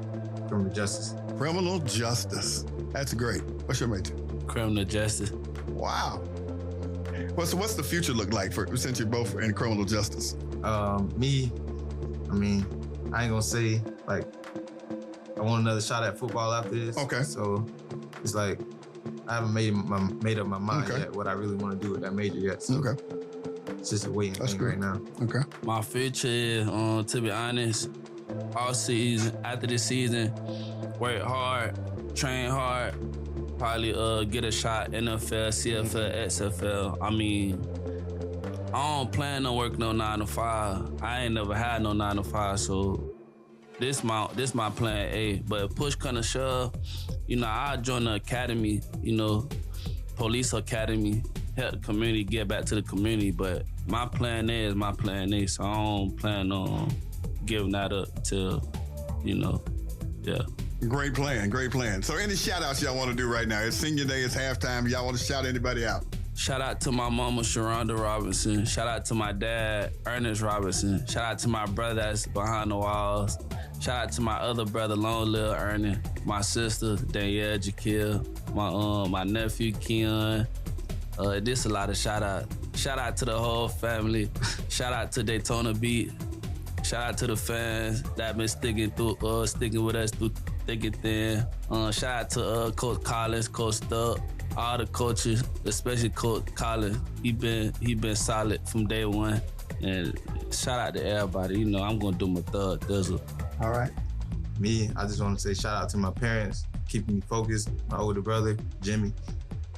Criminal justice. Criminal justice. That's great. What's your major? Criminal justice. Wow. What's the future look like since you're both in criminal justice? Me, I mean, I ain't gonna say like I want another shot at football after this. Okay. So it's like I haven't made up my mind yet what I really want to do with that major yet. So it's just a waiting thing right now. Okay. My future is, to be honest, all season, after this season, work hard, train hard, probably get a shot NFL, CFL, XFL. I mean, I don't plan on working no 9 to 5. I ain't never had no 9 to 5, so this my plan A. But if push come to shove, I'll join the academy, police academy, help the community get back to the community. But my plan A is my plan A, so I don't plan on giving that up till, yeah. Great plan. So any shout outs y'all want to do right now? It's senior day, it's halftime. Y'all want to shout anybody out? Shout out to my mama, Sharonda Robinson. Shout out to my dad, Ernest Robinson. Shout out to my brother that's behind the walls. Shout out to my other brother, Long Lil Ernie. My sister, Danielle Jaquil. My nephew, Keon. This a lot of shout out. Shout out to the whole family. Shout out to Daytona Beat. Shout out to the fans that been sticking with us through thick and thin. Shout out to Coach Collins, Coach Stubb, all the coaches, especially Coach Collins. He been solid from day one. And shout out to everybody. I'm gonna do my thug thizzle. All right. Me, I just want to say shout out to my parents, keeping me focused. My older brother, Jimmy,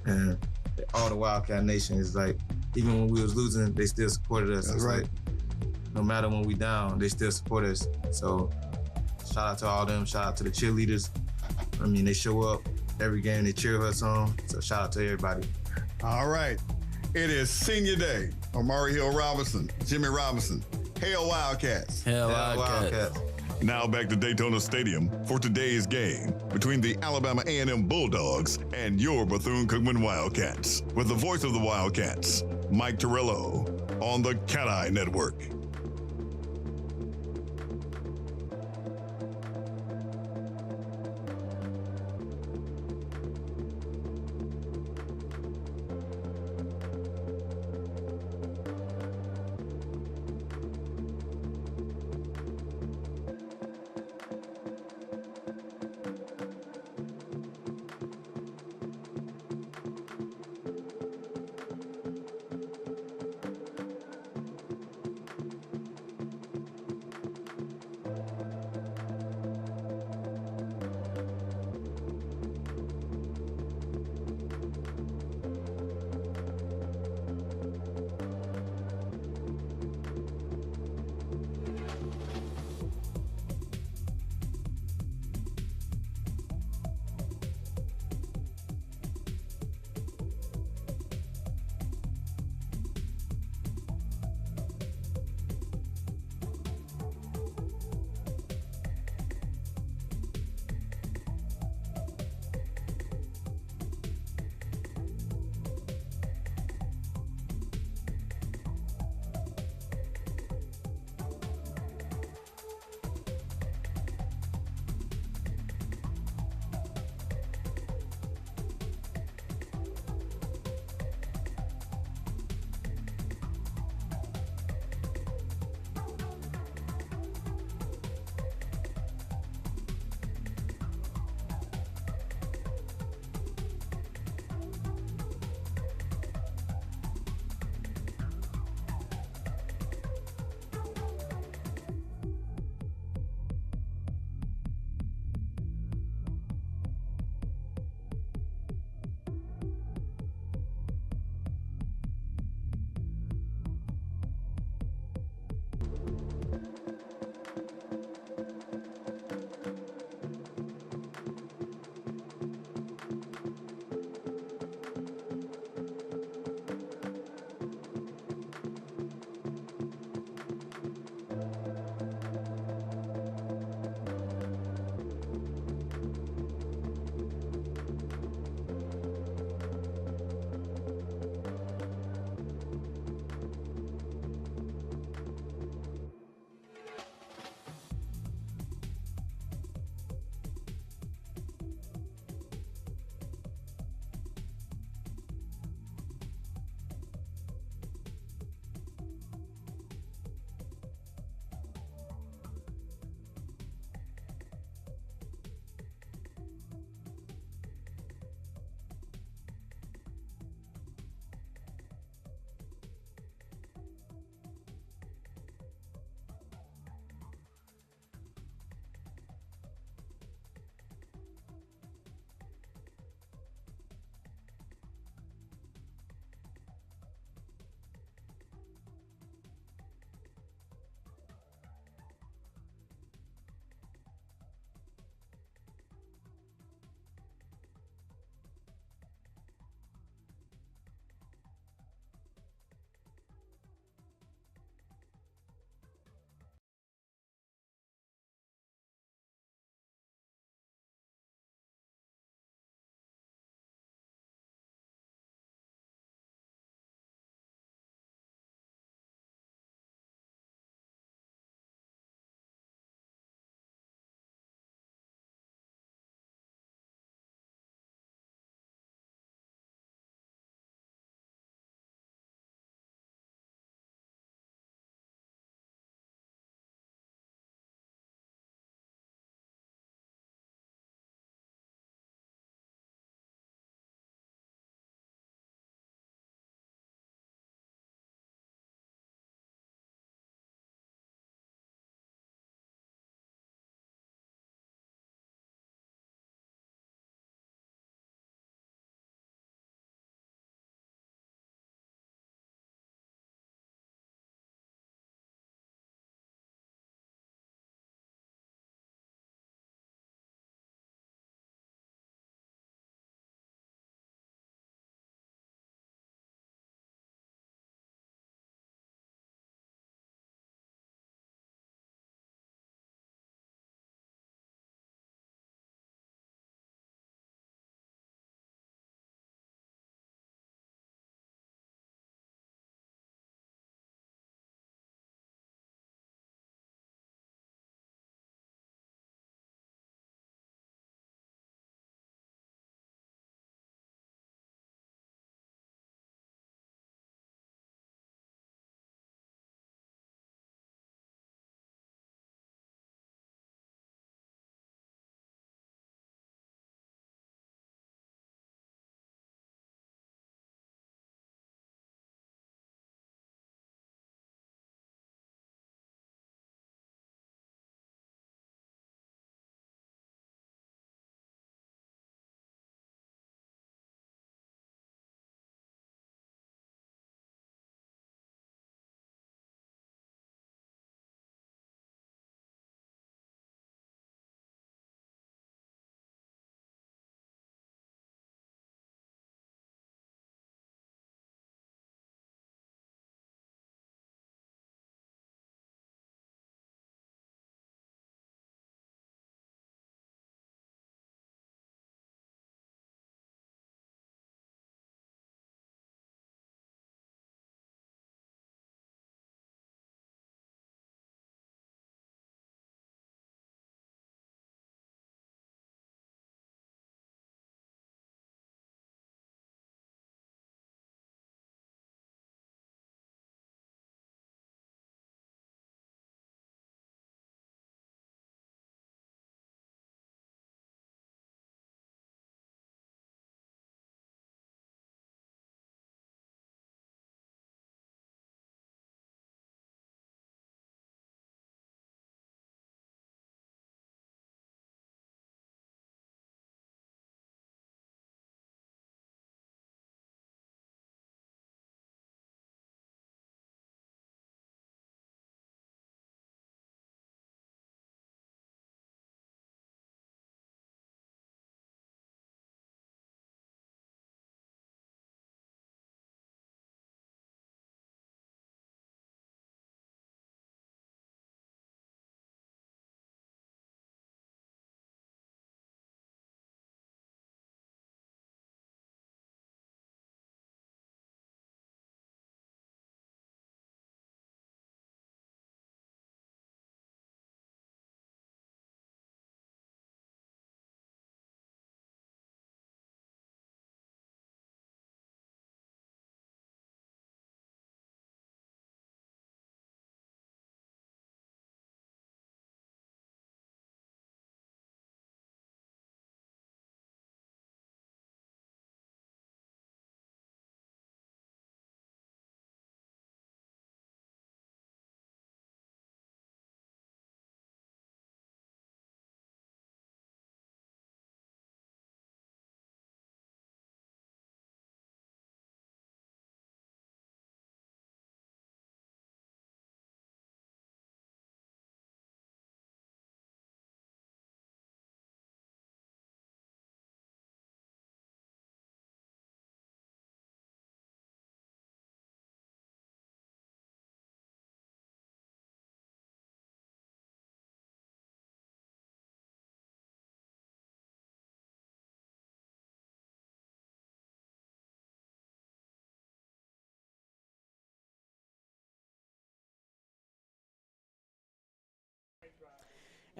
and all the Wildcat Nation. Is like, even when we was losing, they still supported us. It's like, no matter when we down, they still support us. So shout out to all them. Shout out to the cheerleaders. I mean, they show up every game. They cheer us on. So shout out to everybody. All right. It is senior day. Omari Hill Robinson, Jimmy Robinson. Hail Wildcats. Hail Wildcats. Now back to Daytona Stadium for today's game between the Alabama A&M Bulldogs and your Bethune-Cookman Wildcats. With the voice of the Wildcats, Mike Torello, on the CatEye Network.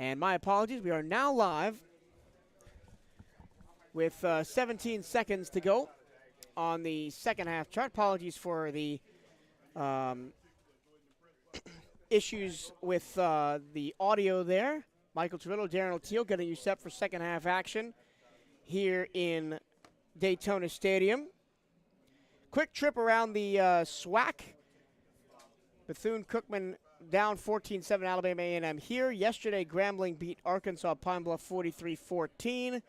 And my apologies, we are now live with 17 seconds to go on the second half chart. Apologies for the issues with the audio there. Michael Trillo, Darren O'Teal getting you set for second half action here in Daytona Stadium. Quick trip around the SWAC. Bethune-Cookman down 14-7 Alabama A&M here. Yesterday, Grambling beat Arkansas Pine Bluff 43-14.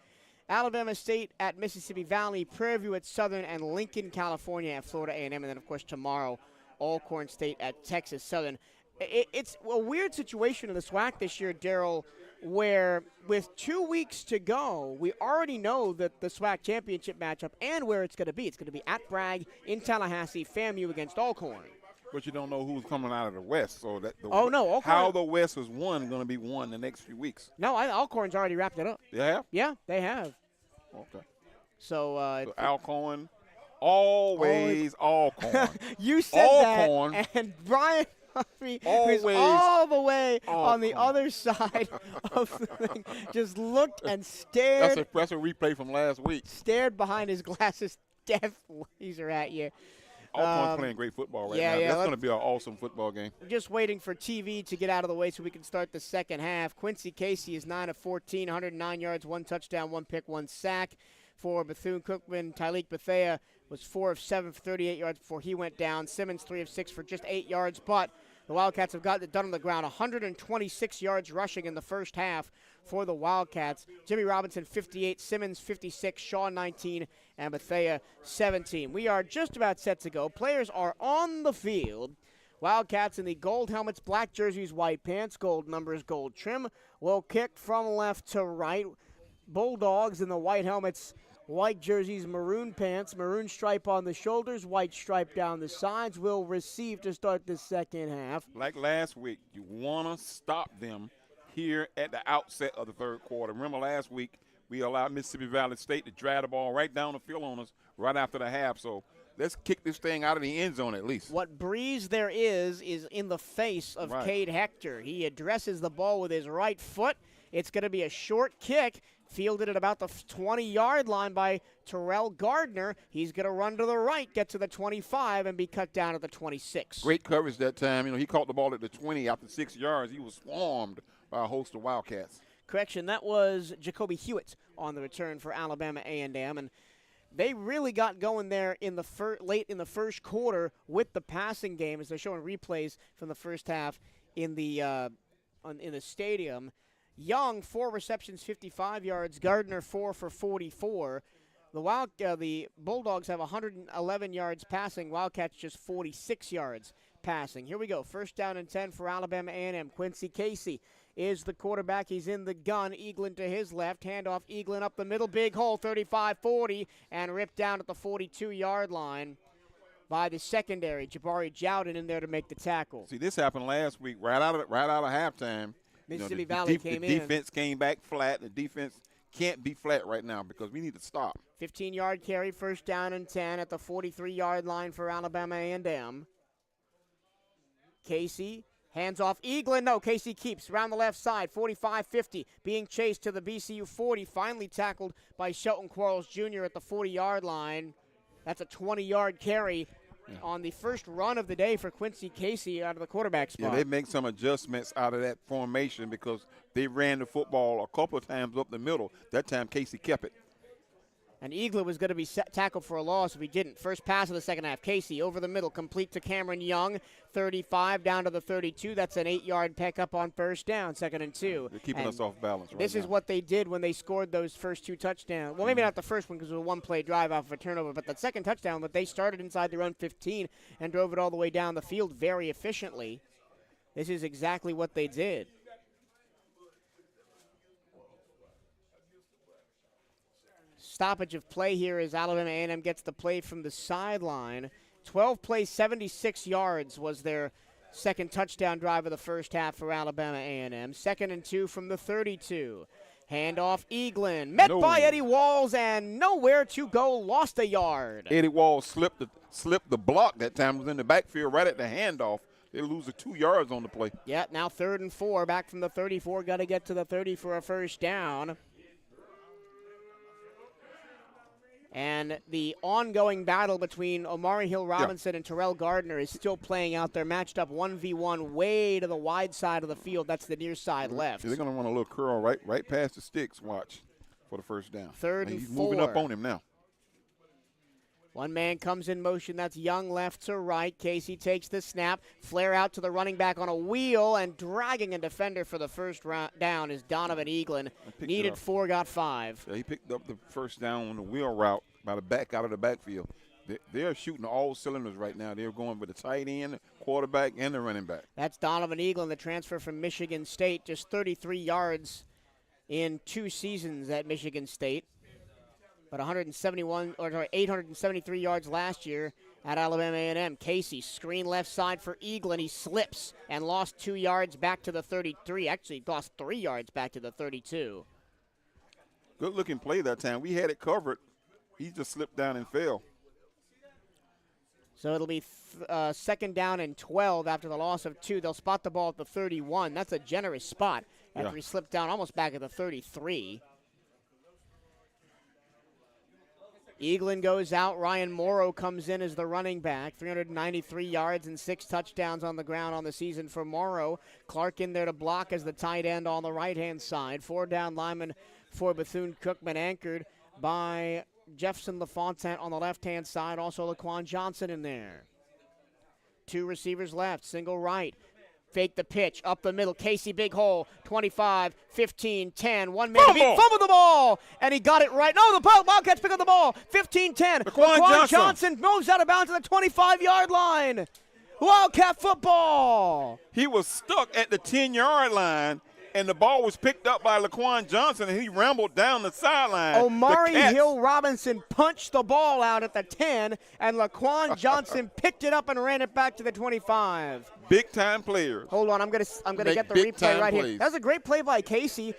Alabama State at Mississippi Valley, Prairie View at Southern, and Lincoln, California at Florida A&M. And then, of course, tomorrow, Alcorn State at Texas Southern. It's a weird situation in the SWAC this year, Daryl, where with 2 weeks to go, we already know that the SWAC championship matchup and where it's going to be. It's going to be at Bragg, in Tallahassee, FAMU against Alcorn. But you don't know who's coming out of the West. So that Alcorn, how the West is won going to be won the next few weeks. No, Alcorn's already wrapped it up. They have? Yeah, they have. Okay. So Alcorn, always Alcorn. You said Alcorn. that, and Brian Humphrey, who's Always all the way Alcorn. on the other side of the thing, just looked and stared. That's a replay from last week. Stared behind his glasses, death laser at you. Alcorn's playing great football right now. That's going to be an awesome football game. Just waiting for TV to get out of the way so we can start the second half. Quincy Casey is 9 of 14, 109 yards, 1 touchdown, 1 pick, 1 sack. For Bethune-Cookman, Tyleek Betha was 4 of 7 for 38 yards before he went down. Simmons 3 of 6 for just 8 yards, but the Wildcats have gotten it done on the ground. 126 yards rushing in the first half for the Wildcats. Jimmy Robinson 58, Simmons 56, Shaw 19, and Betha 17. We are just about set to go. Players are on the field. Wildcats in the gold helmets, black jerseys, white pants, gold numbers, gold trim. Will kick from left to right. Bulldogs in the white helmets, white jerseys, maroon pants, maroon stripe on the shoulders, white stripe down the sides. Will receive to start the second half. Like last week, you want to stop them here at the outset of the third quarter. Remember last week we allowed Mississippi Valley State to drag the ball right down the field on us right after the half. So let's kick this thing out of the end zone at least. What breeze there is in the face of Cade Hector. He addresses the ball with his right foot. It's going to be a short kick, fielded at about the 20-yard line by Terrell Gardner. He's going to run to the right, get to the 25, and be cut down at the 26. Great coverage that time. You know, he caught the ball at the 20 after 6 yards. He was swarmed by a host of Wildcats. Correction, that was Jacoby Hewitt on the return for Alabama A&M, and they really got going there in the late in the first quarter with the passing game, as they're showing replays from the first half in the stadium. Young, 4 receptions, 55 yards. Gardner, 4 for 44. The Bulldogs have 111 yards passing. Wildcats just 46 yards passing. Here we go. First down and 10 for Alabama A&M. Quincy Casey is the quarterback. He's in the gun. Eaglin to his left. Handoff. Eaglin up the middle. Big hole, 35-40, and ripped down at the 42-yard line by the secondary. Jabari Jowden in there to make the tackle. See, this happened last week right out of halftime. Mississippi Valley came in. The defense came back flat. The defense can't be flat right now because we need to stop. 15-yard carry, first down and 10 at the 43-yard line for Alabama A&M. Casey hands off Eaglin. No, Casey keeps around the left side. 45-50, being chased to the BCU 40. Finally tackled by Shelton Quarles Jr. at the 40-yard line. That's a 20-yard carry on the first run of the day for Quincy Casey out of the quarterback spot. Yeah, they make some adjustments out of that formation because they ran the football a couple of times up the middle. That time Casey kept it. And Eaglin was going to be tackled for a loss if he didn't. First pass of the second half. Casey over the middle, complete to Cameron Young. 35 down to the 32. That's an 8-yard pickup on first down, 2nd and 2. They're keeping us off balance right This now. is what they did when they scored those first 2 touchdowns. Well, maybe not the first one because it was a one-play drive off of a turnover, but the second touchdown, but they started inside their own 15 and drove it all the way down the field very efficiently. This is exactly what they did. Stoppage of play here as Alabama A&M gets the play from the sideline. 12 plays, 76 yards was their second touchdown drive of the first half for Alabama A&M. 2nd and 2 from the 32. Handoff Eaglin. Met by Eddie Walls and nowhere to go. Lost a yard. Eddie Walls slipped the block that time. Was in the backfield right at the handoff. They lose the 2 yards on the play. Yeah, now 3rd and 4, back from the 34. Got to get to the 30 for a first down. And the ongoing battle between Omari Hill-Robinson and Terrell Gardner is still playing out there, matched up 1v1 way to the wide side of the field. That's the near side left. They're going to run a little curl right past the sticks, watch, for the first down. 3rd and he's 4. moving up on him now. One man comes in motion. That's Young left to right. Casey takes the snap. Flare out to the running back on a wheel, and dragging a defender for the first down is Donovan Eaglin. Needed 4, got 5. Yeah, he picked up the first down on the wheel route by the back out of the backfield. They're shooting all cylinders right now. They're going with the tight end, quarterback, and the running back. That's Donovan Eaglin, the transfer from Michigan State. Just 33 yards in 2 seasons at Michigan State. But 873 yards last year at Alabama A&M. Casey, screen left side for Eaglin. He slips and lost 2 yards back to the 33. Actually, lost 3 yards back to the 32. Good-looking play that time. We had it covered. He just slipped down and fell. So it'll be 2nd down and 12 after the loss of 2. They'll spot the ball at the 31. That's a generous spot after he slipped down almost back at the 33. Eaglin goes out. Ryan Morrow comes in as the running back. 393 yards and 6 touchdowns on the ground on the season for Morrow. Clark in there to block as the tight end on the right-hand side. 4 down lineman for Bethune-Cookman, anchored by Jefferson LaFontaine on the left-hand side. Also Laquan Johnson in there. 2 receivers left. Single right. Fake the pitch, up the middle. Casey, big hole, 25, 15, 10. 1 man to beat, fumbled the ball, and he got it right. No, the Wildcats pick up the ball. 15-10. Laquan Johnson moves out of bounds at the 25-yard line. Wildcat football. He was stuck at the 10-yard line, and the ball was picked up by Laquan Johnson, and he rambled down the sideline. Omari Hill-Robinson punched the ball out at the 10, and Laquan Johnson picked it up and ran it back to the 25. Big-time players. Hold on, I'm gonna get the replay right here. That was a great play by Casey.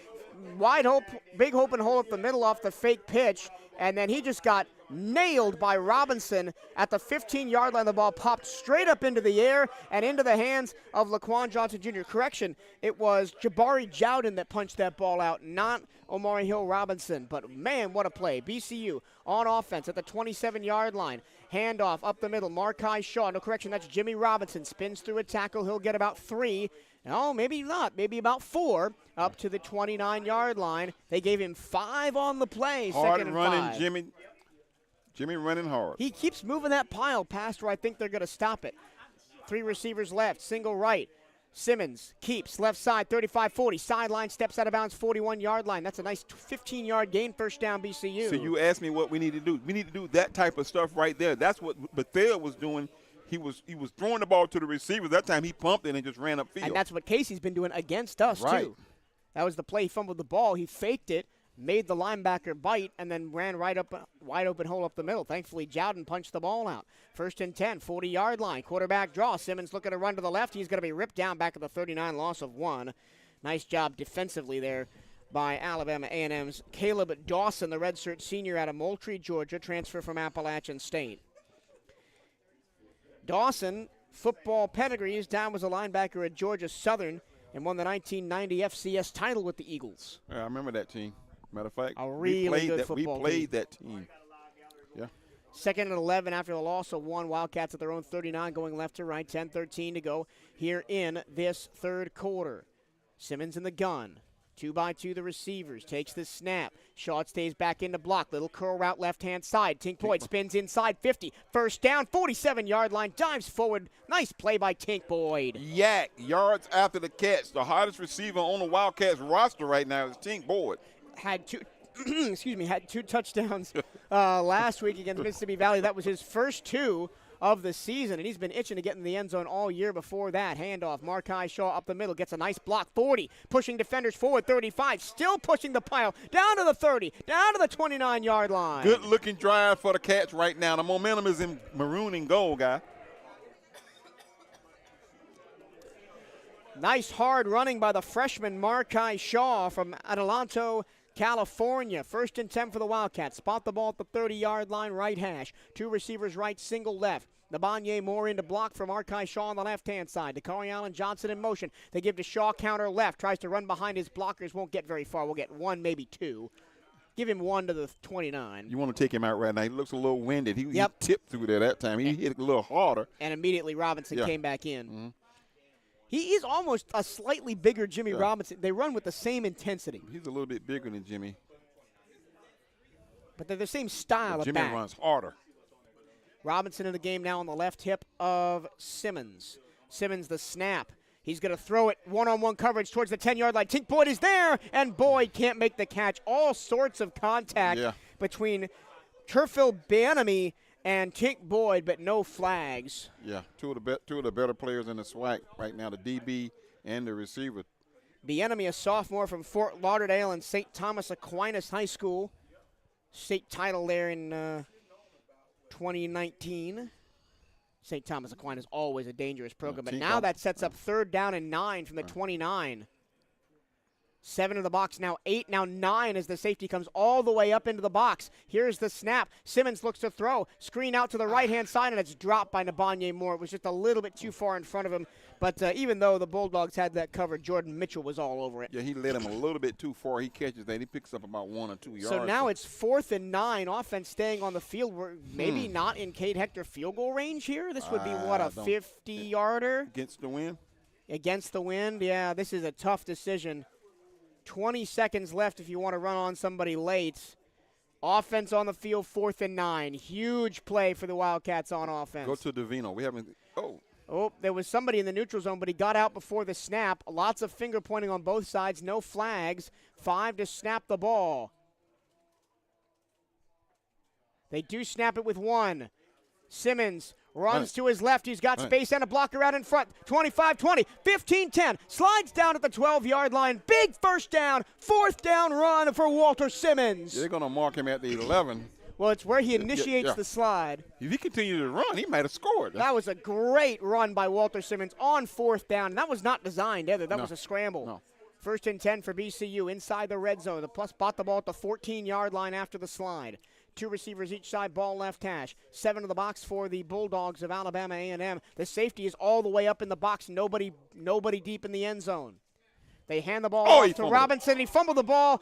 Wide hope, big open hole up the middle off the fake pitch, and then he just got nailed by Robinson at the 15-yard line. The ball popped straight up into the air and into the hands of Laquan Johnson Jr. Correction, it was Jabari Jowden that punched that ball out, not Omari Hill-Robinson. But, man, what a play. BCU on offense at the 27-yard line. Handoff up the middle. Markai Shaw. No, correction, that's Jimmy Robinson. Spins through a tackle. He'll get about 3. No, maybe not. Maybe about 4 up to the 29-yard line. They gave him 5 on the play. Hard 2nd and running, 5. Jimmy running hard. He keeps moving that pile past where I think they're going to stop it. 3 receivers left. Single right. Simmons keeps left side, 35-40. Sideline, steps out of bounds, 41-yard line. That's a nice 15-yard gain, first down BCU. So you asked me what we need to do. We need to do that type of stuff right there. That's what Betha was doing. He was throwing the ball to the receivers. That time he pumped it and just ran upfield. And that's what Casey's been doing against us, too. That was the play. He fumbled the ball. He faked it, made the linebacker bite, and then ran right up a wide open hole up the middle. Thankfully, Jowden punched the ball out. 1st and 10, 40-yard line. Quarterback draw. Simmons looking to run to the left. He's going to be ripped down back at the 39, loss of 1. Nice job defensively there by Alabama A&M's Caleb Dawson, the redshirt senior out of Moultrie, Georgia, transfer from Appalachian State. Dawson, football pedigree. His dad was a linebacker at Georgia Southern and won the 1990 FCS title with the Eagles. Yeah, I remember that team. Matter of fact, a really good football team. We played that team. Yeah. 2nd and 11 after the loss of 1. Wildcats at their own 39, going left to right. 10-13 to go here in this 3rd quarter. Simmons in the gun. 2-by-2 the receivers. Takes the snap. Shaw stays back in the block. Little curl route left-hand side. Tink Boyd spins inside 50. First down, 47-yard line. Dives forward. Nice play by Tink Boyd. Yak, yards after the catch. The hottest receiver on the Wildcats roster right now is Tink Boyd. Had 2 touchdowns last week against Mississippi Valley. That was his first 2 of the season, and he's been itching to get in the end zone all year before that. Handoff, Markai Shaw up the middle, gets a nice block, 40, pushing defenders forward, 35, still pushing the pile, down to the 30, down to the 29-yard line. Good-looking drive for the Cats right now. The momentum is in maroon and gold, guy. Nice hard running by the freshman Markai Shaw from Adelanto, California. 1st and 10 for the Wildcats. Spot the ball at the 30-yard line, right hash. 2 receivers right, single left. Nabanye Moore into block from Arkai Shaw on the left-hand side. Dakari Allen Johnson in motion. They give to Shaw, counter left. Tries to run behind his blockers. Won't get very far. We'll get one, maybe two. Give him one to the 29. You want to take him out right now. He looks a little winded. He Yep. tipped through there that time. He hit it a little harder. And immediately Robinson came back in. Mm-hmm. He is almost a slightly bigger Jimmy Robinson. They run with the same intensity. He's a little bit bigger than Jimmy. But they're the same style of Jimmy back. runs harder. Robinson in the game now on the left hip of Simmons. Simmons the snap. He's going to throw it one-on-one coverage towards the 10-yard line. Tink Boyd is there, and Boyd can't make the catch. All sorts of contact between Turfil Banami and Tink Boyd, but no flags. Yeah, two of the better players in the SWAC right now, the DB and the receiver. Bienemy, a sophomore from Fort Lauderdale and St. Thomas Aquinas High School. State title there in 2019. St. Thomas Aquinas always a dangerous program, but now that sets up 3rd down and 9 from the 29. 7 in the box, now 8, now 9 as the safety comes all the way up into the box. Here's the snap. Simmons looks to throw. Screen out to the right-hand side, and it's dropped by Nabanye Moore. It was just a little bit too far in front of him. But even though the Bulldogs had that covered, Jordan Mitchell was all over it. Yeah, he led him a little bit too far. He catches that. He picks up about 1 or 2 yards. So now it's 4th and 9. Offense staying on the field. We're maybe not in Cade Hector field goal range here. This would be, what, a 50-yarder? Against the wind? Against the wind, yeah. This is a tough decision. 20 seconds left if you want to run on somebody late. Offense on the field, 4th and 9. Huge play for the Wildcats on offense. Go to Davino. We haven't – Oh, there was somebody in the neutral zone, but he got out before the snap. Lots of finger pointing on both sides. No flags. 5 to snap the ball. They do snap it with 1. Simmons runs to his left. He's got space and a blocker out in front. 25-20, 15-10. Slides down at the 12-yard line. Big first down. 4th down run for Walter Simmons. They're going to mark him at the 11. Well, it's where he initiates the slide. If he continued to run, he might have scored. That was a great run by Walter Simmons on 4th down. And that was not designed either. That was a scramble. No. 1st and 10 for BCU inside the red zone. The plus bought the ball at the 14-yard line after the slide. 2 receivers each side, ball left hash. 7 in the box for the Bulldogs of Alabama A&M. The safety is all the way up in the box. Nobody deep in the end zone. They hand the ball off to Robinson. He fumbled the ball.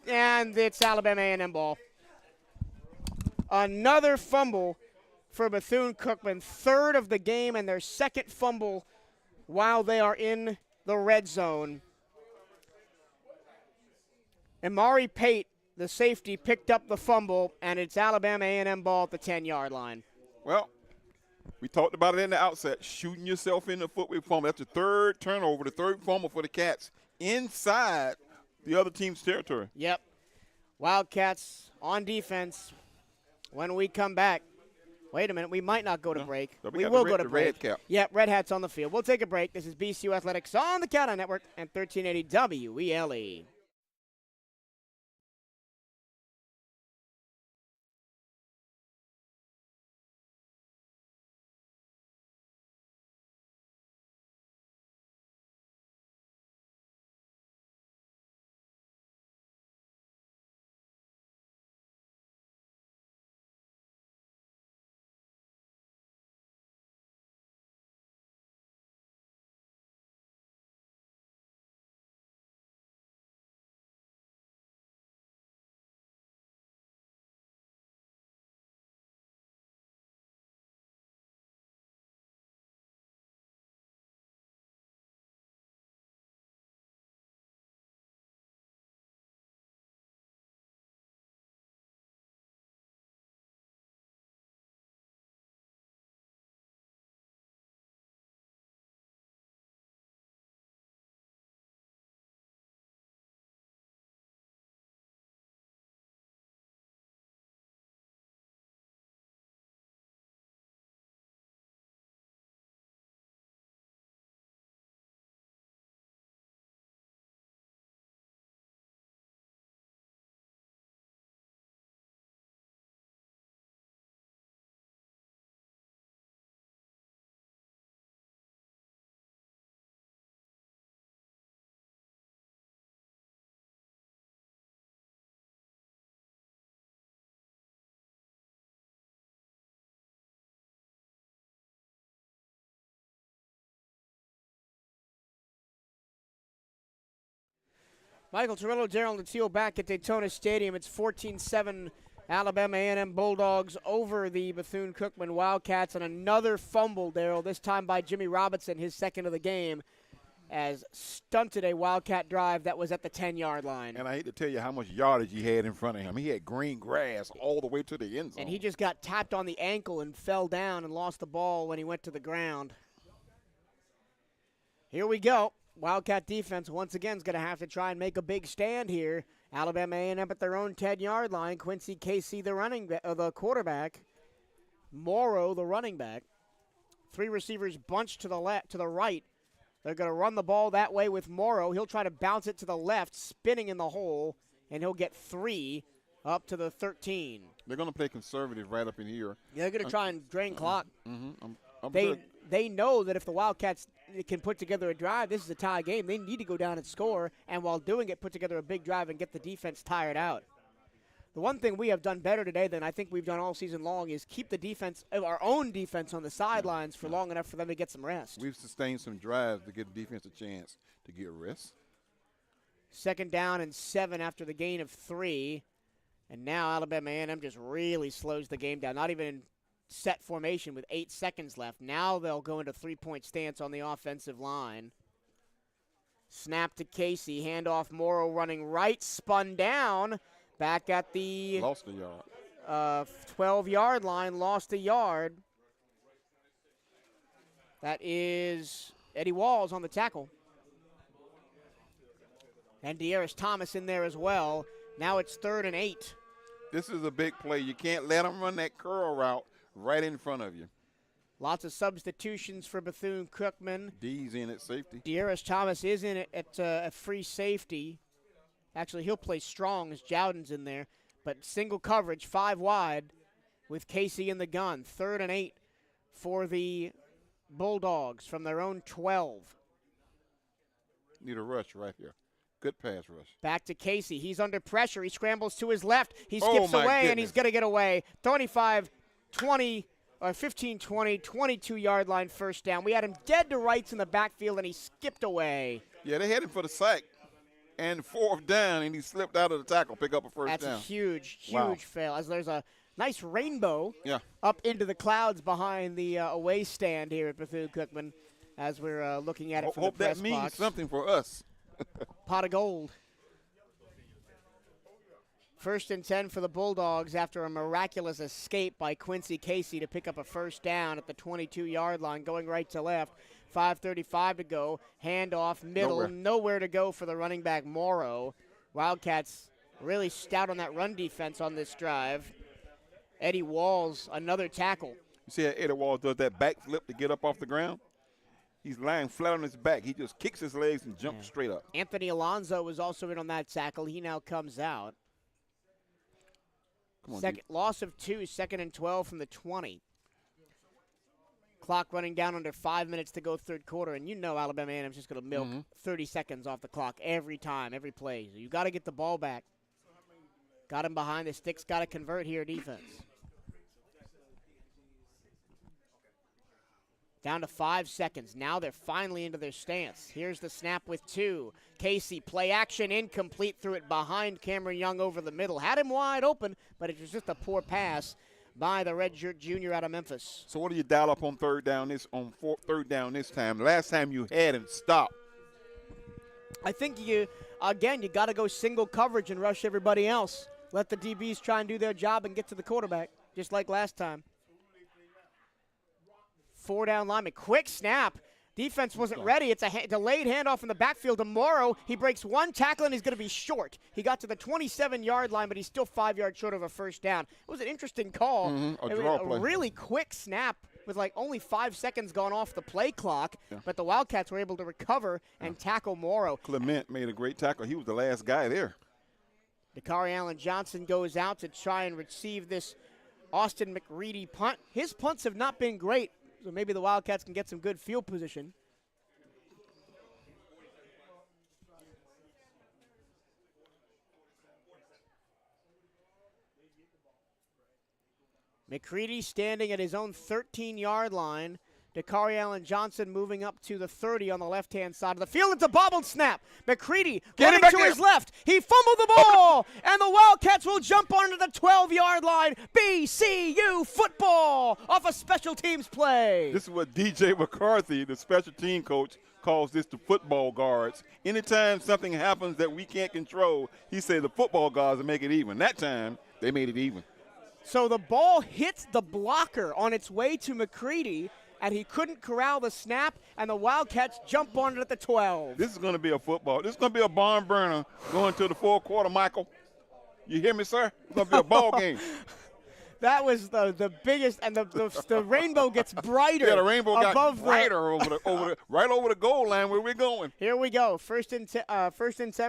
And it's Alabama A&M ball. Another fumble for Bethune-Cookman. 3rd of the game and their 2nd fumble while they are in the red zone. Amari Pate, the safety, picked up the fumble, and it's Alabama A&M ball at the 10-yard line. Well, we talked about it in the outset, shooting yourself in the foot with fumble. That's the 3rd turnover, the 3rd fumble for the Cats inside the other team's territory. Yep. Wildcats on defense. When we come back, wait a minute, we might not go to break. No, we will go to break. Red cap. Yep, Red Hats on the field. We'll take a break. This is BCU Athletics on the CatEye Network and 1380 WELE. Michael Torello, Daryl Natil back at Daytona Stadium. It's 14-7 Alabama A&M Bulldogs over the Bethune-Cookman Wildcats, and another fumble, Daryl, this time by Jimmy Robinson, his second of the game, as stunted a Wildcat drive that was at the 10-yard line. And I hate to tell you how much yardage he had in front of him. He had green grass all the way to the end zone. And he just got tapped on the ankle and fell down and lost the ball when he went to the ground. Here we go. Wildcat defense once again is going to have to try and make a big stand here. Alabama A&M at their own 10-yard line. Quincy Casey, the quarterback. Morrow, the running back. Three receivers bunched to the right. They're going to run the ball that way with Morrow. He'll try to bounce it to the left, spinning in the hole, and he'll get 3 up to the 13. They're going to play conservative right up in here. Yeah, they're going to try and drain clock. Mm-hmm. They know that if the Wildcats can put together a drive, this is a tie game. They need to go down and score, and while doing it, put together a big drive and get the defense tired out. The one thing we have done better today than I think we've done all season long is keep the defense, our own defense, on the sidelines for long enough for them to get some rest. We've sustained some drives to give the defense a chance to get rest. 2nd down and 7 after the gain of 3. And now Alabama A&M just really slows the game down. Not even in set formation with 8 seconds left. Now they'll go into 3-point stance on the offensive line. Snap to Casey. Handoff Morrow running right. Spun down. Back at the lost a yard. 12-yard line. Lost a yard. That is Eddie Walls on the tackle. And De'Aris Thomas in there as well. Now it's 3rd and 8. This is a big play. You can't let them run that curl route right in front of you. Lots of substitutions for Bethune-Cookman. D's in at safety. De'Aris Thomas is in it at a free safety. Actually, he'll play strong as Jowden's in there. But single coverage, 5 wide with Casey in the gun. 3rd and 8 for the Bulldogs from their own 12. Need a rush right here. Good pass rush. Back to Casey. He's under pressure. He scrambles to his left. He skips away, and he's going to get away. 25, 20, or 15, 20, 22-yard line first down. We had him dead to rights in the backfield, and he skipped away. Yeah, they had him for the sack. And 4th down, and he slipped out of the tackle, pick up a first down. That's a huge fail. As there's a nice rainbow up into the clouds behind the away stand here at Bethune-Cookman as we're looking at it from the press box. Hope that means box. something for us. Pot of gold. 1st and 10 for the Bulldogs after a miraculous escape by Quincy Casey to pick up a first down at the 22-yard line, going right to left. 5:35 to go. Handoff, middle, nowhere to go for the running back Morrow. Wildcats really stout on that run defense on this drive. Eddie Walls, another tackle. You see how Eddie Walls does that backflip to get up off the ground? He's lying flat on his back. He just kicks his legs and jumps straight up. Anthony Alonso was also in on that tackle. He now comes out. Come on, Loss of 2, 2nd and 12 from the 20. Clock running down under 5 minutes to go 3rd quarter, and you know Alabama A&M's just going to milk 30 seconds off the clock every time, every play. So you got to get the ball back. Got him behind the sticks, got to convert here defense. Down to 5 seconds. Now they're finally into their stance. Here's the snap with 2. Casey, play action, incomplete, threw it behind Cameron Young over the middle. Had him wide open, but it was just a poor pass by the redshirt junior out of Memphis. So what do you dial up on 3rd down third down this time? Last time you had him stop. I think you got to go single coverage and rush everybody else. Let the DBs try and do their job and get to the quarterback, just like last time. 4 down lineman. Quick snap. Defense wasn't ready. It's a delayed handoff in the backfield to Morrow. He breaks 1 tackle, and he's going to be short. He got to the 27-yard line, but he's still 5 yards short of a first down. It was an interesting call. A really quick snap with like only 5 seconds gone off the play clock, but the Wildcats were able to recover and tackle Morrow. Clement made a great tackle. He was the last guy there. Dakari Allen Johnson goes out to try and receive this Austin McReady punt. His punts have not been great. So maybe the Wildcats can get some good field position. McCready standing at his own 13-yard line. Dakari Allen Johnson moving up to the 30 on the left-hand side of the field. It's a bobbled snap. McCready running to his left. He fumbled the ball, and the Wildcats will jump onto the 12-yard line. BCU football off a special teams play. This is what DJ McCarthy, the special team coach, calls this the football guards. Anytime something happens that we can't control, he said the football guards will make it even. That time, they made it even. So the ball hits the blocker on its way to McCready, and he couldn't corral the snap, and the Wildcats jump on it at the 12. This is going to be a football. This is going to be a barn burner going to the fourth quarter, Michael. You hear me, sir? It's going to be a ball game. That was the biggest, and the rainbow gets brighter. Yeah, the rainbow got brighter right over the goal line where we're going. Here we go. First and 10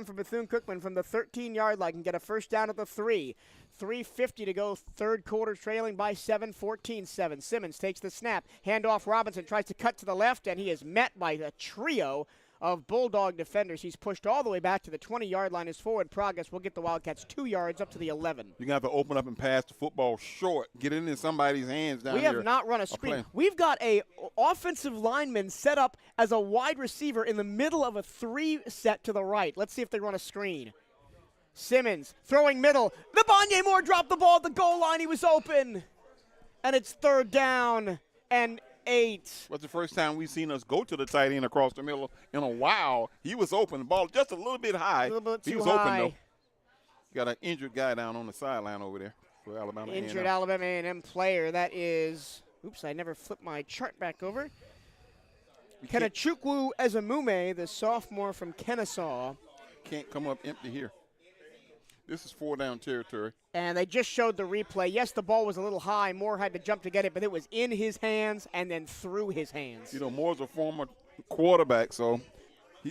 for Bethune-Cookman from the 13-yard line. Can get a first down at the 3. 3:50 to go, third quarter, trailing by 7, 14-7. Simmons takes the snap. Handoff Robinson tries to cut to the left, and he is met by a trio of Bulldog defenders. He's pushed all the way back to the 20-yard line. His forward progress will get the Wildcats 2 yards up to the 11. You're going to have to open up and pass the football short. Get it in somebody's hands down here. We have not run a screen. We've got a offensive lineman set up as a wide receiver in the middle of a 3 set to the right. Let's see if they run a screen. Simmons throwing middle. Nabanye Moore dropped the ball at the goal line. He was open. And it's third down and 8. What's the first time we've seen us go to the tight end across the middle in a while? He was open. The ball just a little bit high. A little bit too he was high. Open, though. Got an injured guy down on the sideline over there for Alabama A&M. Injured Alabama A&M player. That is, oops, I never flipped my chart back over. Kenechukwu Ezemume, the sophomore from Kennesaw. Can't come up empty here. This is 4-down territory. And they just showed the replay. Yes, the ball was a little high. Moore had to jump to get it, but it was in his hands and then through his hands. You know, Moore's a former quarterback, so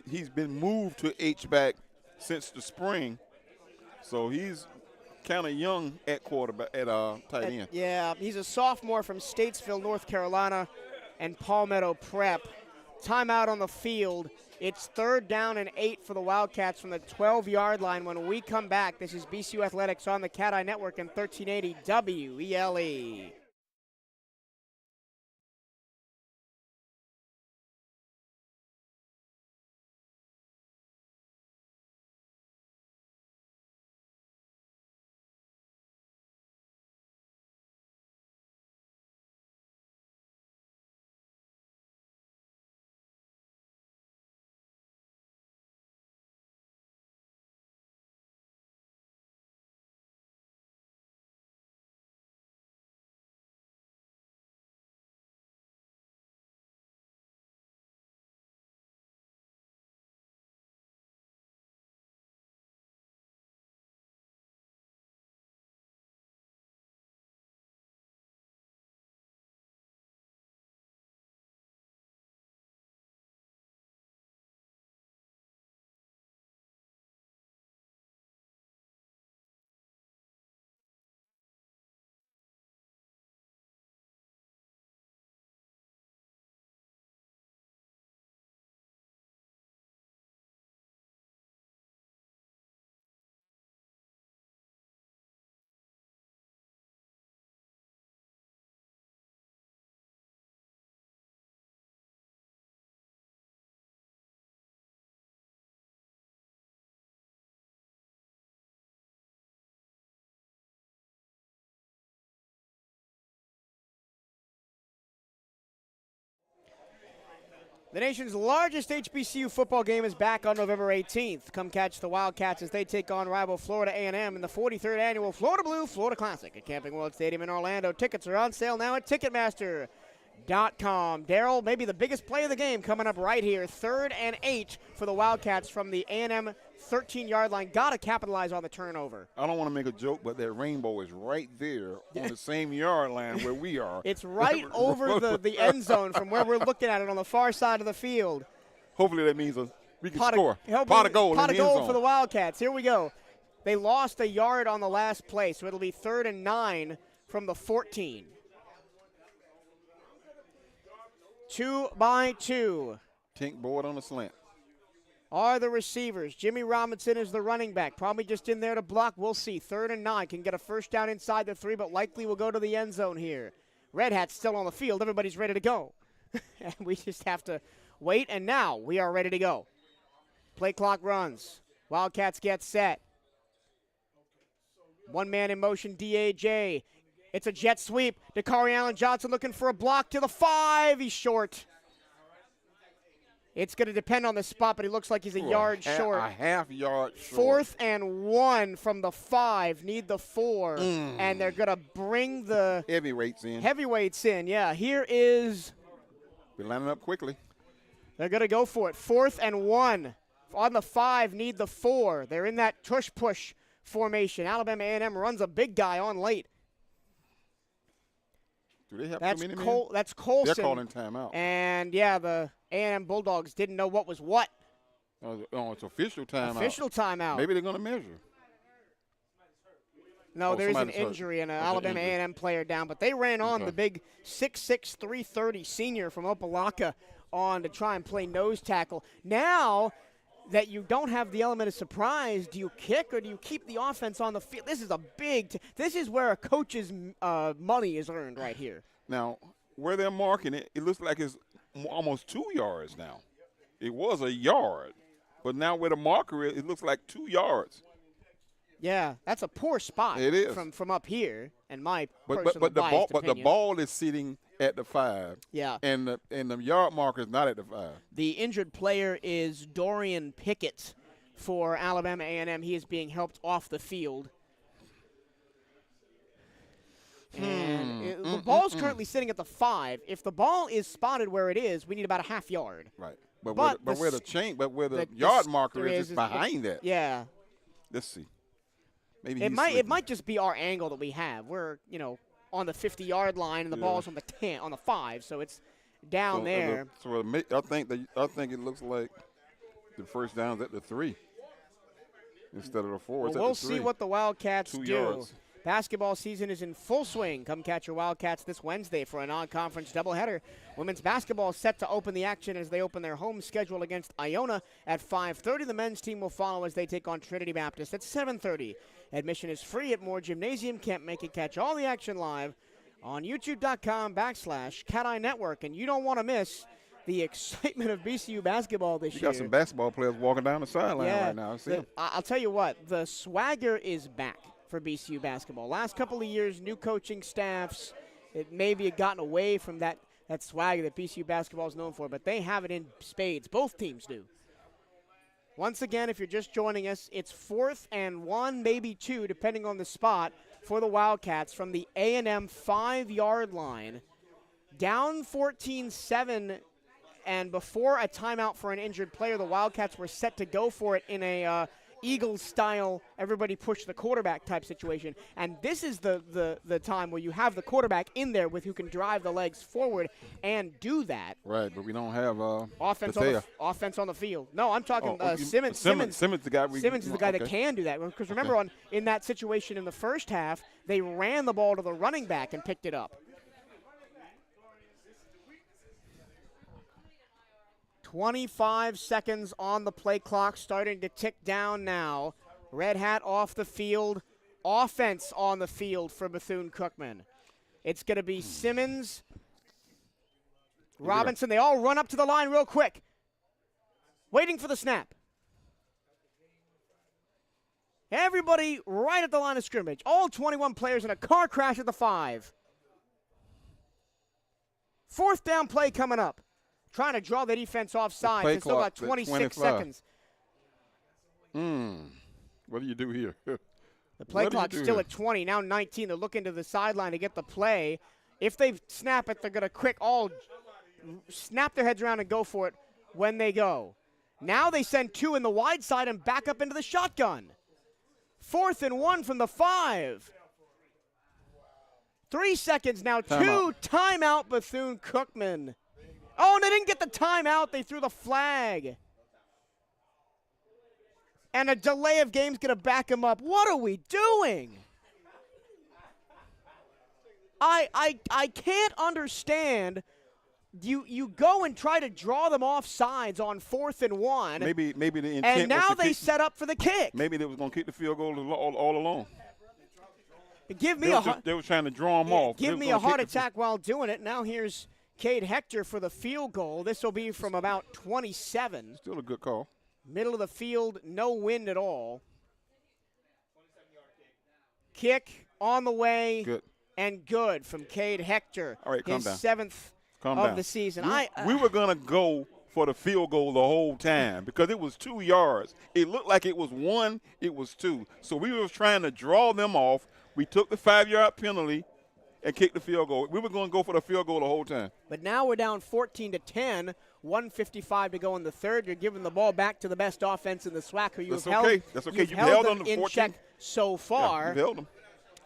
he's been moved to H-back since the spring. So he's kind of young at quarterback, at tight end. Yeah, he's a sophomore from Statesville, North Carolina, and Palmetto Prep. Timeout on the field. It's third down and 8 for the Wildcats from the 12-yard line. When we come back, this is BCU Athletics on the CatEye Network and 1380 WELE. The nation's largest HBCU football game is back on November 18th. Come catch the Wildcats as they take on rival Florida A&M in the 43rd annual Florida Blue Florida Classic at Camping World Stadium in Orlando. Tickets are on sale now at Ticketmaster.com. Darryl, maybe the biggest play of the game coming up right here. 3rd and 8 for the Wildcats from the A&M 13-yard line. Got to capitalize on the turnover. I don't want to make a joke, but that rainbow is right there on the same yard line where we are. It's right over the end zone from where we're looking at it on the far side of the field. Hopefully that means we can score. Pot of goal for the Wildcats. Here we go. They lost a yard on the last play, so it'll be 3rd and 9 from the 14. 2 by 2. Tink board on the slant. Are the receivers. Jimmy Robinson is the running back. Probably just in there to block. We'll see. 3rd and 9. Can get a first down inside the 3, but likely will go to the end zone here. Red Hat's still on the field. Everybody's ready to go. And we just have to wait, and now we are ready to go. Play clock runs. Wildcats get set. One man in motion, DAJ. It's a jet sweep. Dakari Allen Johnson looking for a block to the 5. He's short. It's going to depend on the spot, but he looks like he's a yard short. A half yard short. 4th and 1 from the 5. Need the 4. And they're going to bring the heavyweights in. Heavyweights in, yeah. Here is. We're lining up quickly. They're going to go for it. 4th and 1. On the 5, need the 4. They're in that tush-push formation. Alabama A&M runs a big guy on late. Do they have That's too many men? That's Colson. They're calling timeout. And, yeah, the A&M Bulldogs didn't know what was what. Oh, it's official timeout. Official timeout. Maybe they're going to measure. No, there is an injury and an Alabama A&M player down, but they ran on the big 6'6", 330 senior from Opelika on to try and play nose tackle. Now that you don't have the element of surprise, do you kick or do you keep the offense on the field? This is a big this is where a coach's money is earned right here. Now, where they're marking it, it looks like it's almost 2 yards now. It was a yard, but now where the marker is, it looks like 2 yards. Yeah, that's a poor spot. It is from up here, and my but personal biased the opinion. ball is sitting at the 5. Yeah, and the yard marker is not at the 5. The injured player is Dorian Pickett for Alabama A&M. He is being helped off the field. And the ball's currently sitting at the 5. If the ball is spotted where it is, we need about a half yard. Right, but where the yard marker is behind that. Yeah. Let's see. Maybe it might just be our angle that we have. We're on the 50-yard line and the ball's on the 5, so it's down there. I think it looks like the first down's at the 3 instead of the 4. Well, we'll see what the Wildcats 2 do. yards. Basketball season is in full swing. Come catch your Wildcats this Wednesday for a non-conference doubleheader. Women's basketball is set to open the action as they open their home schedule against Iona at 5:30. The men's team will follow as they take on Trinity Baptist at 7:30. Admission is free at Moore Gymnasium. Can't make it. Catch all the action live on youtube.com/CatEye Network. And you don't want to miss the excitement of BCU basketball this year. You got some basketball players walking down the sideline right now. I'll tell you what, the swagger is back for BCU basketball. Last couple of years, new coaching staffs, it maybe had gotten away from that swagger that BCU basketball is known for, but they have it in spades. Both teams do. Once again, if you're just joining us, it's 4th and 1, maybe 2, depending on the spot, for the Wildcats from the A&M 5-yard line. Down 14-7, and before a timeout for an injured player, the Wildcats were set to go for it in a Eagles-style, everybody push the quarterback type situation. And this is the time where you have the quarterback in there with who can drive the legs forward and do that. Right, but we don't have offense on the field. No, I'm talking Simmons. Simmons the guy. Simmons is the guy that can do that. Because remember, in that situation in the first half, they ran the ball to the running back and picked it up. 25 seconds on the play clock, starting to tick down now. Red Hat off the field. Offense on the field for Bethune-Cookman. It's going to be Simmons, Robinson. They all run up to the line real quick. Waiting for the snap. Everybody right at the line of scrimmage. All 21 players in a car crash at the 5. 4th down play coming up. Trying to draw the defense offside. They still got 26 seconds. What do you do here? The play clock's still at 20, now 19. They're looking to the sideline to get the play. If they snap it, they're going to all snap their heads around and go for it when they go. Now they send 2 in the wide side and back up into the shotgun. 4th and 1 from the 5. 3 seconds now. Timeout Bethune-Cookman. Oh, and they didn't get the timeout. They threw the flag. And a delay of game's going to back him up. What are we doing? I can't understand. You go and try to draw them off sides on 4th and 1. Maybe the intent and now was they set up for the kick. Maybe they was going to kick the field goal all along. They were trying to draw them off. Give me a heart attack while doing it. Now here's Cade Hector for the field goal. This will be from about 27. Still a good call. Middle of the field, no wind at all. Kick on the way. Good. And good from Cade Hector. All right, calm his down. 7th of the season. We were going to go for the field goal the whole time because it was 2 yards. It looked like it was 1, it was 2. So we were trying to draw them off. We took the 5-yard penalty and kicked the field goal. We were going to go for the field goal the whole time. But now we're down 14-10, 1:55 to go in the third. You're giving the ball back to the best offense in the SWAC, who you've held. That's okay. You've You've held them them in 14. check so far. Yeah, you've held them.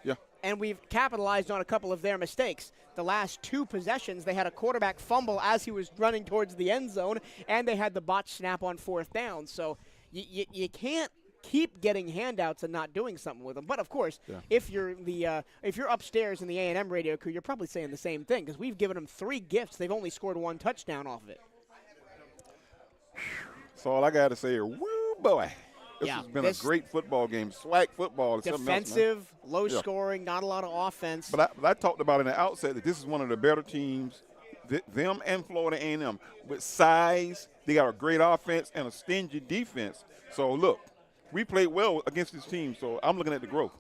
Yeah. And we've capitalized on a couple of their mistakes. The last 2 possessions, they had a quarterback fumble as he was running towards the end zone, and they had the botched snap on 4th down. So you can't keep getting handouts and not doing something with them. But of course, if you're upstairs in the A&M radio crew, you're probably saying the same thing because we've given them 3 gifts. They've only scored 1 touchdown off of it. That's all I got to say here. Woo, boy. This has been a great football game. SWAC football is something else, defensive, low scoring, not a lot of offense. But I talked about in the outset that this is one of the better teams, them and Florida A&M. With size, they got a great offense and a stingy defense. So, look, we played well against this team, so I'm looking at the growth.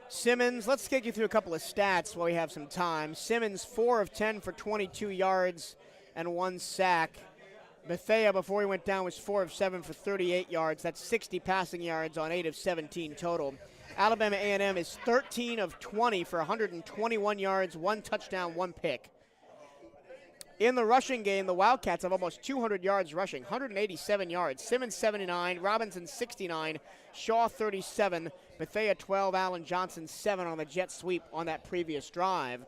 Simmons, let's get you through a couple of stats while we have some time. Simmons, 4 of 10 for 22 yards and 1 sack. Betha, before he went down, was 4 of 7 for 38 yards. That's 60 passing yards on 8 of 17 total. Alabama A&M is 13 of 20 for 121 yards, 1 touchdown, 1 pick. In the rushing game, the Wildcats have almost 200 yards rushing, 187 yards. Simmons 79, Robinson 69, Shaw 37, Betha 12, Allen Johnson 7 on the jet sweep on that previous drive.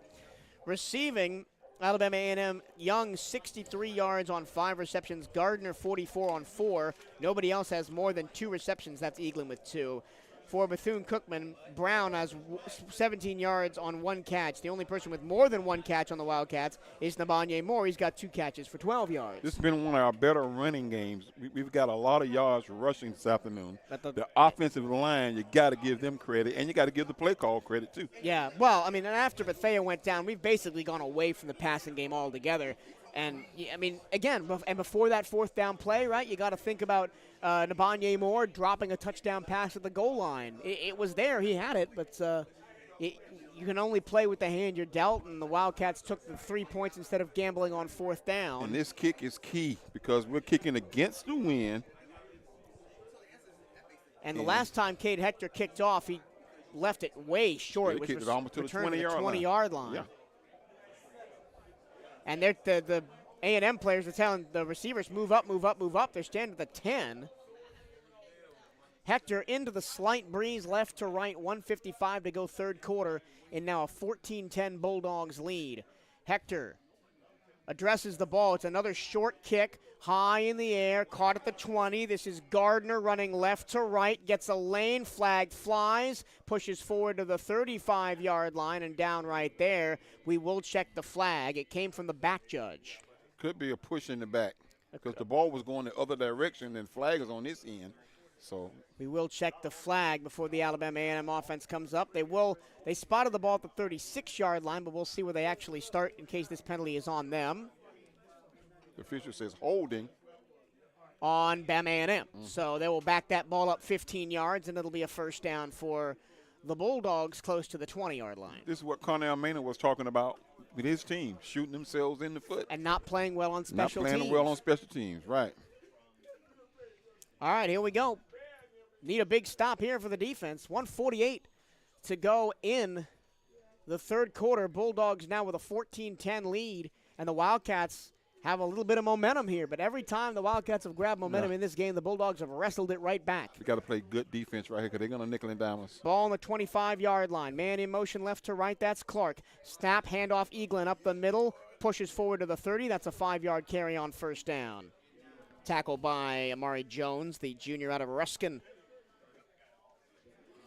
Receiving, Alabama A&M, Young 63 yards on 5 receptions, Gardner 44 on 4. Nobody else has more than 2 receptions. That's Eaglin with 2. For Bethune-Cookman, Brown has 17 yards on 1 catch. The only person with more than 1 catch on the Wildcats is Nabanye Moore. He's got 2 catches for 12 yards. This has been one of our better running games. We've got a lot of yards rushing this afternoon. The offensive line, you got to give them credit, and you got to give the play call credit too. Yeah, well, I mean, and after Betha went down, we've basically gone away from the passing game altogether. And, I mean, again, and before that 4th down play, right, you got to think about Nabanye Moore dropping a touchdown pass at the goal line. It was there. He had it, but you can only play with the hand you're dealt, and the Wildcats took the 3 points instead of gambling on 4th down. And this kick is key because we're kicking against the wind. And the last time Cade Hector kicked off, he left it way short. Yeah, it was kicked it almost to the 20-yard line. Yeah. And the A&M players are telling the receivers, move up, move up, move up. They're standing at the 10. Hector into the slight breeze, left to right, 1:55 to go 3rd quarter, and now a 14-10 Bulldogs lead. Hector addresses the ball. It's another short kick, high in the air, caught at the 20. This is Gardner running left to right, gets a lane, flag flies, pushes forward to the 35-yard line, and down right there. We will check the flag. It came from the back judge. Could be a push in the back because the ball was going the other direction and flag is on this end. So we will check the flag before the Alabama A&M offense comes up. They spotted the ball at the 36-yard line, but we'll see where they actually start in case this penalty is on them. The official says holding on Bama A&M. So they will back that ball up 15 yards, and it'll be a 1st down for the Bulldogs close to the 20-yard line. This is what Cornell Maynard was talking about with his team, shooting themselves in the foot. And not playing well on special teams. Not playing well on special teams, right. All right, here we go. Need a big stop here for the defense. 1:48 to go in the 3rd quarter. Bulldogs now with a 14-10 lead, and the Wildcats have a little bit of momentum here. But every time the Wildcats have grabbed momentum in this game, the Bulldogs have wrestled it right back. We got to play good defense right here because they're going to nickel and dime us. Ball on the 25-yard line. Man in motion left to right. That's Clark. Snap, handoff, Eaglin up the middle. Pushes forward to the 30. That's a 5-yard carry on 1st down. Tackled by Amari Jones, the junior out of Ruskin.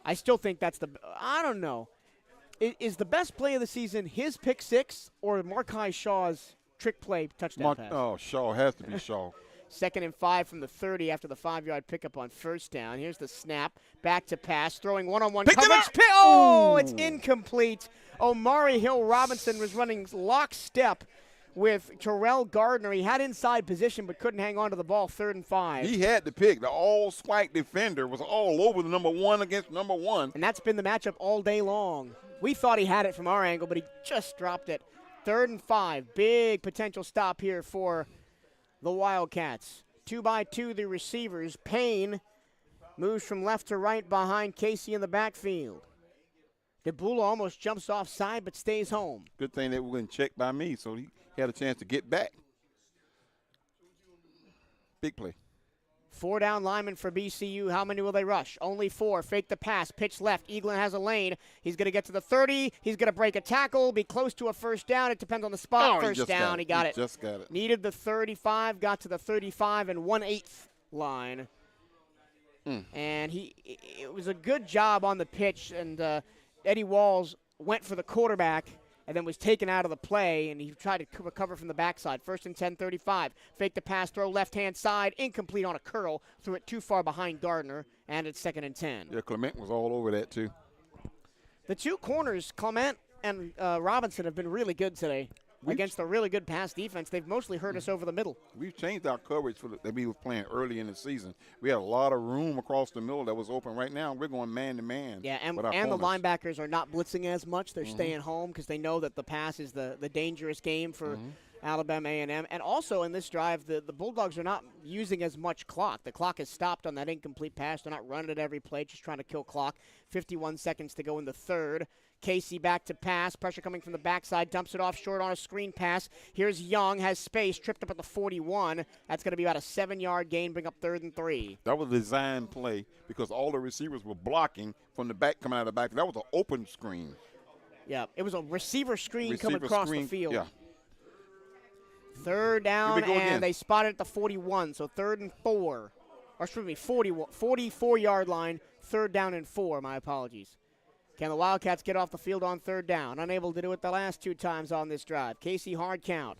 I still think that's I don't know. Is the best play of the season his pick 6 or Markai Shaw's trick play touchdown pass? Oh, Shaw has to be Shaw. 2nd and 5 from the 30 after the 5-yard pickup on 1st down. Here's the snap. Back to pass. Throwing one-on-one coverage. Oh, it's incomplete. Omari Hill Robinson was running lockstep with Terrell Gardner. He had inside position but couldn't hang on to the ball, 3rd and 5. He had the pick. The all-spike defender was all over the number 1 against number 1. And that's been the matchup all day long. We thought he had it from our angle, but he just dropped it. 3rd and 5. Big potential stop here for the Wildcats. 2-by-2 the receivers. Payne moves from left to right behind Casey in the backfield. DeBula almost jumps offside but stays home. Good thing that wasn't checked by me, so he had a chance to get back. Big play. 4 down linemen for BCU. How many will they rush? Only 4. Fake the pass. Pitch left. Eaglin has a lane. He's going to get to the 30. He's going to break a tackle. Be close to a first down. It depends on the spot. First down. He got it. Just got it. Needed the 35. Got to the 35 and 1/8 line. And it was a good job on the pitch. And Eddie Walls went for the quarterback and then was taken out of the play, and he tried to recover from the backside. 1st and 10, 35. Fake the pass, throw left-hand side, incomplete on a curl. Threw it too far behind Gardner, and it's 2nd and 10. Yeah, Clement was all over that, too. The two corners, Clement and Robinson, have been really good today. Against a really good pass defense. They've mostly hurt us over the middle. We've changed our coverage that we were playing early in the season. We had a lot of room across the middle that was open. Right now, we're going man-to-man. Yeah, and the linebackers are not blitzing as much. They're staying home because they know that the pass is the dangerous game for Alabama A&M. And also in this drive, the Bulldogs are not using as much clock. The clock is stopped on that incomplete pass. They're not running it every play, just trying to kill clock. 51 seconds to go in the 3rd. Casey back to pass. Pressure coming from the backside. Dumps it off short on a screen pass. Here's Young. Has space. Tripped up at the 41. That's going to be about a 7-yard gain. Bring up 3rd and 3. That was a design play because all the receivers were blocking from the back, coming out of the back. That was an open screen. Yeah, it was a receiver screen coming across the field. Yeah. 3rd down, and they spotted at the 41. So 3rd and 4. Or excuse me, 44-yard line. 3rd down and 4. My apologies. Can the Wildcats get off the field on 3rd down? Unable to do it the last 2 times on this drive. Casey hard count.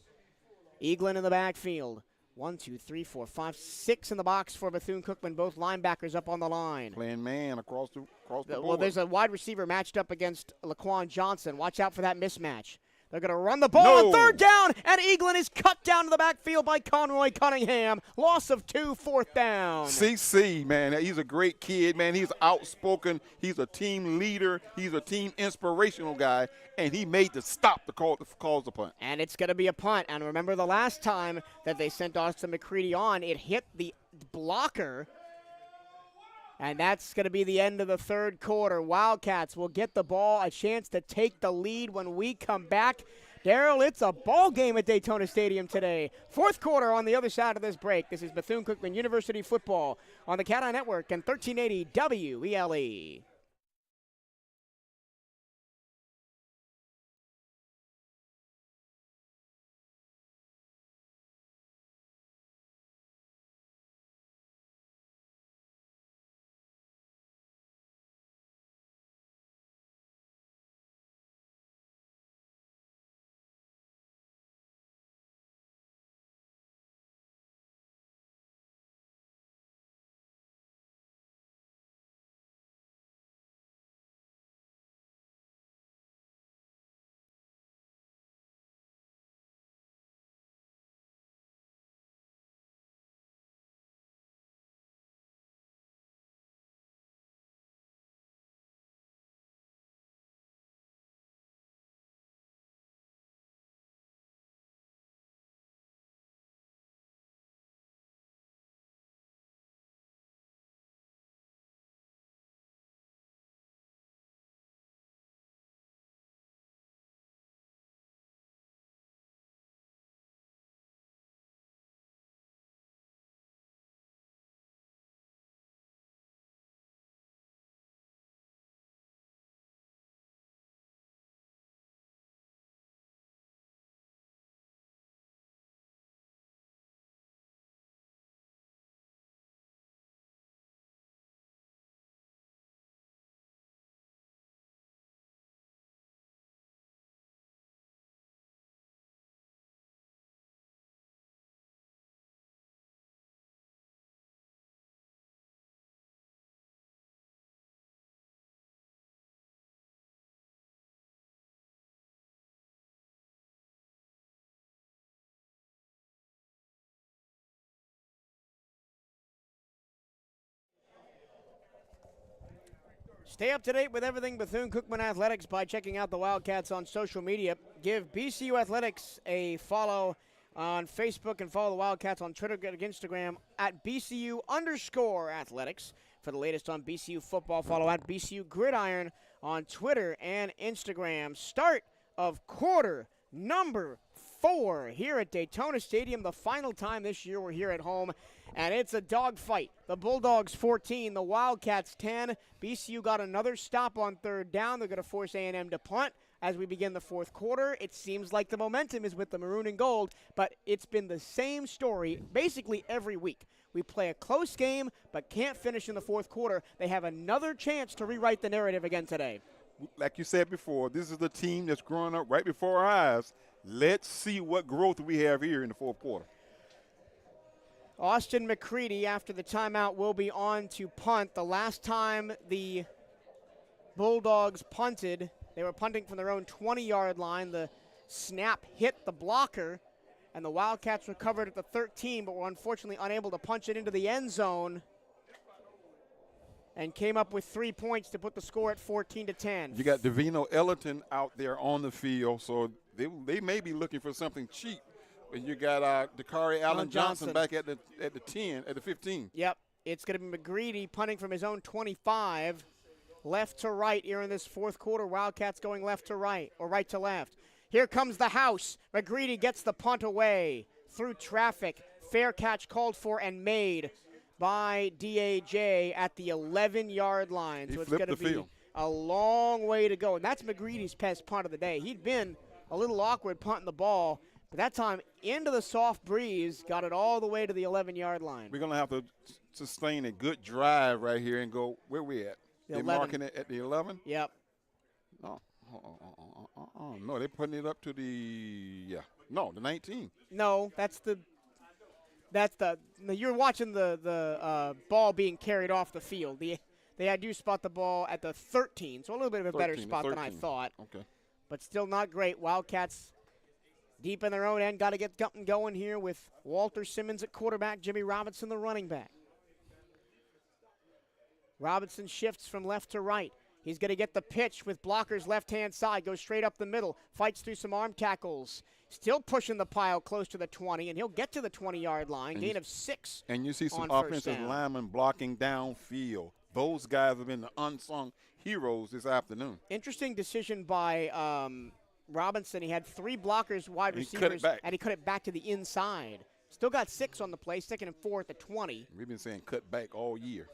Eaglin in the backfield. 1, 2, 3, 4, 5, 6 in the box for Bethune-Cookman. Both linebackers up on the line. Playing man across the board. Well, there's a wide receiver matched up against Laquan Johnson. Watch out for that mismatch. They're going to run the ball on 3rd down, and Eaglin is cut down to the backfield by Conroy Cunningham. Loss of 2, 4th down. CC, man, he's a great kid, man. He's outspoken. He's a team leader. He's a team inspirational guy, and he made the stop to cause the punt. And it's going to be a punt. And remember the last time that they sent Austin McCready on, it hit the blocker. And that's going to be the end of the 3rd quarter. Wildcats will get the ball, a chance to take the lead when we come back. Daryl, it's a ball game at Daytona Stadium today. 4th quarter on the other side of this break. This is Bethune-Cookman University football on the CatEye Network and 1380 WELE. Stay up to date with everything Bethune-Cookman Athletics by checking out the Wildcats on social media. Give BCU Athletics a follow on Facebook and follow the Wildcats on Twitter and Instagram at BCU_athletics. For the latest on BCU football, follow at BCU Gridiron on Twitter and Instagram. Start of quarter number 4 here at Daytona Stadium. The final time this year we're here at home, and it's a dogfight. The Bulldogs 14, the Wildcats 10. BCU got another stop on third down. They're going to force A&M to punt as we begin the fourth quarter. It seems like the momentum is with the maroon and gold, but it's been the same story basically every week. We play a close game but can't finish in the fourth quarter. They have another chance to rewrite the narrative again today. Like you said before, this is the team that's growing up right before our eyes. Let's see what growth we have here in the fourth quarter. Austin McCready, after the timeout, will be on to punt. The last time the Bulldogs punted, they were punting from their own 20-yard line. The snap hit the blocker, and the Wildcats recovered at the 13, but were unfortunately unable to punch it into the end zone and came up with 3 points to put the score at 14-10. You got Davino Ellerton out there on the field, so they may be looking for something cheap. And you got Dakari Allen Johnson back at the 10, at the 15. Yep, it's going to be McGreedy punting from his own 25, left to right here in this fourth quarter. Wildcats going left to right, or right to left. Here comes the house. McGreedy gets the punt away through traffic. Fair catch called for and made by DAJ at the 11-yard line. So it's going to be a long way to go. And that's McGreedy's best punt of the day. He'd been a little awkward punting the ball, but that time into the soft breeze, got it all the way to the 11-yard line. We're going to have to sustain a good drive right here and go, where we at? They're marking it at the 11? Yep. Oh, no, they're putting it up to the 19. No, you're watching the ball being carried off the field. They do spot the ball at the 13, so a little bit of a better spot than I thought. Okay. But still not great. Wildcats deep in their own end. Got to get something going here with Walter Simmons at quarterback, Jimmy Robinson the running back. Robinson shifts from left to right. He's going to get the pitch with blockers left-hand side. Goes straight up the middle. Fights through some arm tackles. Still pushing the pile close to the 20, and he'll get to the 20-yard line. Gain of 6. And you see some offensive linemen blocking downfield. Those guys have been the unsung heroes this afternoon. Interesting decision by Robinson. He had 3 blockers, wide receivers, and he cut it back to the inside. Still got 6 on the play, 2nd and 4 at the 20. We've been saying cut back all year.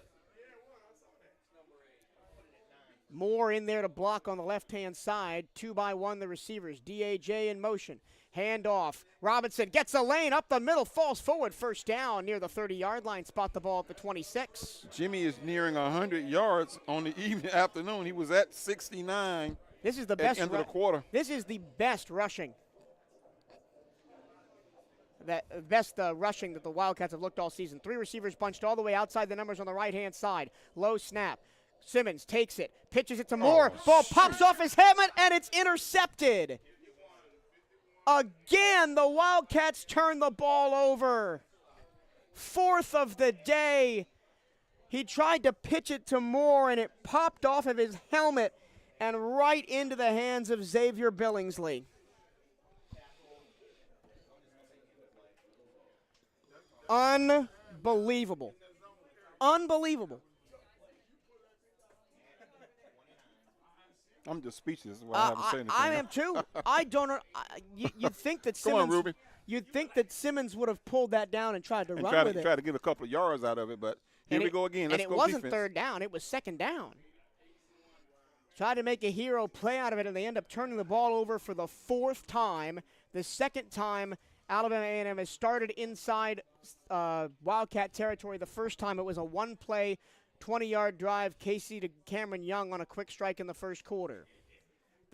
Moore in there to block on the left-hand side. 2-by-1 the receivers. DAJ in motion. Handoff. Robinson gets a lane up the middle, falls forward, first down near the 30-yard line. Spot the ball at the 26. Jimmy is nearing 100 yards on the afternoon. He was at 69. This is the best at the end of the quarter. This is the best rushing. Rushing that the Wildcats have looked all season. 3 receivers bunched all the way outside the numbers on the right-hand side. Low snap. Simmons takes it, pitches it to Moore. Ball pops off his helmet, and it's intercepted. Again, the Wildcats turn the ball over. 4th of the day. He tried to pitch it to Moore, and it popped off of his helmet and right into the hands of Xavier Billingsley. Unbelievable. Unbelievable. I'm just speechless. Is what I haven't said anything. I am too. I don't know. You'd think that Simmons. Come on, Ruby. You'd think that Simmons would have pulled that down and tried to run with it. Try to get a couple of yards out of it, but here we go again. Let's go defense. And it wasn't third down. It was second down. Tried to make a hero play out of it, and they end up turning the ball over for the 4th time. The 2nd time Alabama A&M has started inside Wildcat territory. The first time it was a 1-play 20-yard drive, Casey to Cameron Young on a quick strike in the first quarter.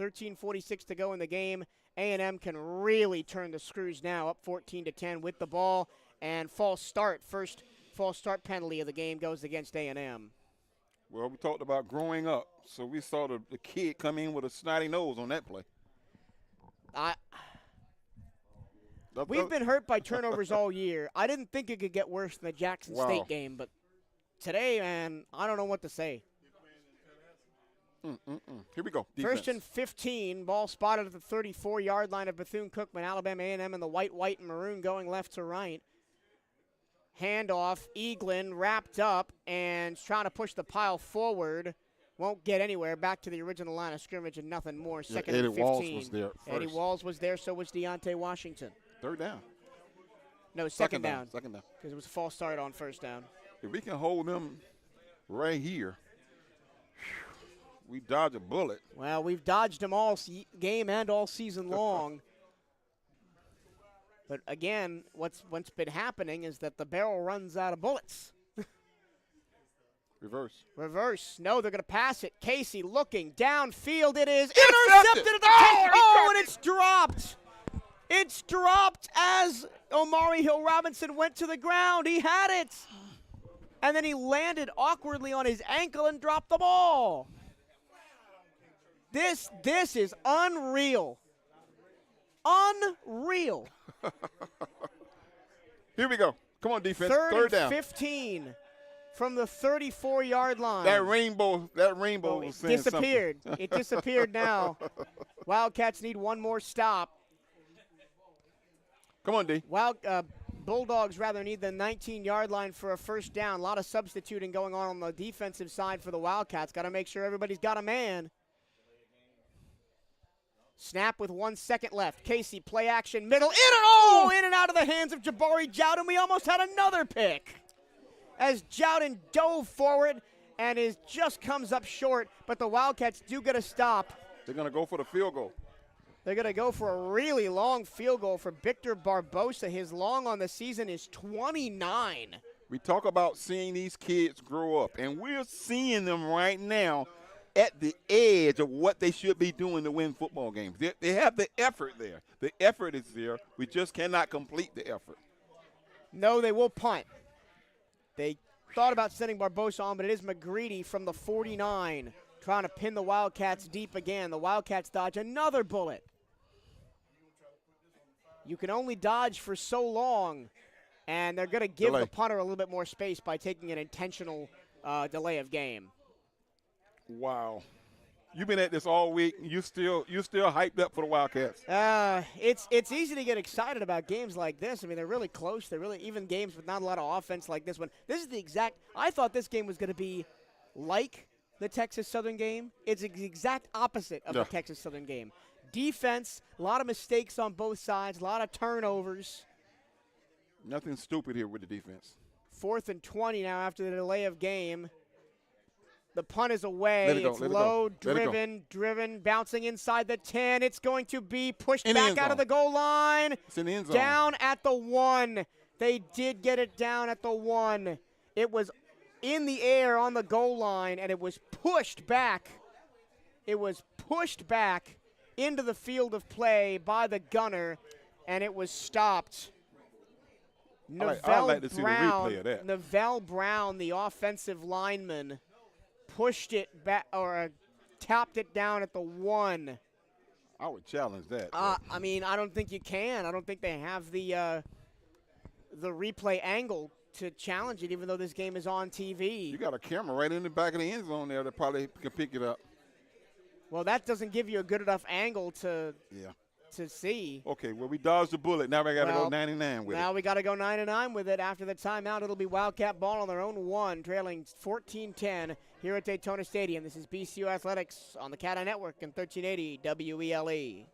13:46 to go in the game. A&M can really turn the screws now, up 14-10 with the ball, and false start. First false start penalty of the game goes against A&M. Well, we talked about growing up, so we saw the kid come in with a snotty nose on that play. We've been hurt by turnovers all year. I didn't think it could get worse than the Jackson State game, but today, man, I don't know what to say. Here we go. First Defense. and 15. Ball spotted at the 34-yard line of Bethune-Cookman. Alabama A&M in the white, and maroon going left to right. Handoff. Eaglin wrapped up and trying to push the pile forward. Won't get anywhere. Back to the original line of scrimmage and nothing more. Second and 15. Walls was there first. Eddie Walls was there. So was Deontay Washington. Third down. No, second down. Second down. Because it was a false start on first down. If we can hold them right here, we dodge a bullet. Well, we've dodged them all game and all season long. But again, what's been happening is that the barrel runs out of bullets. Reverse. No, they're going to pass it. Casey looking downfield. It is intercepted at the 10. And it's dropped. It's dropped as Omari Hill-Robinson went to the ground. He had it. And then he landed awkwardly on his ankle and dropped the ball. This is unreal. Unreal. Here we go. Come on, defense. Third down. 15 from the 34-yard line. That rainbow was saying disappeared. Something. It disappeared now. Wildcats need one more stop. Come on, D. Bulldogs rather need the 19-yard line for a first down. A lot of substituting going on the defensive side for the Wildcats. Got to make sure everybody's got a man. Snap with 1 second left. Casey, play action, middle, in and out of the hands of Jabari Jowden. We almost had another pick as Jowden dove forward and just comes up short, but the Wildcats do get a stop. They're going to go for the field goal. They're going to go for a really long field goal for Victor Barbosa. His long on the season is 29. We talk about seeing these kids grow up, and we're seeing them right now at the edge of what they should be doing to win football games. They have the effort there. The effort is there. We just cannot complete the effort. No, they will punt. They thought about sending Barbosa on, but it is McGreedy from the 49 trying to pin the Wildcats deep again. The Wildcats dodge another bullet. You can only dodge for so long, and they're going to give the punter a little bit more space by taking an intentional delay of game. Wow. You've been at this all week. You still hyped up for the Wildcats. It's easy to get excited about games like this. I mean, they're really close. They're really even games with not a lot of offense like this one. This is the exact – I thought this game was going to be like the Texas Southern game. It's the exact opposite of the Texas Southern game. Defense, a lot of mistakes on both sides, a lot of turnovers. Nothing stupid here with the defense. 4th and 20 now after the delay of game. The punt is away. It's low, driven, bouncing inside the 10. It's going to be pushed back out of the goal line. It's in the end zone. Down at the 1. They did get it down at the 1. It was in the air on the goal line, and it was pushed back. It was pushed back into the field of play by the gunner, and it was stopped. I'd like to see the replay of that. Novell Brown, the offensive lineman, pushed it back or tapped it down at the 1. I would challenge that. I mean, I don't think you can. I don't think they have the replay angle to challenge it, even though this game is on TV. You got a camera right in the back of the end zone there that probably can pick it up. Well, that doesn't give you a good enough angle to see. Okay, well, we dodged the bullet. Now we got to go 99 with it. Now we got to go 9-9 with it. After the timeout, it'll be Wildcat ball on their own 1, trailing 14-10 here at Daytona Stadium. This is BCU Athletics on the CatEye Network and 1380 WELE.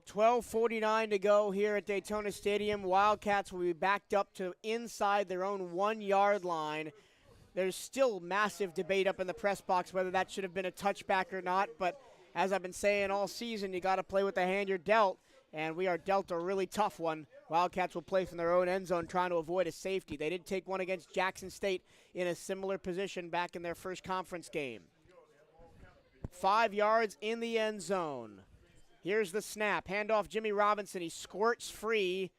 12:49 to go here at Daytona Stadium. Wildcats will be backed up to inside their own 1-yard line. There's still massive debate up in the press box whether that should have been a touchback or not, but as I've been saying all season, you got to play with the hand you're dealt, and we are dealt a really tough one. Wildcats will play from their own end zone trying to avoid a safety. They did take one against Jackson State in a similar position back in their first conference game. 5 yards in the end zone. Here's the snap. Handoff Jimmy Robinson. He squirts free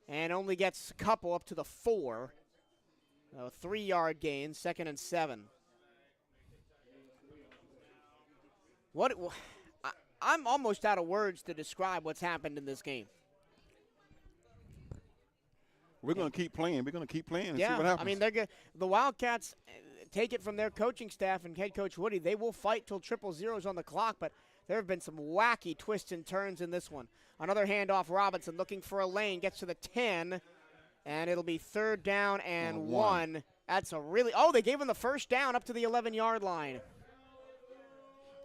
and only gets a couple up to the 4. A 3-yard gain, 2nd and 7. I'm almost out of words to describe what's happened in this game. We're going to keep playing. We're going to keep playing and see what happens. I mean, the Wildcats take it from their coaching staff and head coach Woody. They will fight till 000's on the clock, but there have been some wacky twists and turns in this one. Another handoff, Robinson looking for a lane, gets to the 10, and it'll be 3rd down and 1. That's a really – oh, they gave him the first down up to the 11-yard line.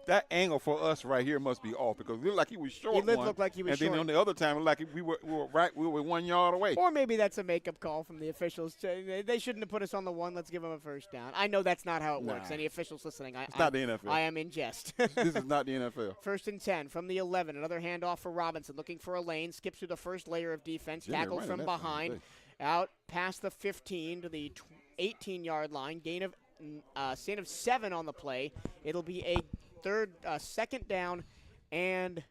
That angle for us right here must be off because it looked like he was short. He looked like he was short. And then on the other time, it looked like we were 1 yard away. Or maybe that's a makeup call from the officials. They shouldn't have put us on the 1. Let's give them a first down. I know that's not how it works. Any officials listening, it's not the NFL. I am in jest. This is not the NFL. 1st and 10 from the 11. Another handoff for Robinson, looking for a lane. Skips through the first layer of defense. Tackled from behind. Out past the 15 to the 18-yard line. Gain of 7 on the play. It'll be a 2nd down and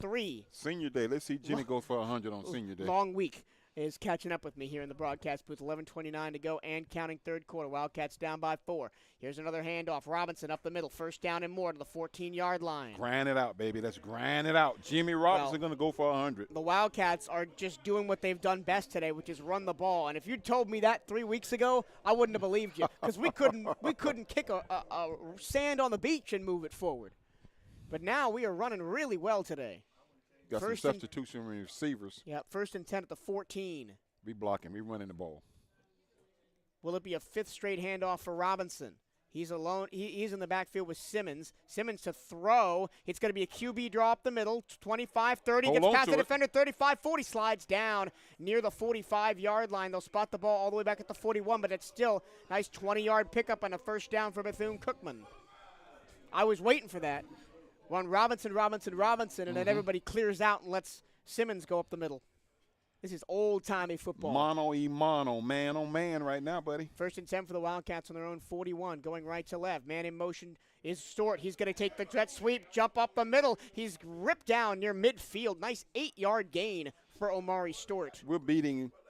3. Senior day. Let's see Jimmy go for 100 on senior day. Long week is catching up with me here in the broadcast booth. 11:29 to go and counting 3rd quarter. Wildcats down by 4. Here's another handoff. Robinson up the middle. 1st down and more to the 14-yard line. Grind it out, baby. Let's grind it out. Jimmy Robinson going to go for 100. The Wildcats are just doing what they've done best today, which is run the ball. And if you told me that 3 weeks ago, I wouldn't have believed you because we couldn't kick a sand on the beach and move it forward. But now we are running really well today. Got some substitution receivers. Yeah, 1st and 10 at the 14. We blocking. We running the ball. Will it be a 5th straight handoff for Robinson? He's alone. He's in the backfield with Simmons. Simmons to throw. It's going to be a QB draw up the middle. 25-30. Gets past the defender. 35-40. Slides down near the 45-yard line. They'll spot the ball all the way back at the 41, but it's still a nice 20-yard pickup and a 1st down for Bethune-Cookman. I was waiting for that. One Robinson, and then everybody clears out and lets Simmons go up the middle. This is old-timey football. Mono, man on man right now, buddy. 1st and 10 for the Wildcats on their own 41, going right to left. Man in motion is Stewart. He's going to take the jet sweep, jump up the middle. He's ripped down near midfield. Nice 8-yard gain for Omari Stewart. We're beating –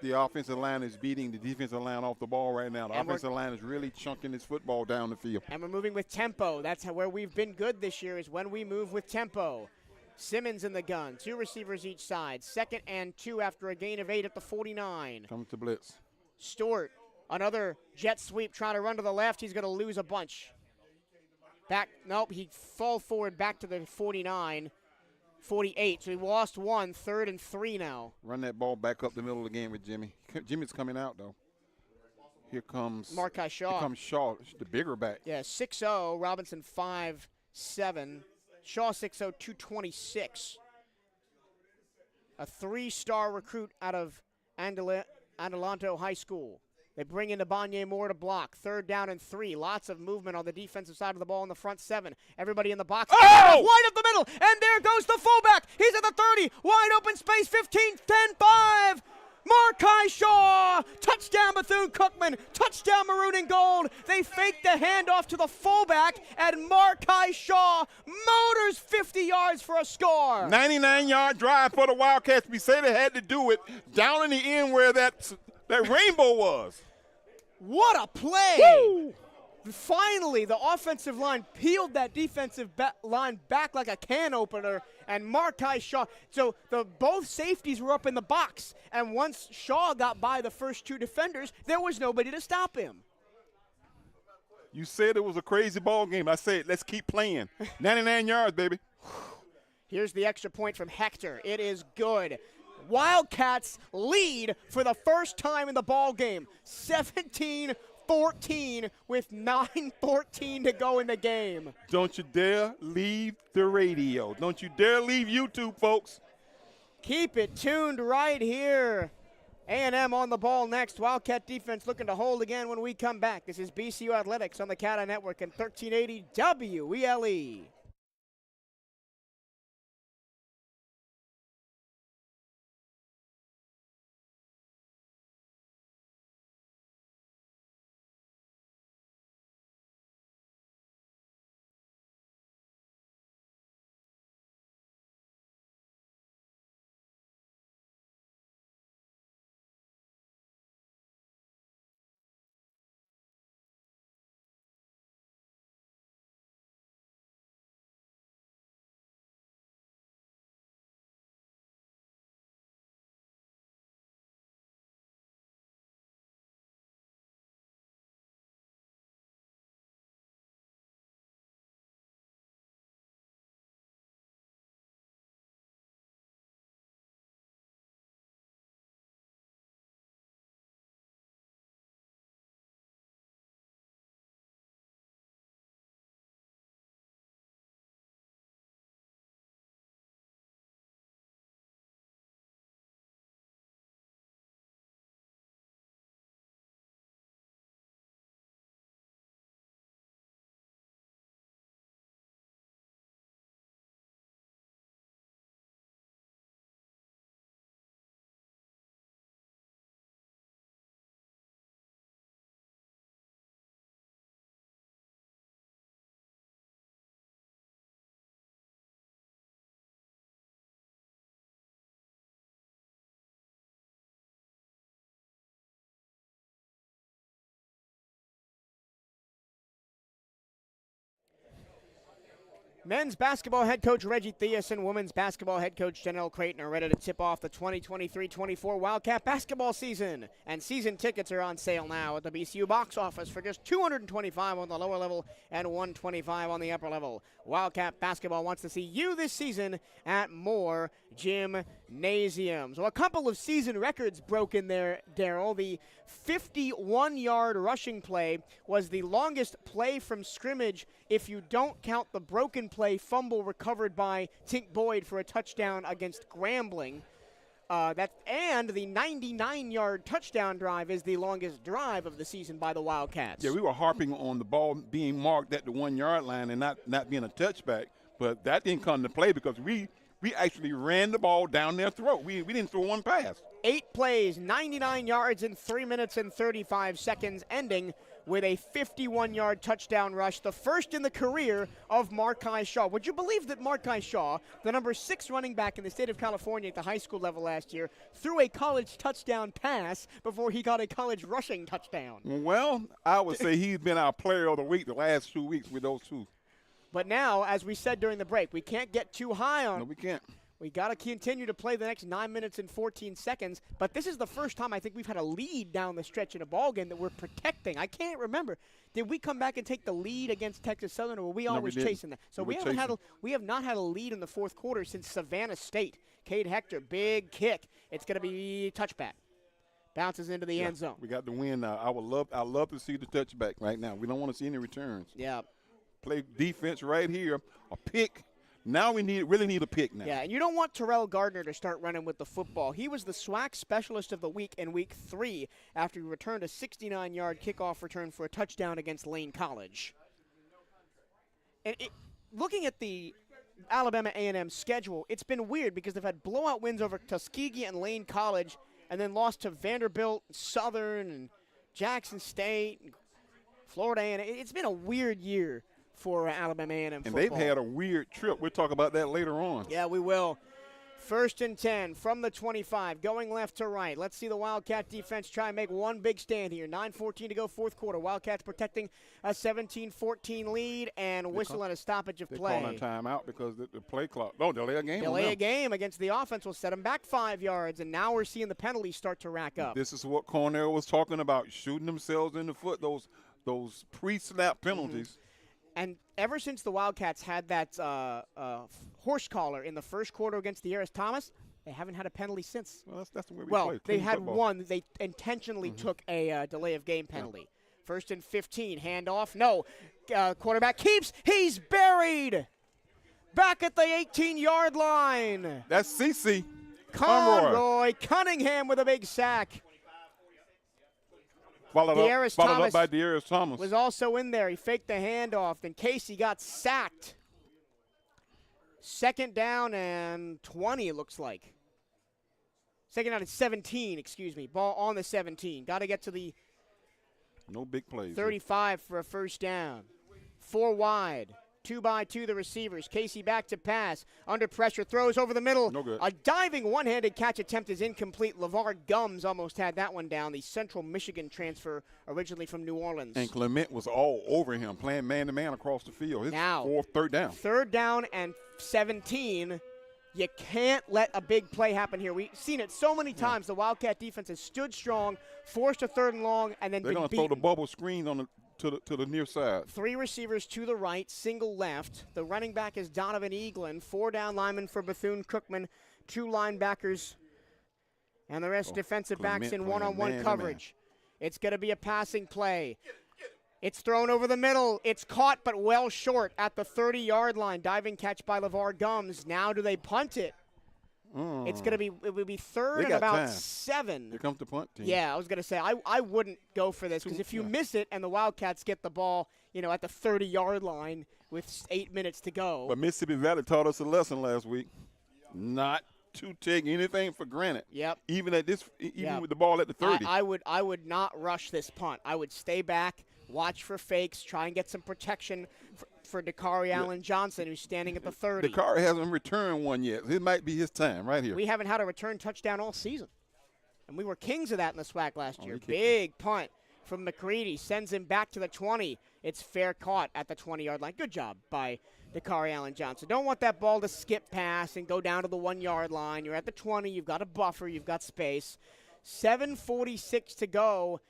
the offensive line is beating the defensive line off the ball right now. The offensive line is really chunking this football down the field. And we're moving with tempo. That's where we've been good this year is when we move with tempo. Simmons in the gun. 2 receivers each side. 2nd and 2 after a gain of 8 at the 49. Coming to blitz. Stewart, another jet sweep trying to run to the left. He's going to lose a bunch. He falls forward back to the 49. 48, so he lost 1, 3rd and 3 now. Run that ball back up the middle of the game with Jimmy. Jimmy's coming out, though. Here comes Markai Shaw. Here comes Shaw, the bigger back. Yeah, 6'0", Robinson 5'7". Shaw 6'0", 226. A 3-star recruit out of Adelanto High School. They bring in Banye Moore to block. 3rd down and 3. Lots of movement on the defensive side of the ball in the front 7. Everybody in the box. Oh! Wide up the middle, and there goes the fullback. He's at the 30. Wide open space, 15, 10, 5. Markai Shaw. Touchdown Bethune-Cookman. Touchdown Maroon and Gold. They fake the handoff to the fullback, and Markai Shaw motors 50 yards for a score. 99-yard drive for the Wildcats. We say they had to do it down in the end where that rainbow was. What a play! Woo! Finally, the offensive line peeled that defensive line back like a can opener, and Markai Shaw. So both safeties were up in the box, and once Shaw got by the first 2 defenders, there was nobody to stop him. You said it was a crazy ball game. I said, let's keep playing. 99 yards, baby. Here's the extra point from Hector. It is good. Wildcats lead for the first time in the ball game, 17-14. 14 with 9:14 to go in the game. Don't you dare leave the radio. Don't you dare leave YouTube, folks. Keep it tuned right here. A&M on the ball next. Wildcat defense looking to hold again when we come back. This is BCU Athletics on the CatEye Network and 1380 WELE. Men's basketball head coach Reggie Theus and women's basketball head coach Janelle Creighton are ready to tip off the 2023-24 Wildcat basketball season. And season tickets are on sale now at the BCU box office for just $225 on the lower level and $125 on the upper level. Wildcat basketball wants to see you this season at more gymnasiums. Well, a couple of season records broke in there, Daryl. The 51-yard rushing play was the longest play from scrimmage if you don't count the broken play fumble recovered by Tink Boyd for a touchdown against Grambling. And the 99-yard touchdown drive is the longest drive of the season by the Wildcats. Yeah, we were harping on the ball being marked at the 1-yard line and not being a touchback, but that didn't come to play because we actually ran the ball down their throat. We didn't throw one pass. 8 plays, 99 yards in 3 minutes and 35 seconds, ending with a 51-yard touchdown rush, the first in the career of Markai Shaw. Would you believe that Markai Shaw, the number 6 running back in the state of California at the high school level last year, threw a college touchdown pass before he got a college rushing touchdown? Well, I would say he's been our player of the week the last 2 weeks with those two. But now, as we said during the break, we can't get too high on. No, we can't. We got to continue to play the next 9 minutes and 14 seconds. But this is the first time I think we've had a lead down the stretch in a ball game that we're protecting. I can't remember. Did we come back and take the lead against Texas Southern, or were we always chasing that? So we have not had a lead in the fourth quarter since Savannah State. Cade Hector, big kick. It's going to be touchback. Bounces into the end zone. We got the win now. I love to see the touchback right now. We don't want to see any returns. Yeah. Play defense right here. A pick. Now we really need a pick now. Yeah, and you don't want Terrell Gardner to start running with the football. He was the SWAC Specialist of the Week in Week 3 after he returned a 69-yard kickoff return for a touchdown against Lane College. And looking at the Alabama A&M schedule, it's been weird because they've had blowout wins over Tuskegee and Lane College and then lost to Vanderbilt, Southern, and Jackson State, and Florida A&M. It's been a weird year for Alabama A&M football. And they've had a weird trip. We'll talk about that later on. Yeah, we will. 1st and 10 from the 25, going left to right. Let's see the Wildcat defense try and make one big stand here. 9:14 to go, fourth quarter. Wildcats protecting a 17-14 lead and whistle at a stoppage of play. They're calling a timeout because the play clock. Oh, delay a game. Delay a game against the offense will set them back 5 yards, and now we're seeing the penalties start to rack up. This is what Cornell was talking about, shooting themselves in the foot, those pre-snap penalties. Mm-hmm. And ever since the Wildcats had that horse collar in the first quarter against the Harris Thomas, they haven't had a penalty since. Well, that's the way we play. Well, they had football. one. They intentionally took a delay of game penalty. First and 15, handoff, no. Quarterback keeps, he's buried. Back at the 18-yard line. That's CC. Conroy Cunningham with a big sack. Followed up by De'Arius Thomas. Was also in there. He faked the handoff. Then Casey got sacked. Second down and 20, it looks like. Second down and 17, excuse me. Ball on the 17. Got to get to the no big plays. 35 for a first down. 4 wide. 2-by-2 the receivers. Casey back to pass. Under pressure, throws over the middle. No good. A diving one-handed catch attempt is incomplete. LeVar Gums almost had that one down. The Central Michigan transfer originally from New Orleans. And Clement was all over him, playing man-to-man across the field. His third down. Third down and 17. You can't let a big play happen here. We've seen it so many times. The Wildcat defense has stood strong, forced a third and long, and then they're going to throw the bubble screen on to the near side. 3 receivers to the right, single left. The running back is Donovan Eaglin. 4 down linemen for Bethune-Cookman. 2 linebackers. And the rest defensive backs in one-on-one coverage. It's going to be a passing play. It's thrown over the middle. It's caught but well short at the 30-yard line. Diving catch by LeVar Gums. Now do they punt it? It's going to be, it would be third and about 7. Here comes the punt team. Yeah, I was going to say, I wouldn't go for this because if you miss it and the Wildcats get the ball, at the 30-yard line with 8 minutes to go. But Mississippi Valley taught us a lesson last week. Not to take anything for granted. Yep. Even with the ball at the 30. I would not rush this punt. I would stay back, watch for fakes, try and get some protection for Dakari Allen Johnson, who's standing at the 30. Dakari hasn't returned one yet. It might be his time right here. We haven't had a return touchdown all season. And we were kings of that in the SWAC last year. Big punt from McCready. Sends him back to the 20. It's fair caught at the 20-yard line. Good job by Dakari Allen Johnson. Don't want that ball to skip past and go down to the 1-yard line. You're at the 20. You've got a buffer. You've got space. 7:46 to go.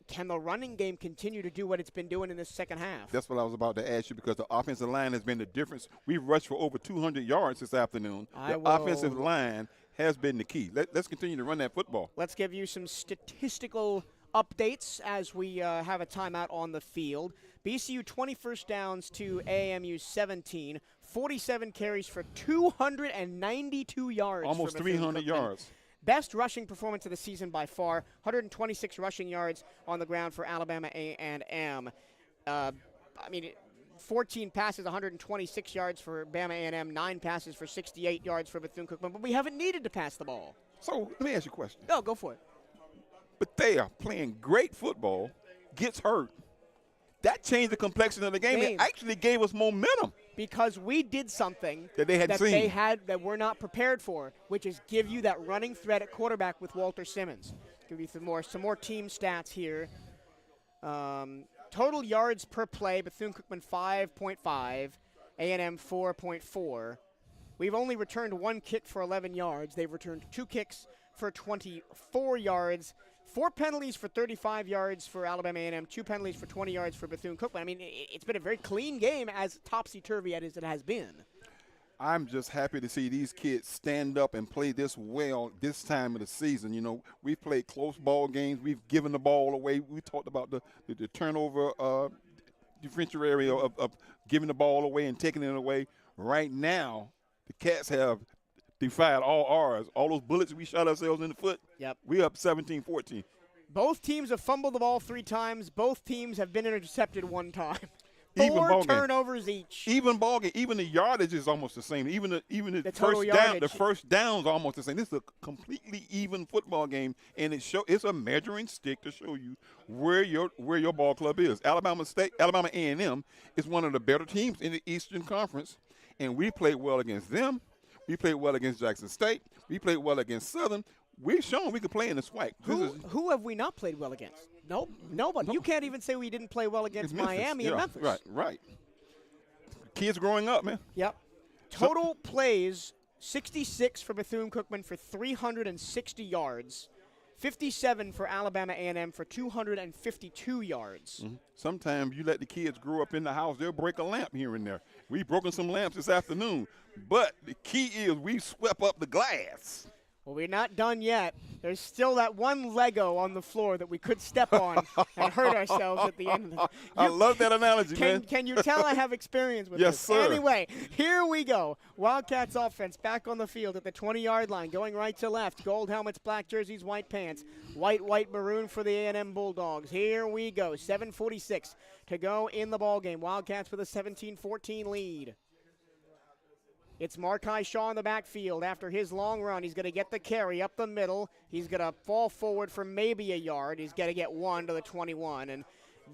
Can the running game continue to do what it's been doing in this second half? That's what I was about to ask you because the offensive line has been the difference. We've rushed for over 200 yards this afternoon. The offensive line has been the key. Let's continue to run that football. Let's give you some statistical updates as we have a timeout on the field. BCU 20 first downs to AMU 17. 47 carries for 292 yards. Almost 300 yards. Best rushing performance of the season by far. 126 rushing yards on the ground for Alabama A&M. 14 passes, 126 yards for Bama A&M. 9 passes for 68 yards for Bethune-Cookman. But we haven't needed to pass the ball. So let me ask you a question. No, go for it. But they are playing great football, gets hurt. That changed the complexion of the game. It actually gave us momentum. Because we did something that that we're not prepared for, which is give you that running threat at quarterback with Walter Simmons. Give you some more team stats here. Total yards per play, Bethune-Cookman 5.5, A&M 4.4. We've only returned 1 kick for 11 yards. They've returned 2 kicks for 24 yards. 4 penalties for 35 yards for Alabama A&M, 2 penalties for 20 yards for Bethune-Cookman. I mean, it's been a very clean game, as topsy-turvy as it has been. I'm just happy to see these kids stand up and play this well this time of the season. We've played close ball games. We've given the ball away. We talked about the turnover differential area of giving the ball away and taking it away. Right now, the Cats have defied all ours. All those bullets we shot ourselves in the foot. Yep. We're up 17-14. Both teams have fumbled the ball 3 times. Both teams have been intercepted 1 time. Even 4 turnovers each. Even ball game. Even the yardage is almost the same. Even the first down. The first down's almost the same. This is a completely even football game, and it's a measuring stick to show you where your ball club is. Alabama A&M is one of the better teams in the Eastern Conference, and we played well against them. We played well against Jackson State. We played well against Southern. We've shown we can play in the SWAC. Who have we not played well against? Nope, nobody. You can't even say we didn't play well against Miami and Memphis. Right. Kids growing up, man. Yep. Total plays, 66 for Bethune-Cookman for 360 yards. 57 for Alabama A&M for 252 yards. Mm-hmm. Sometimes you let the kids grow up in the house, they'll break a lamp here and there. We've broken some lamps this afternoon. But the key is we swept up the glass. Well, we're not done yet. There's still that one Lego on the floor that we could step on and hurt ourselves at the end of the I love that analogy, man. Can you tell I have experience with Yes, this? sir. Anyway, here we go. Wildcats offense back on the field at the 20-yard line, going right to left. Gold helmets, black jerseys, white pants. White, maroon for the A&M Bulldogs. Here we go. 7:46 to go in the ballgame. Wildcats with a 17-14 lead. It's Markai Shaw in the backfield. After his long run, he's going to get the carry up the middle. He's going to fall forward for maybe a yard. He's going to get 1 to the 21. And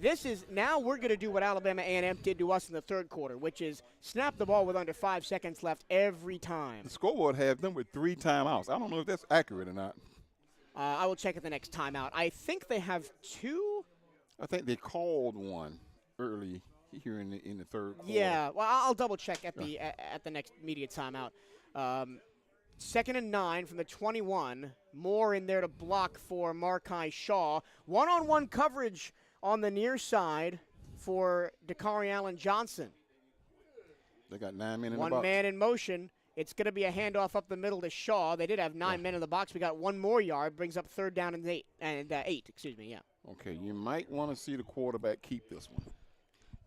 this is, now we're going to do what Alabama A&M did to us in the third quarter, which is snap the ball with under 5 seconds left every time. The scoreboard has them with 3 timeouts. I don't know if that's accurate or not. I will check at the next timeout. I think they have 2. I think they called one early here in the third quarter. Yeah, well, I'll double check at the next media timeout. 2nd and 9 from the 21. Moore in there to block for Markai Shaw. One-on-one coverage on the near side for Dakari Allen Johnson. They got 9 men in the One box. man in motion. It's going to be a handoff up the middle to Shaw. They did have 9 men in the box. We got 1 more yard, brings up 3rd down and 8. Excuse me. Yeah. Okay, you might want to see the quarterback keep this one.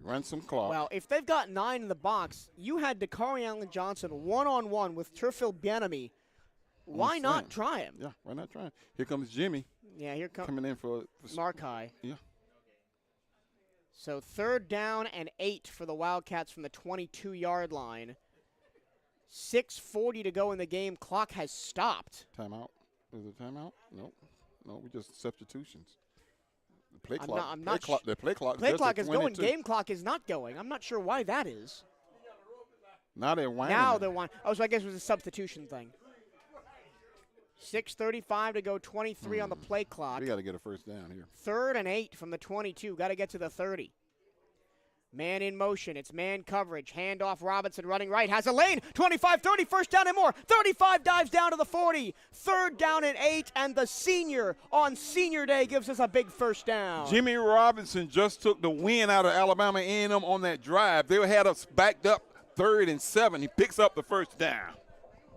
Run some clock. Well, if they've got 9 in the box, you had Dakari Allen Johnson one-on-one with Turfil Bienemy. Why not try him? Yeah, why not try him? Here comes Jimmy. Yeah, here comes coming in for Markai. Yeah. So 3rd down and 8 for the Wildcats from the 22-yard line. 6:40 to go in the game. Clock has stopped. Timeout. Is it timeout? No. No, we just substitutions. The play I'm clock. not The play clock. Play clock is going. Game clock is not going. I'm not sure why that is. Now they're whining. Now they're whining. Oh, so I guess it was a substitution thing. 6:35 to go. 23 on the play clock. We got to get a first down here. 3rd and 8 from the 22. Got to get to the 30. Man in motion. It's man coverage. Handoff. Robinson running right. Has a lane. 25, 30. First down and more. 35 dives down to the 40. 3rd down and 8. And the senior on senior day gives us a big first down. Jimmy Robinson just took the win out of Alabama A&M on that drive. They had us backed up 3rd and 7. He picks up the first down.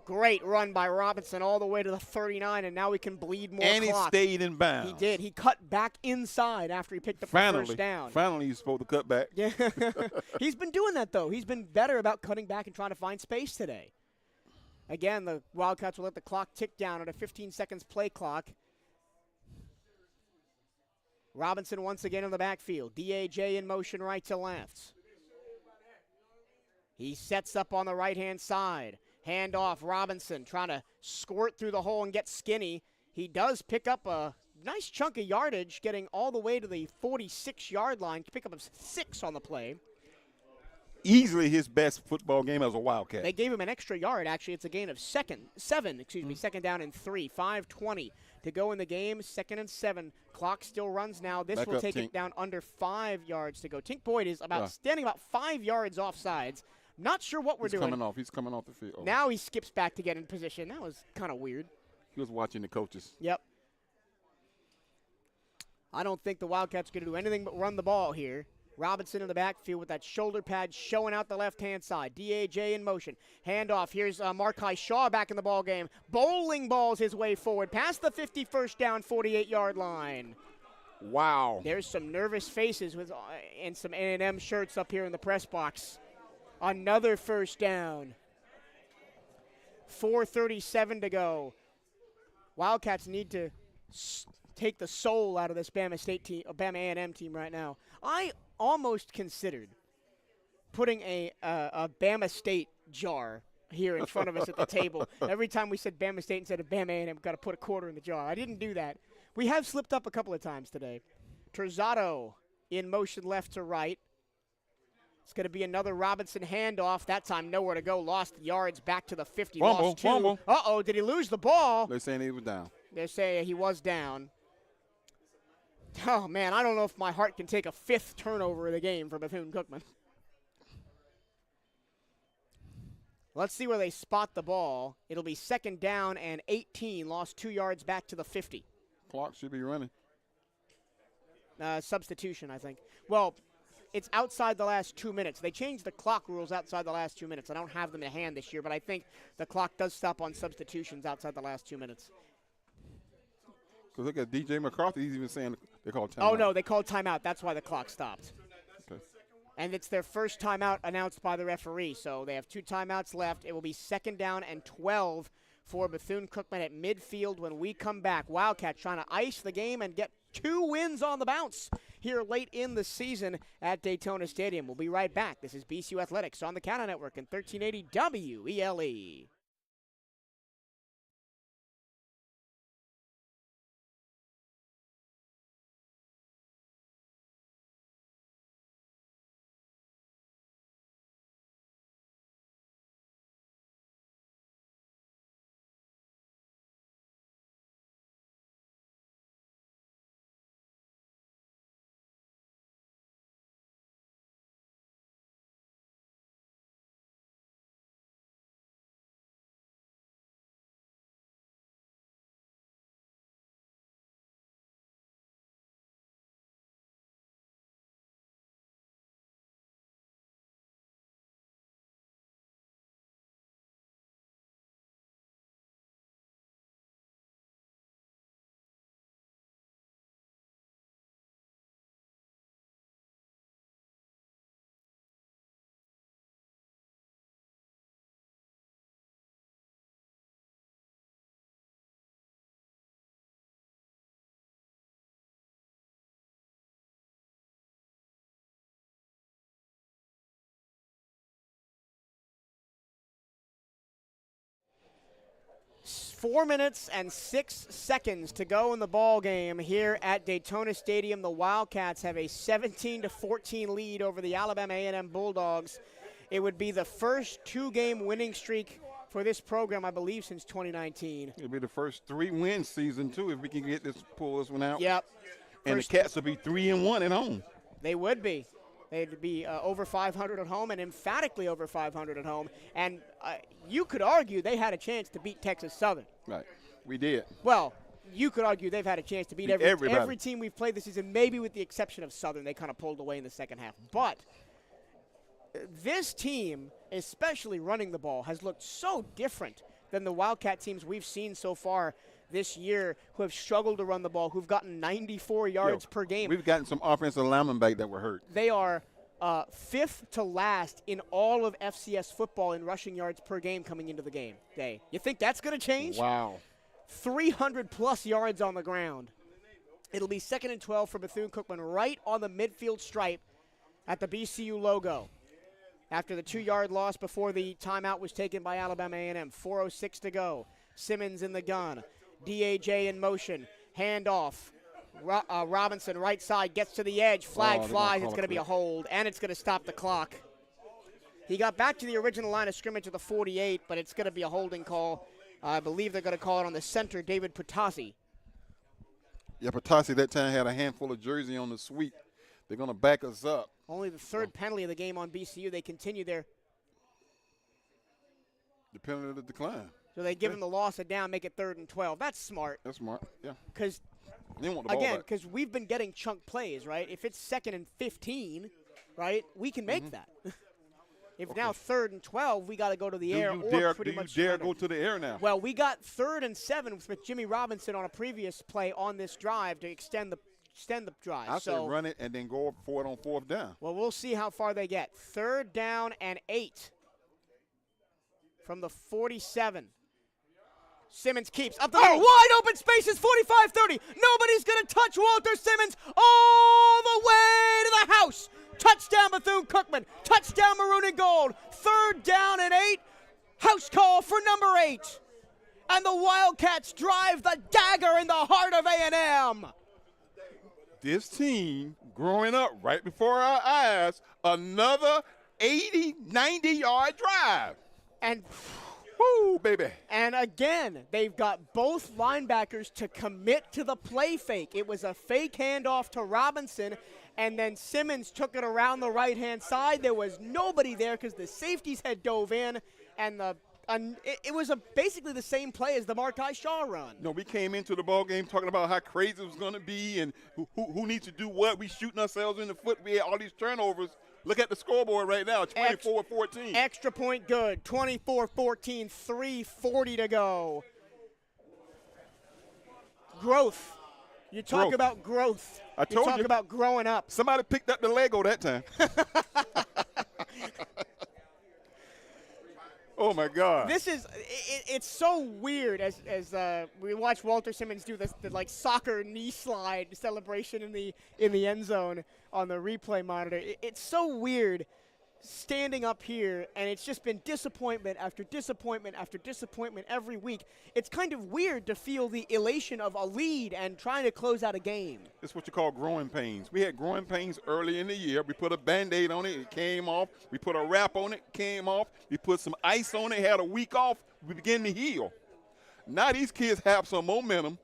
Great run by Robinson all the way to the 39, and now we can bleed more and clock. He stayed in bounds. He did. He cut back inside after he picked up the first down. Finally, he's supposed to cut back. Yeah. He's been doing that, though. He's been better about cutting back and trying to find space today. Again, the Wildcats will let the clock tick down at a 15 seconds play clock. Robinson once again in the backfield. DAJ in motion right to left. He sets up on the right-hand side. Hand off, Robinson trying to squirt through the hole and get skinny. He does pick up a nice chunk of yardage, getting all the way to the 46-yard line. Pick up a 6 on the play. Easily his best football game as a Wildcat. They gave him an extra yard, actually. It's a gain of 7, 2nd down and 3. 5:20 to go in the game. 2nd and 7. Clock still runs now. This will take it down under 5 yards to go. Tink Boyd is standing about 5 yards off sides. Not sure what we're doing. He's coming off the field. Oh. Now he skips back to get in position. That was kind of weird. He was watching the coaches. Yep. I don't think the Wildcats are going to do anything but run the ball here. Robinson in the backfield with that shoulder pad showing out the left-hand side. DAJ in motion. Handoff. Here's Markai Shaw back in the ball game. Bowling balls his way forward past the 51st down, 48-yard line. Wow. There's some nervous faces with and some A&M shirts up here in the press box. Another first down. 4:37 to go. Wildcats need to take the soul out of this Bama A&M team right now. I almost considered putting a Bama State jar here in front of us at the table. Every time we said Bama State instead of Bama A&M, we've got to put a quarter in the jar. I didn't do that. We have slipped up a couple of times today. Terzado in motion left to right. It's going to be another Robinson handoff. That time nowhere to go. Lost yards back to the 50. Lost 2. Fumble. Uh-oh, did he lose the ball? They're saying he was down. They're saying he was down. Oh, man, I don't know if my heart can take a 5th turnover of the game for Bethune-Cookman. Let's see where they spot the ball. It'll be 2nd down and 18. Lost 2 yards back to the 50. Clock should be running. Substitution, I think. Well, it's outside the last 2 minutes. They changed the clock rules outside the last 2 minutes. I don't have them in hand this year, but I think the clock does stop on substitutions outside the last 2 minutes. Because look at DJ McCarthy. He's even saying they called timeout. Oh, no, they called timeout. That's why the clock stopped. Okay. And it's their first timeout announced by the referee. So they have 2 timeouts left. It will be 2nd down and 12 for Bethune-Cookman at midfield when we come back. Wildcats trying to ice the game and get 2 wins on the bounce here late in the season at Daytona Stadium. We'll be right back. This is BCU Athletics on the CatEye Network and 1380 WELE. Four minutes and 6 seconds to go in the ball game here at Daytona Stadium. The Wildcats have a 17-14 lead over the Alabama A&M Bulldogs. It would be the first 2-game winning streak for this program, I believe, since 2019. It'll be the first 3-win season too if we can get pull this one out. Yep. And the Cats will be 3-1 at home. They would be. They'd be over 500 at home and emphatically over 500 at home. And you could argue they had a chance to beat Texas Southern. Right. We did. Well, you could argue they've had a chance to beat everybody. Every team we've played this season, maybe with the exception of Southern. They kind of pulled away in the second half. But this team, especially running the ball, has looked so different than the Wildcat teams we've seen so far this year who have struggled to run the ball, who've gotten 94 yards per game. We've gotten some offensive linemen back that were hurt. They are 5th to last in all of FCS football in rushing yards per game coming into the game day. You think that's going to change? Wow. 300-plus yards on the ground. It'll be 2nd and 12 for Bethune-Cookman right on the midfield stripe at the BCU logo. After the 2-yard loss before the timeout was taken by Alabama A&M. 4:06 to go. Simmons in the gun. DAJ in motion. Handoff. Robinson, right side, gets to the edge. Flag flies. It's going to be a hold, and it's going to stop the clock. He got back to the original line of scrimmage at the 48, but it's going to be a holding call. I believe they're going to call it on the center, David Patasi. Yeah, Patasi that time had a handful of jersey on the sweep. They're going to back us up. Only the 3rd penalty of the game on BCU. They continue there. The penalty of the decline. So they give him the loss of down, make it 3rd and 12. That's smart. That's smart, yeah. Because, again, because we've been getting chunk plays, right? If it's 2nd and 15, right, we can make that. If now 3rd and 12, we got to go to the air or pretty much do you dare go to the air now? Well, we got 3rd and 7 with Jimmy Robinson on a previous play on this drive to extend the drive. I say run it and then go for it on 4th down. Well, we'll see how far they get. 3rd down and 8 from the 47. Simmons keeps up the middle. Wide open spaces, 45-30. Nobody's going to touch Walter Simmons all the way to the house. Touchdown Bethune-Cookman. Touchdown Maroon and Gold. 3rd down and 8. House call for number 8. And the Wildcats drive the dagger in the heart of A&M. This team growing up right before our eyes, another 80, 90-yard drive. And woo, baby. And again, they've got both linebackers to commit to the play fake. It was a fake handoff to Robinson, and then Simmons took it around the right-hand side. There was nobody there because the safeties had dove in, and the it was basically the same play as the Markai Shaw run. No, we came into the ball game talking about how crazy it was going to be and who needs to do what. We shooting ourselves in the foot. We had all these turnovers. Look at the scoreboard right now, 24-14. Extra point good, 24-14, 3:40 to go. Growth. You talk about growth. I told you. Talk about growing up. Somebody picked up the Lego that time. Oh, my God. This is it's so weird as we watch Walter Simmons do the like soccer knee slide celebration in the end zone on the replay monitor. It's so weird standing up here, and it's just been disappointment after disappointment after disappointment every week. It's kind of weird to feel the elation of a lead and trying to close out a game. It's what you call growing pains. We had growing pains early in the year. We put a Band-Aid on it, it came off. We put a wrap on it, came off. We put some ice on it, had a week off. We began to heal. Now these kids have some momentum.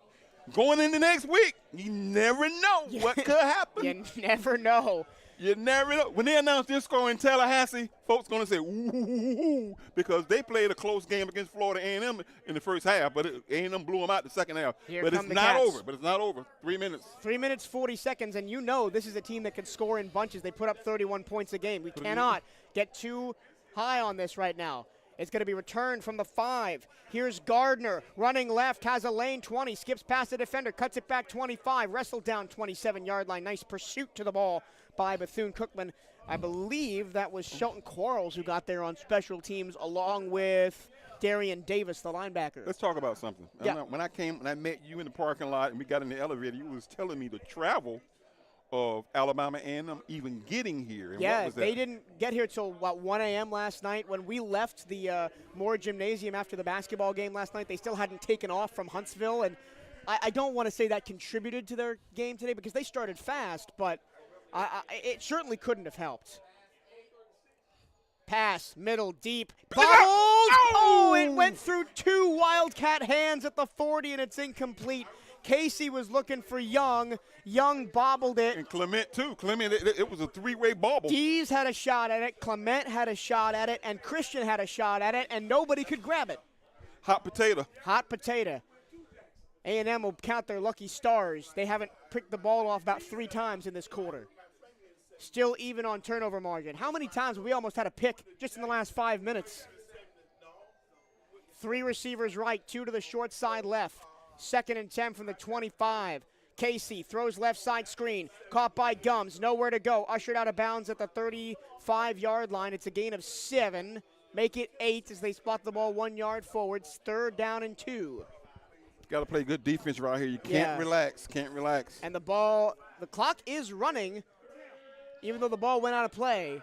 Going into next week, you never know what could happen. You never know. You never know. When they announce this score in Tallahassee, folks going to say, ooh, because they played a close game against Florida A&M in the first half, but A&M blew them out the second half. But it's not over. But it's not over. 3 minutes. 3 minutes, 40 seconds, and you know this is a team that can score in bunches. They put up 31 points a game. We cannot get too high on this right now. It's going to be returned from the 5. Here's Gardner running left, has a lane 20, skips past the defender, cuts it back 25, wrestled down 27-yard line. Nice pursuit to the ball by Bethune-Cookman. I believe that was Shelton Quarles who got there on special teams along with Darian Davis, the linebacker. Let's talk about something. Yeah. When I met you in the parking lot and we got in the elevator, you was telling me the travel of Alabama A&M even getting here. And yeah, what was that? They didn't get here till about 1 a.m. last night. When we left the Moore Gymnasium after the basketball game last night, they still hadn't taken off from Huntsville. And I don't want to say that contributed to their game today because they started fast, but it certainly couldn't have helped. Pass, middle, deep, bobbled! Oh, it went through 2 Wildcat hands at the 40, and it's incomplete. Casey was looking for Young. Young bobbled it. And Clement, too. Clement, it was a 3-way bobble. Dees had a shot at it. Clement had a shot at it. And Christian had a shot at it. And nobody could grab it. Hot potato. Hot potato. A&M will count their lucky stars. They haven't picked the ball off about 3 times in this quarter. Still even on turnover margin. How many times have we almost had a pick just in the last 5 minutes? 3 receivers right, 2 to the short side left. 2nd and 10 from the 25. Casey throws left side screen. Caught by Gums. Nowhere to go. Ushered out of bounds at the 35-yard line. It's a gain of 7. Make it 8 as they spot the ball 1 yard forwards. 3rd down and 2. Got to play good defense right here. You can't relax. Can't relax. And the clock is running, even though the ball went out of play.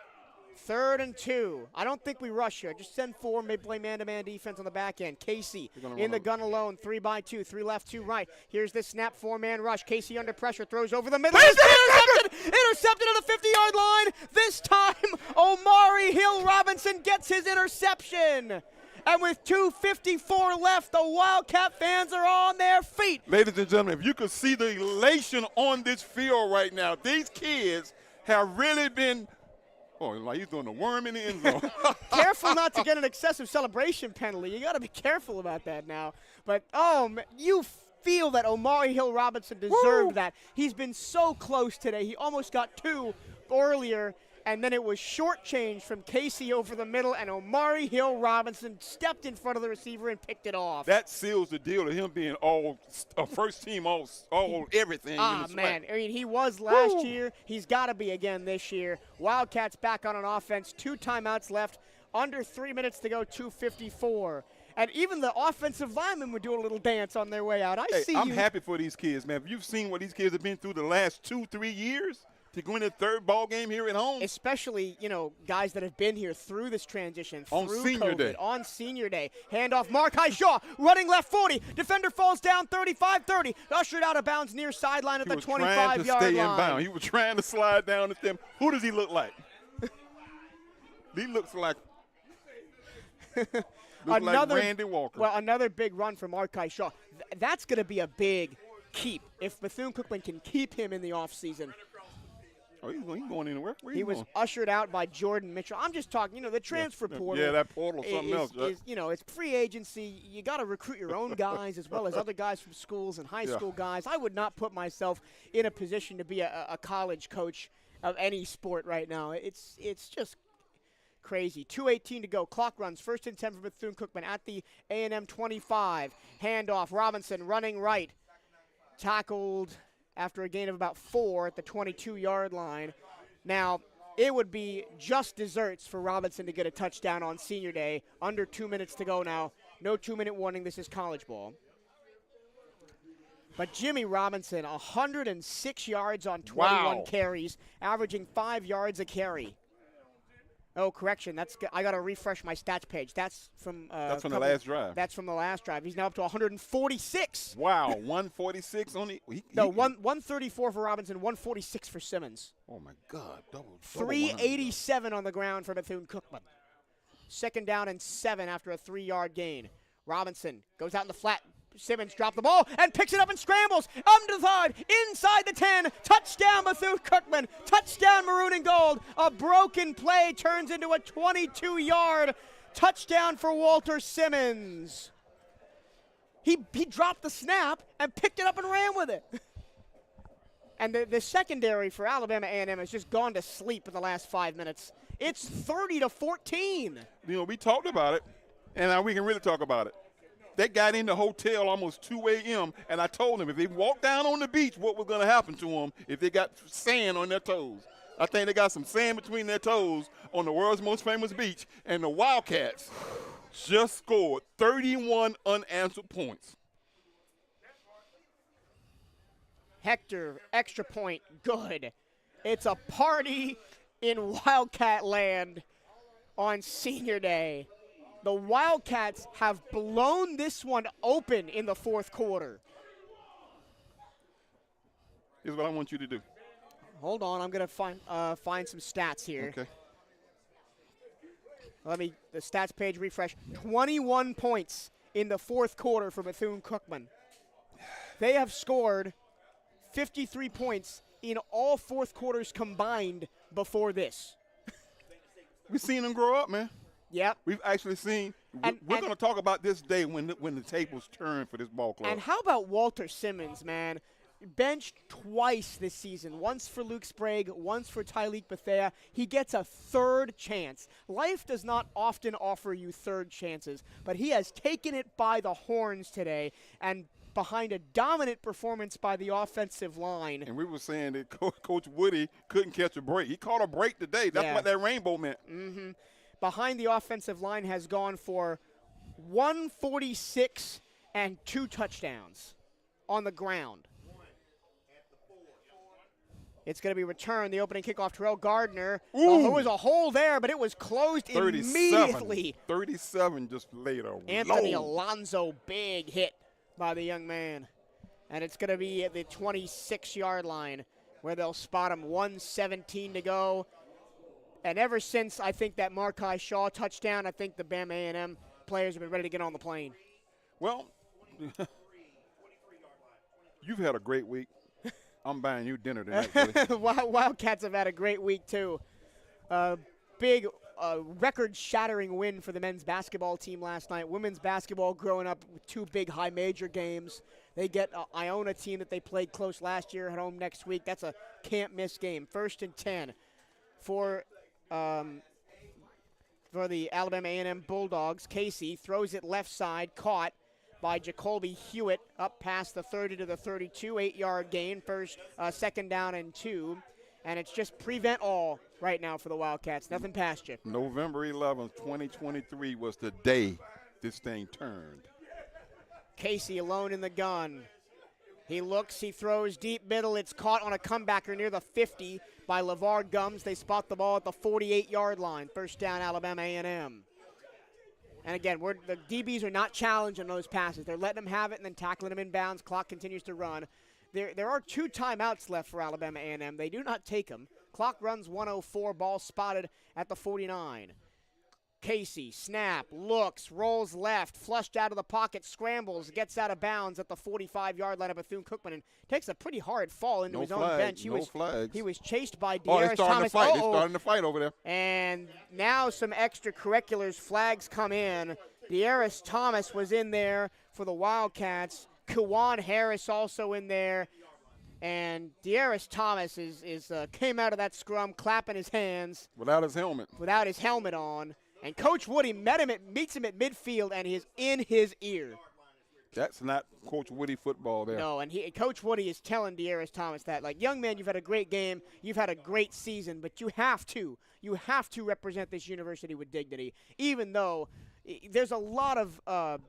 3rd and 2. I don't think we rush here. Just send 4, maybe play man-to-man defense on the back end. Casey in the gun alone, 3-by-2, 3 left, 2 right. Here's this snap, 4-man rush. Casey under pressure, throws over the middle. Intercepted at the 50-yard line. This time, Omari Hill-Robinson gets his interception. And with 2:54 left, the Wildcat fans are on their feet. Ladies and gentlemen, if you could see the elation on this field right now, these kids have really been – oh, like he's doing a worm in the end zone. Careful not to get an excessive celebration penalty. You got to be careful about that now. But, you feel that Omari Hill-Robinson deserved that. He's been so close today. He almost got 2 earlier, and then it was shortchanged from Casey over the middle, and Omari Hill-Robinson stepped in front of the receiver and picked it off. That seals the deal of him being all first team, all everything. Man. I mean, he was last year. He's got to be again this year. Wildcats back on an offense. 2 timeouts left. Under 3 minutes to go, 2:54. And even the offensive linemen were doing a little dance on their way out. I'm happy for these kids, man. If you've seen what these kids have been through the last 2-3 years, to go in the 3rd ball game here at home. Especially, guys that have been here through this transition, on through senior COVID, day. On senior day. Handoff, Markai Shaw, running left 40. Defender falls down 35-30. Ushered out of bounds near sideline at the 25-yard line. He was trying to stay in bounds. He was trying to slide down at them. Who does he look like? He looks like Randy Walker. Well, another big run for Markai Shaw. That's going to be a big keep if Bethune-Cookman can keep him in the offseason. Oh, he's going anywhere? Where He was going? ushered out by Jordan Mitchell. I'm just talking, the transfer portal. Yeah, that portal, something else. Right? It's free agency. You got to recruit your own guys as well as other guys from schools and high school guys. I would not put myself in a position to be a college coach of any sport right now. It's just crazy. 2:18 to go. Clock runs. 1st and 10 for Bethune-Cookman at the A&M 25. Handoff. Robinson running right. Tackled after a gain of about 4 at the 22-yard line. Now, it would be just desserts for Robinson to get a touchdown on senior day. Under 2 minutes to go now. No 2-minute warning. This is college ball. But Jimmy Robinson, 106 yards on 21 carries, averaging 5 yards a carry. Oh, correction. I got to refresh my stats page. That's from the last drive. That's from the last drive. He's now up to 146. Wow, 146 on the. 134 for Robinson, 146 for Simmons. Oh my God, double 387 on the ground for Bethune-Cookman. 2nd down and 7 after a 3-yard gain. Robinson goes out in the flat. Simmons dropped the ball and picks it up and scrambles. Under the side, inside the 10. Touchdown Bethune-Cookman. Touchdown Maroon and Gold. A broken play turns into a 22-yard touchdown for Walter Simmons. He dropped the snap and picked it up and ran with it. And the secondary for Alabama A&M has just gone to sleep in the last 5 minutes. It's 30-14. We talked about it, and now we can really talk about it. They got in the hotel almost 2 a.m., and I told them if they walked down on the beach, what was going to happen to them if they got sand on their toes. I think they got some sand between their toes on the world's most famous beach, and the Wildcats just scored 31 unanswered points. Hector, extra point, good. It's a party in Wildcat land on senior day. The Wildcats have blown this one open in the 4th quarter. Here's what I want you to do. Hold on, I'm going to find some stats here. Okay. The stats page refresh. 21 points in the 4th quarter for Bethune-Cookman. They have scored 53 points in all 4th quarters combined before this. We've seen them grow up, man. Yep. We've actually seen we're going to talk about this day when the tables turn for this ball club. And how about Walter Simmons, man? Benched twice this season. Once for Luke Sprague, once for Tyleek Betha. He gets a 3rd chance. Life does not often offer you 3rd chances, but he has taken it by the horns today and behind a dominant performance by the offensive line. And we were saying that Coach Woody couldn't catch a break. He caught a break today. That's what that rainbow meant. Mm-hmm. Behind the offensive line has gone for 146 and 2 touchdowns on the ground. It's going to be returned. The opening kickoff, Terrell Gardner. There was a hole there, but it was closed immediately. 37 just later. Anthony Alonso, big hit by the young man. And it's going to be at the 26-yard line where they'll spot him. 1:17 to go. And ever since, I think, that Markai Shaw touchdown, I think the Bama A&M players have been ready to get on the plane. Well, you've had a great week. I'm buying you dinner tonight. Wildcats have had a great week, too. Big record-shattering win for the men's basketball team last night. Women's basketball growing up with 2 big high-major games. They get an Iona team that they played close last year at home next week. That's a can't-miss game. 1st and 10 for the Alabama A&M Bulldogs. Casey throws it left side, caught by Jacoby Hewitt up past the 30 to the 32, 8-yard gain, 2nd down and 2. And it's just prevent all right now for the Wildcats. Nothing past you. November 11th, 2023 was the day this thing turned. Casey alone in the gun. He looks, he throws deep middle. It's caught on a comebacker near the 50 by LeVar Gums. They spot the ball at the 48-yard line. 1st down, Alabama A&M. And again, the DBs are not challenging those passes. They're letting them have it and then tackling them in bounds. Clock continues to run. There are 2 timeouts left for Alabama A&M. They do not take them. Clock runs 1:04. Ball spotted at the 49. Casey, snap, looks, rolls left, flushed out of the pocket, scrambles, gets out of bounds at the 45-yard line of Bethune-Cookman and takes a pretty hard fall into his own bench. He was chased by De'Aris Thomas. They're starting to fight over there. And now some extracurriculars, flags come in. De'Aris Thomas was in there for the Wildcats. Kawan Harris also in there. And De'Aris Thomas came out of that scrum clapping his hands. Without his helmet. Without his helmet on. And Coach Woody meets him at midfield, and he's in his ear. That's not Coach Woody football there. No, and Coach Woody is telling De'Aris Thomas that, like, young man, you've had a great game, you've had a great season, but you have to represent this university with dignity, even though there's a lot of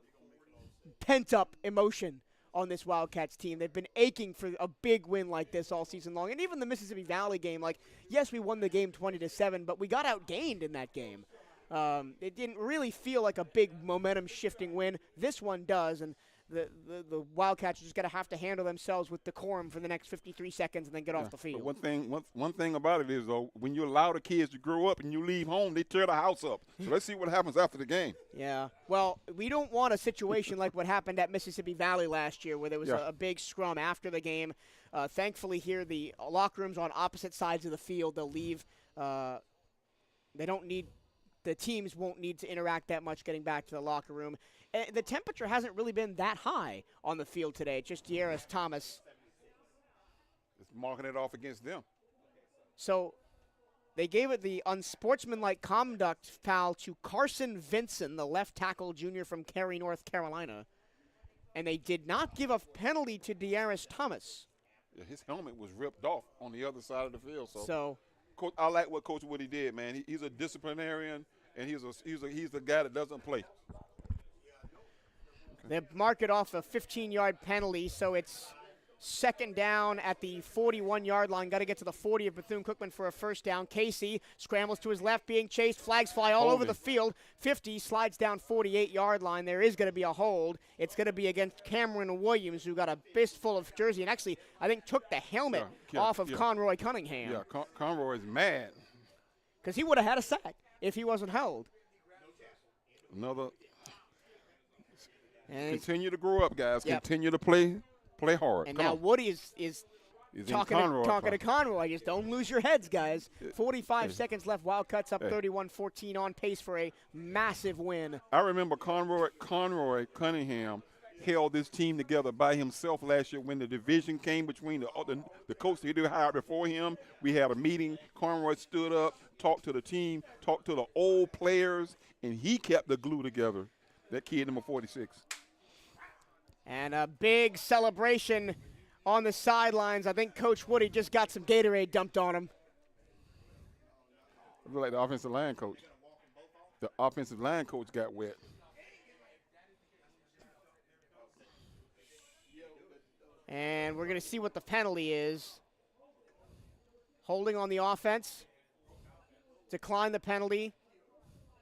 pent-up emotion on this Wildcats team. They've been aching for a big win like this all season long. And even the Mississippi Valley game, like, yes, we won the game 20-7, but we got outgained in that game. It didn't really feel like a big momentum-shifting win. This one does, and the Wildcats are just going to have to handle themselves with decorum for the next 53 seconds and then get off the field. One thing about it is, though, when you allow the kids to grow up and you leave home, they tear the house up. So let's see what happens after the game. Yeah. Well, we don't want a situation like what happened at Mississippi Valley last year where there was a big scrum after the game. Thankfully here, the locker rooms on opposite sides of the field. They'll leave. The teams won't need to interact that much getting back to the locker room. The temperature hasn't really been that high on the field today. It's just De'Aris Thomas. It's marking it off against them. So they gave it the unsportsmanlike conduct foul to Carson Vinson, the left tackle junior from Cary, North Carolina. And they did not give a penalty to De'Aris Thomas. Yeah, his helmet was ripped off on the other side of the field. So Coach, I like what Coach Woody did, man. He's a disciplinarian, and he's the guy that doesn't play. They mark it off a 15-yard penalty, so it's second down at the 41-yard line. Got to get to the 40 of Bethune-Cookman for a first down. Casey scrambles to his left, being chased. Flags fly all over the field. 50 slides down 48-yard line. There is going to be a hold. It's going to be against Cameron Williams, who got a fistful of jersey and actually, I think, took the helmet off of Conroy Cunningham. Yeah, Conroy's mad. Because he would have had a sack if he wasn't held. Another. Continue to grow up, guys. Yep. Continue to play hard. And now Woody is talking to Conroy. Just don't lose your heads, guys. 45 seconds left. Wildcats up 31-14, on pace for a massive win. I remember Conroy Cunningham held this team together by himself last year when the division came between the coach that he hired before him. We had a meeting. Conroy stood up, talked to the team, talked to the old players, and he kept the glue together. That kid, number 46. And a big celebration on the sidelines. I think Coach Woody just got some Gatorade dumped on him. I feel like the offensive line coach. The offensive line coach got wet. And we're going to see what the penalty is. Holding on the offense. Decline the penalty.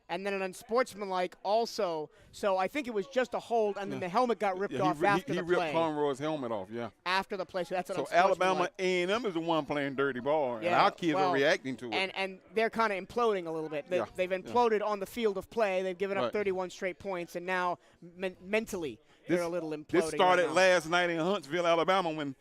And then an unsportsmanlike also. So I think it was just a hold, and then the helmet got ripped off after the play. He ripped Conroy's helmet off, after the play, so that's an unsportsmanlike. So Alabama A&M is the one playing dirty ball, and our kids are reacting to it. And they're kind of imploding a little bit. They've imploded on the field of play. They've given up 31 straight points, and now mentally they're a little imploding. This started last night in Huntsville, Alabama, when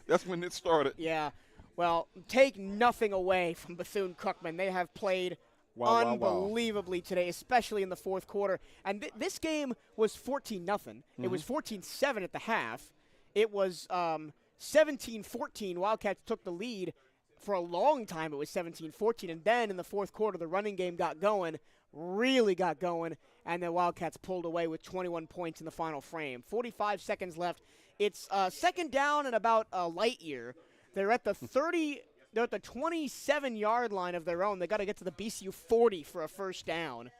that's when it started. Yeah. Well, take nothing away from Bethune-Cookman. They have played unbelievably today, especially in the fourth quarter. And this game was 14-0. It was 14-7 at the half. It was 17-14. Wildcats took the lead. For a long time, it was 17-14. And then in the fourth quarter, the running game got going, really got going, and the Wildcats pulled away with 21 points in the final frame. 45 seconds left. It's second down and about a light year. They're at the 30. They're at the 27-yard line of their own. They got to get to the BCU 40 for a first down.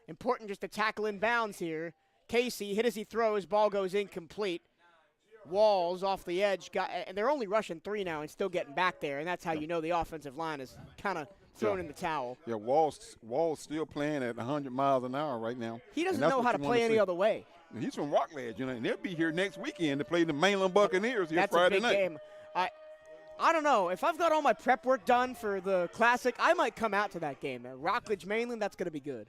Important just to tackle in bounds here. Casey hit as he throws. Ball goes incomplete. Walls off the edge. And they're only rushing 3 now and still getting back there. And that's how you know the offensive line is kind of thrown in the towel. Yeah, Wall's still playing at 100 miles an hour right now. He doesn't know how to play any other way. He's from Rockledge, and they'll be here next weekend to play the Mainland Buccaneers here Friday night. That's a big game. I don't know. If I've got all my prep work done for the Classic, I might come out to that game. Rockledge Mainland, that's going to be good.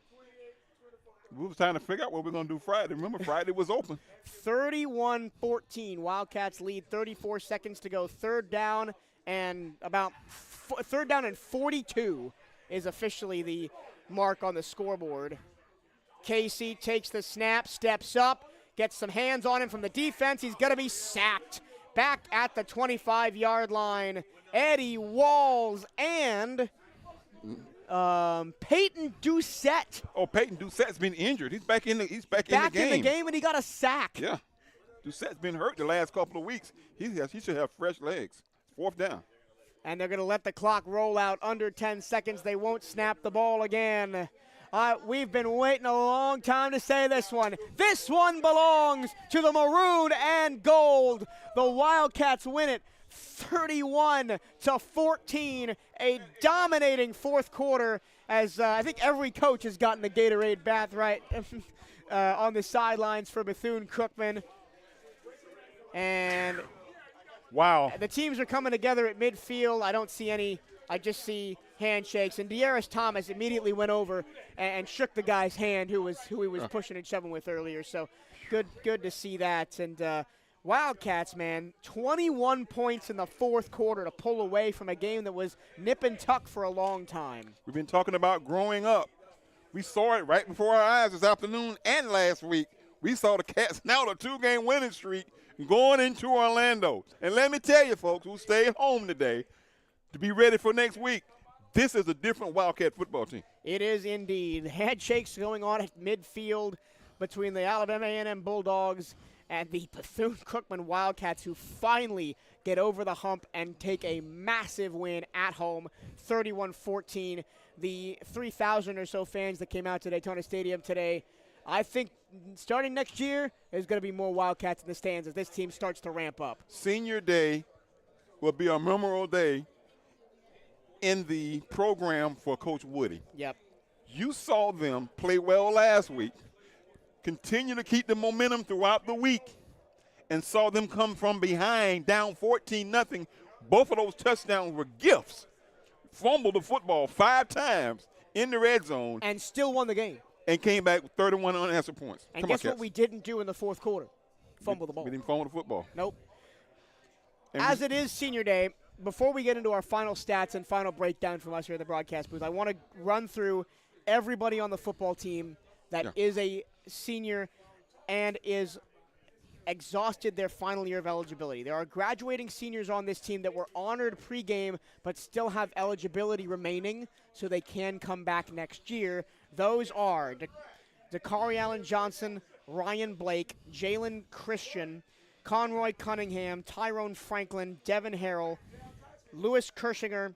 We were trying to figure out what we're going to do Friday. Remember, Friday was open. 31-14. Wildcats lead, 34 seconds to go. Third down and 42 is officially the mark on the scoreboard. Casey takes the snap, steps up, gets some hands on him from the defense. He's going to be sacked. Back at the 25-yard line, Eddie Walls and Peyton Doucette. Oh, Peyton Doucette's been injured. He's back in the game. Back in the game, and he got a sack. Yeah. Doucette's been hurt the last couple of weeks. He should have fresh legs. 4th down. And they're going to let the clock roll out under 10 seconds. They won't snap the ball again. We've been waiting a long time to say this one. This one belongs to the maroon and gold. The Wildcats win it 31-14. A dominating fourth quarter as I think every coach has gotten the Gatorade bath right on the sidelines for Bethune-Cookman. And wow, the teams are coming together at midfield. I just see handshakes, and De'Aris Thomas immediately went over and shook the guy's hand who he was pushing and shoving with earlier. So good to see that. And Wildcats, man, 21 points in the fourth quarter to pull away from a game that was nip and tuck for a long time. We've been talking about growing up. We saw it right before our eyes this afternoon and last week. We saw the Cats now the 2-game winning streak going into Orlando. And let me tell you, folks who stayed home today, to be ready for next week, this is a different Wildcat football team. It is indeed. Handshakes going on at midfield between the Alabama A&M Bulldogs and the Bethune-Cookman Wildcats, who finally get over the hump and take a massive win at home, 31-14. The 3,000 or so fans that came out to Daytona Stadium today, I think starting next year, there's going to be more Wildcats in the stands as this team starts to ramp up. Senior Day will be a memorable day in the program for Coach Woody. Yep. You saw them play well last week, continue to keep the momentum throughout the week, and saw them come from behind, down 14-0. Both of those touchdowns were gifts. Fumbled the football 5 times in the red zone. And still won the game. And came back with 31 unanswered points. And guess what we didn't do in the fourth quarter? Fumble the ball. We didn't fumble the football. Nope. As it is Senior Day, before we get into our final stats and final breakdown from us here at the broadcast booth, I want to run through everybody on the football team that is a senior and is exhausted their final year of eligibility. There are graduating seniors on this team that were honored pregame but still have eligibility remaining so they can come back next year. Those are Dakari Allen Johnson, Ryan Blake, Jalen Christian, Conroy Cunningham, Tyrone Franklin, Devin Harrell, Lewis Kershinger,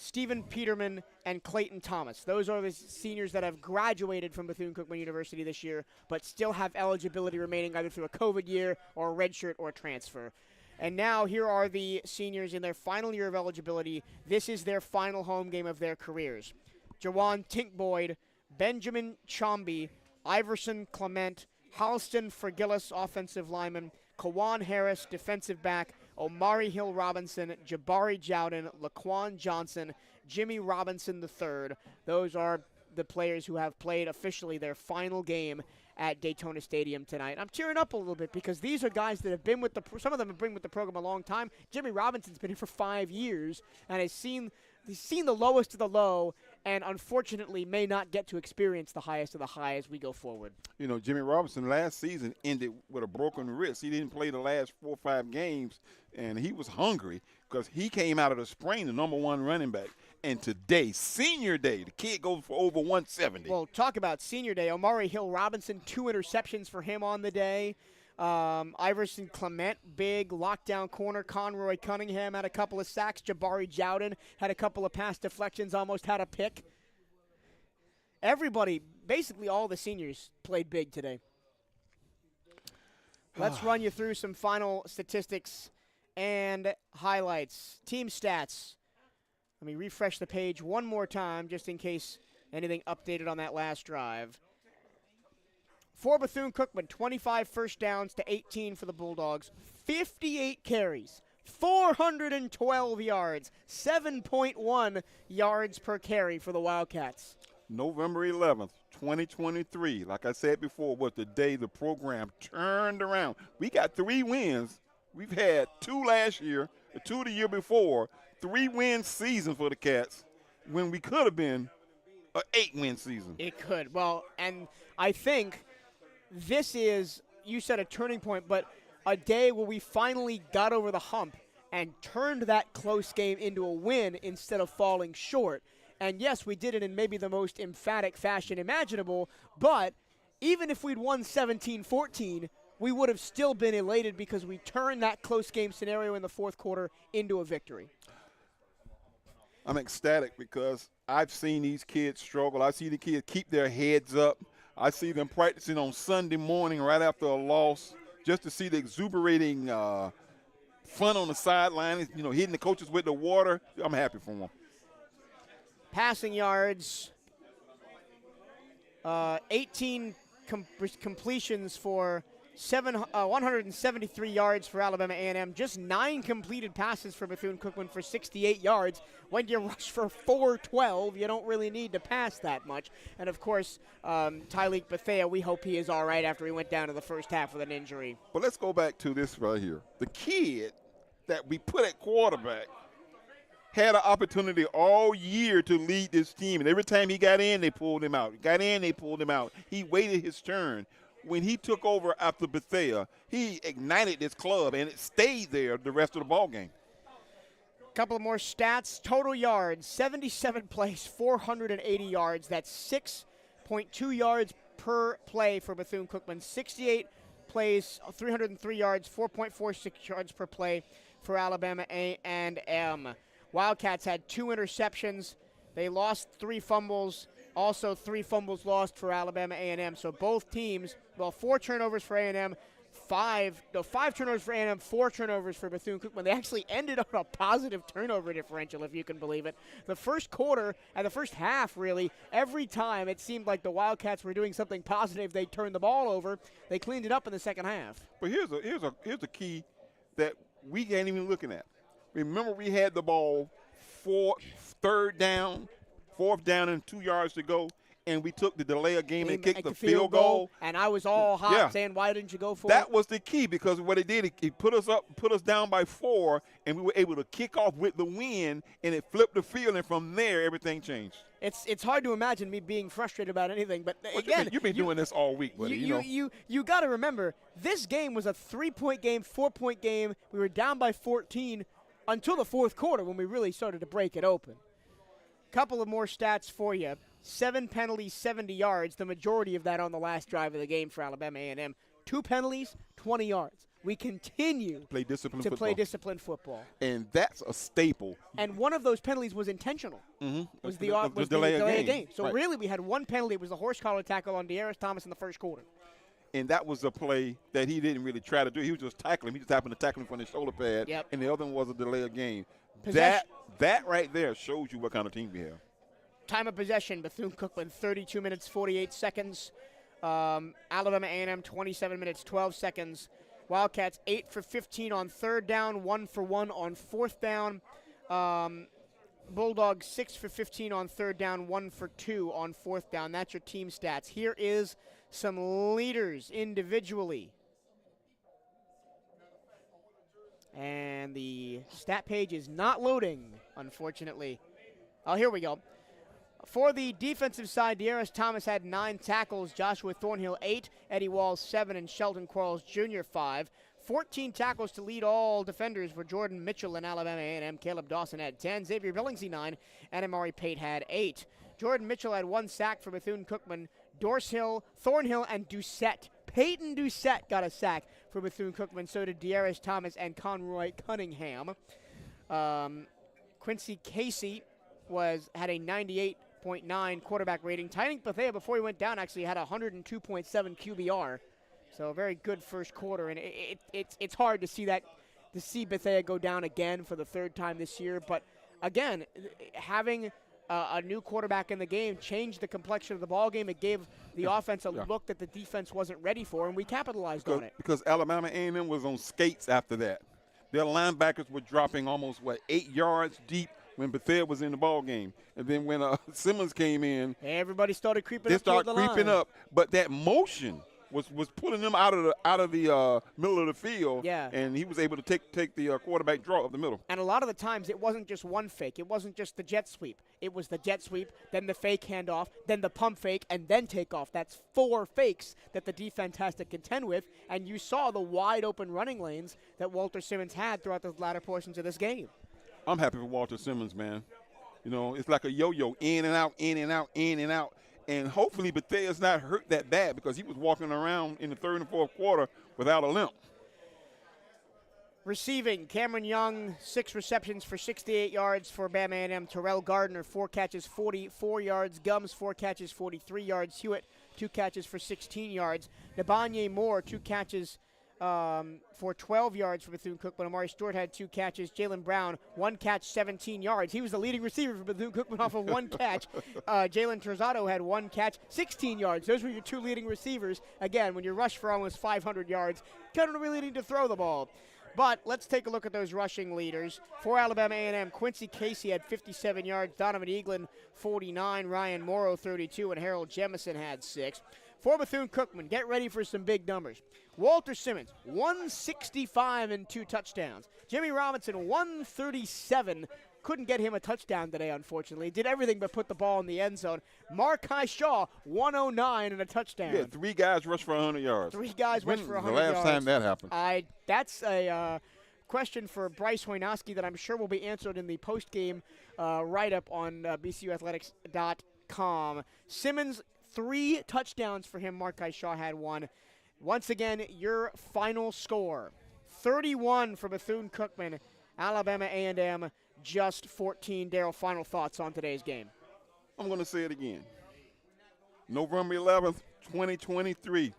Stephen Peterman, and Clayton Thomas. Those are the seniors that have graduated from Bethune-Cookman University this year, but still have eligibility remaining either through a COVID year or a redshirt or a transfer. And now here are the seniors in their final year of eligibility. This is their final home game of their careers. Jawan Tink-Boyd, Benjamin Chomby, Iverson Clement, Halston Fergillis, offensive lineman, Kawan Harris, defensive back, Omari Hill Robinson, Jabari Jowden, Laquan Johnson, Jimmy Robinson III. Those are the players who have played officially their final game at Daytona Stadium tonight. I'm tearing up a little bit because these are guys that have been with some of them have been with the program a long time. Jimmy Robinson's been here for 5 years and has seen the lowest of the low, and unfortunately may not get to experience the highest of the high as we go forward. You know, Jimmy Robinson last season ended with a broken wrist. He didn't play the last 4 or 5 games, and he was hungry because he came out of the spring, the #1 running back. And today, Senior Day, the kid goes for over 170. Well, talk about Senior Day. Omari Hill Robinson, 2 interceptions for him on the day. Iverson Clement, big lockdown corner. Conroy Cunningham had a couple of sacks. Jabari Jowden had a couple of pass deflections, almost had a pick. Everybody, basically all the seniors, played big today. Let's run you through some final statistics and highlights. Team stats. Let me refresh the page one more time just in case anything updated on that last drive. For Bethune-Cookman, 25 first downs to 18 for the Bulldogs, 58 carries, 412 yards, 7.1 yards per carry for the Wildcats. November 11th, 2023, like I said before, was the day the program turned around. We got 3 wins. We've had 2 last year, 2 the year before, 3-win season for the Cats when we could have been an 8-win season. It could. Well, and I think this is, you said a turning point, but a day where we finally got over the hump and turned that close game into a win instead of falling short. And yes, we did it in maybe the most emphatic fashion imaginable, but even if we'd won 17-14, we would have still been elated because we turned that close game scenario in the fourth quarter into a victory. I'm ecstatic because I've seen these kids struggle. I see the kids keep their heads up. I see them practicing on Sunday morning right after a loss just to see the exuberating fun on the sideline, hitting the coaches with the water. I'm happy for them. Passing yards, 18 completions for 173 yards for Alabama A&M. Just 9 completed passes for Bethune-Cookman for 68 yards. When you rush for 412, you don't really need to pass that much. And, of course, Tyleek Betha, we hope he is all right after he went down to the first half with an injury. But let's go back to this right here. The kid that we put at quarterback had an opportunity all year to lead this team. And every time he got in, they pulled him out. Got in, they pulled him out. He waited his turn. When he took over after Betha, he ignited this club, and it stayed there the rest of the ballgame. Couple of more stats. Total yards, 77 plays, 480 yards. That's 6.2 yards per play for Bethune-Cookman. 68 plays, 303 yards, 4.46 yards per play for Alabama A&M. Wildcats had 2 interceptions. They lost 3 fumbles. Also 3 fumbles lost for Alabama A&M. So both teams, 4 turnovers for A&M, 5 turnovers for A&M, 4 turnovers for Bethune-Cookman. They actually ended on a positive turnover differential, if you can believe it. The first quarter and the first half, really, every time it seemed like the Wildcats were doing something positive, they turned the ball over. They cleaned it up in the second half. But here's a key that we ain't even looking at. Remember, we had the ball fourth down and 2 yards to go, and we took the delay of game and kicked the field goal. And I was all hot saying, why didn't you go for it? That was the key, because what it did, it put us down by 4, and we were able to kick off with the win, and it flipped the field, and from there, everything changed. It's hard to imagine me being frustrated about anything, but again, you've been doing this all week, buddy. You got to remember, this game was a 3-point game, 4-point game. We were down by 14 until the fourth quarter when we really started to break it open. Couple of more stats for you. 7 penalties, 70 yards, the majority of that on the last drive of the game for Alabama A&M. 2 penalties, 20 yards. We continue to play disciplined football. And that's a staple. And one of those penalties was intentional. Mm-hmm. Was the delay of game. So really we had one penalty. It was the horse collar tackle on De'Aris Thomas in the first quarter. And that was a play that he didn't really try to do. He was just tackling. He just happened to tackle him from the shoulder pad. Yep. And the other one was a delay of game. Possession. That right there shows you what kind of team we have. Time of possession, Bethune-Cookman 32 minutes, 48 seconds. Alabama A&M 27 minutes, 12 seconds. Wildcats 8 for 15 on third down, 1 for 1 on fourth down. Bulldogs 6 for 15 on third down, 1 for 2 on fourth down. That's your team stats. Here is some leaders individually. And the stat page is not loading, unfortunately. Oh, here we go. For the defensive side, De'Aris Thomas had 9 tackles, Joshua Thornhill 8, Eddie Walls 7, and Sheldon Quarles Jr. 5. 14 tackles to lead all defenders were Jordan Mitchell and Alabama A&M. Caleb Dawson had 10, Xavier Billingsley 9, and Amari Pate had 8. Jordan Mitchell had 1 sack for Bethune-Cookman. Dorshill, Thornhill, and Doucette. Peyton Doucette got a sack for Bethune-Cookman. So did De'Aris Thomas and Conroy Cunningham. Quincy Casey had a 98.9 quarterback rating. Tyleek Betha, before he went down, actually had a 102.7 QBR. So a very good first quarter, and it's hard to see Betha go down again for the 3rd time this year. But again, having a new quarterback in the game changed the complexion of the ball game. It gave the offense a look that the defense wasn't ready for, and we capitalized on it. Because Alabama A&M was on skates after that. Their linebackers were dropping almost, 8 yards deep when Betha was in the ball game. And then when Simmons came in, everybody started creeping they up. They started creeping up. But that motion was pulling them out of the middle of the field. Yeah. And he was able to take the quarterback draw up the middle. And a lot of the times it wasn't just one fake. It wasn't just the jet sweep. It was the jet sweep, then the fake handoff, then the pump fake, and then takeoff. That's 4 fakes that the defense has to contend with. And you saw the wide open running lanes that Walter Simmons had throughout the latter portions of this game. I'm happy for Walter Simmons, man. You know, it's like a yo-yo, in and out, in and out, in and out. And hopefully Bethea's not hurt that bad because he was walking around in the third and fourth quarter without a limp. Receiving, Cameron Young, 6 receptions for 68 yards for Bama A&M. Terrell Gardner, 4 catches, 44 yards. Gums, 4 catches, 43 yards. Hewitt, 2 catches for 16 yards. Nabanye Moore, 2 catches for 12 yards for Bethune-Cookman. Amari Stewart had 2 catches. Jalen Brown, 1 catch, 17 yards. He was the leading receiver for Bethune-Cookman off of 1 catch. Jalen Terzado had 1 catch, 16 yards. Those were your 2 leading receivers. Again, when you rush for almost 500 yards, kind of really need to throw the ball. But let's take a look at those rushing leaders. For Alabama A&M, Quincy Casey had 57 yards. Donovan Eaglin, 49. Ryan Morrow, 32. And Harold Jemison had 6. For Bethune-Cookman, get ready for some big numbers. Walter Simmons, 165 and 2 touchdowns. Jimmy Robinson, 137. Couldn't get him a touchdown today, unfortunately. Did everything but put the ball in the end zone. Markai Shaw, 109 and a touchdown. Yeah, 3 guys rushed for 100 yards. 3 guys rushed for 100 yards. The yards. last time that happened. That's a question for Bryce Hoynoski that I'm sure will be answered in the post-game write-up on BCUathletics.com. Simmons, 3 touchdowns for him. Markai Shaw had 1. Once again, your final score, 31 for Bethune-Cookman. Alabama A&M, just 14. Darryl, final thoughts on today's game. I'm going to say it again. November 11th, 2023.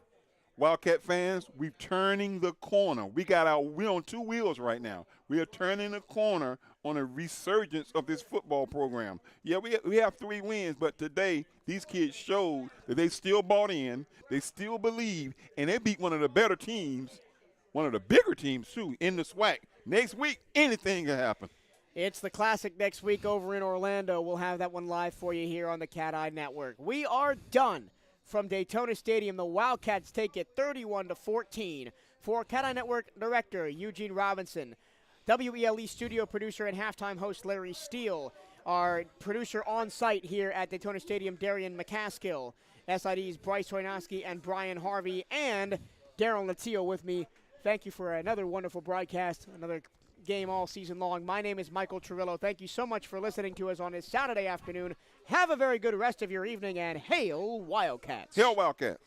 Wildcat fans, we're turning the corner. We're on 2 wheels right now. We are turning the corner on a resurgence of this football program. Yeah, we have 3 wins, but today these kids showed that they still bought in, they still believe, and they beat one of the better teams, one of the bigger teams too, in the SWAC. Next week, anything can happen. It's the Classic next week over in Orlando. We'll have that one live for you here on the CatEye Network. We are done. From Daytona Stadium, the Wildcats take it 31-14. For CatEye Network Director Eugene Robinson, WELE studio producer and halftime host Larry Steele, our producer on site here at Daytona Stadium, Darian McCaskill, SID's Bryce Hoynoski and Brian Harvey, and Daryl Natil with me. Thank you for another wonderful broadcast, another game all season long. My name is Michael Trillo. Thank you so much for listening to us on this Saturday afternoon. Have a very good rest of your evening, and hail Wildcats. Hail Wildcats.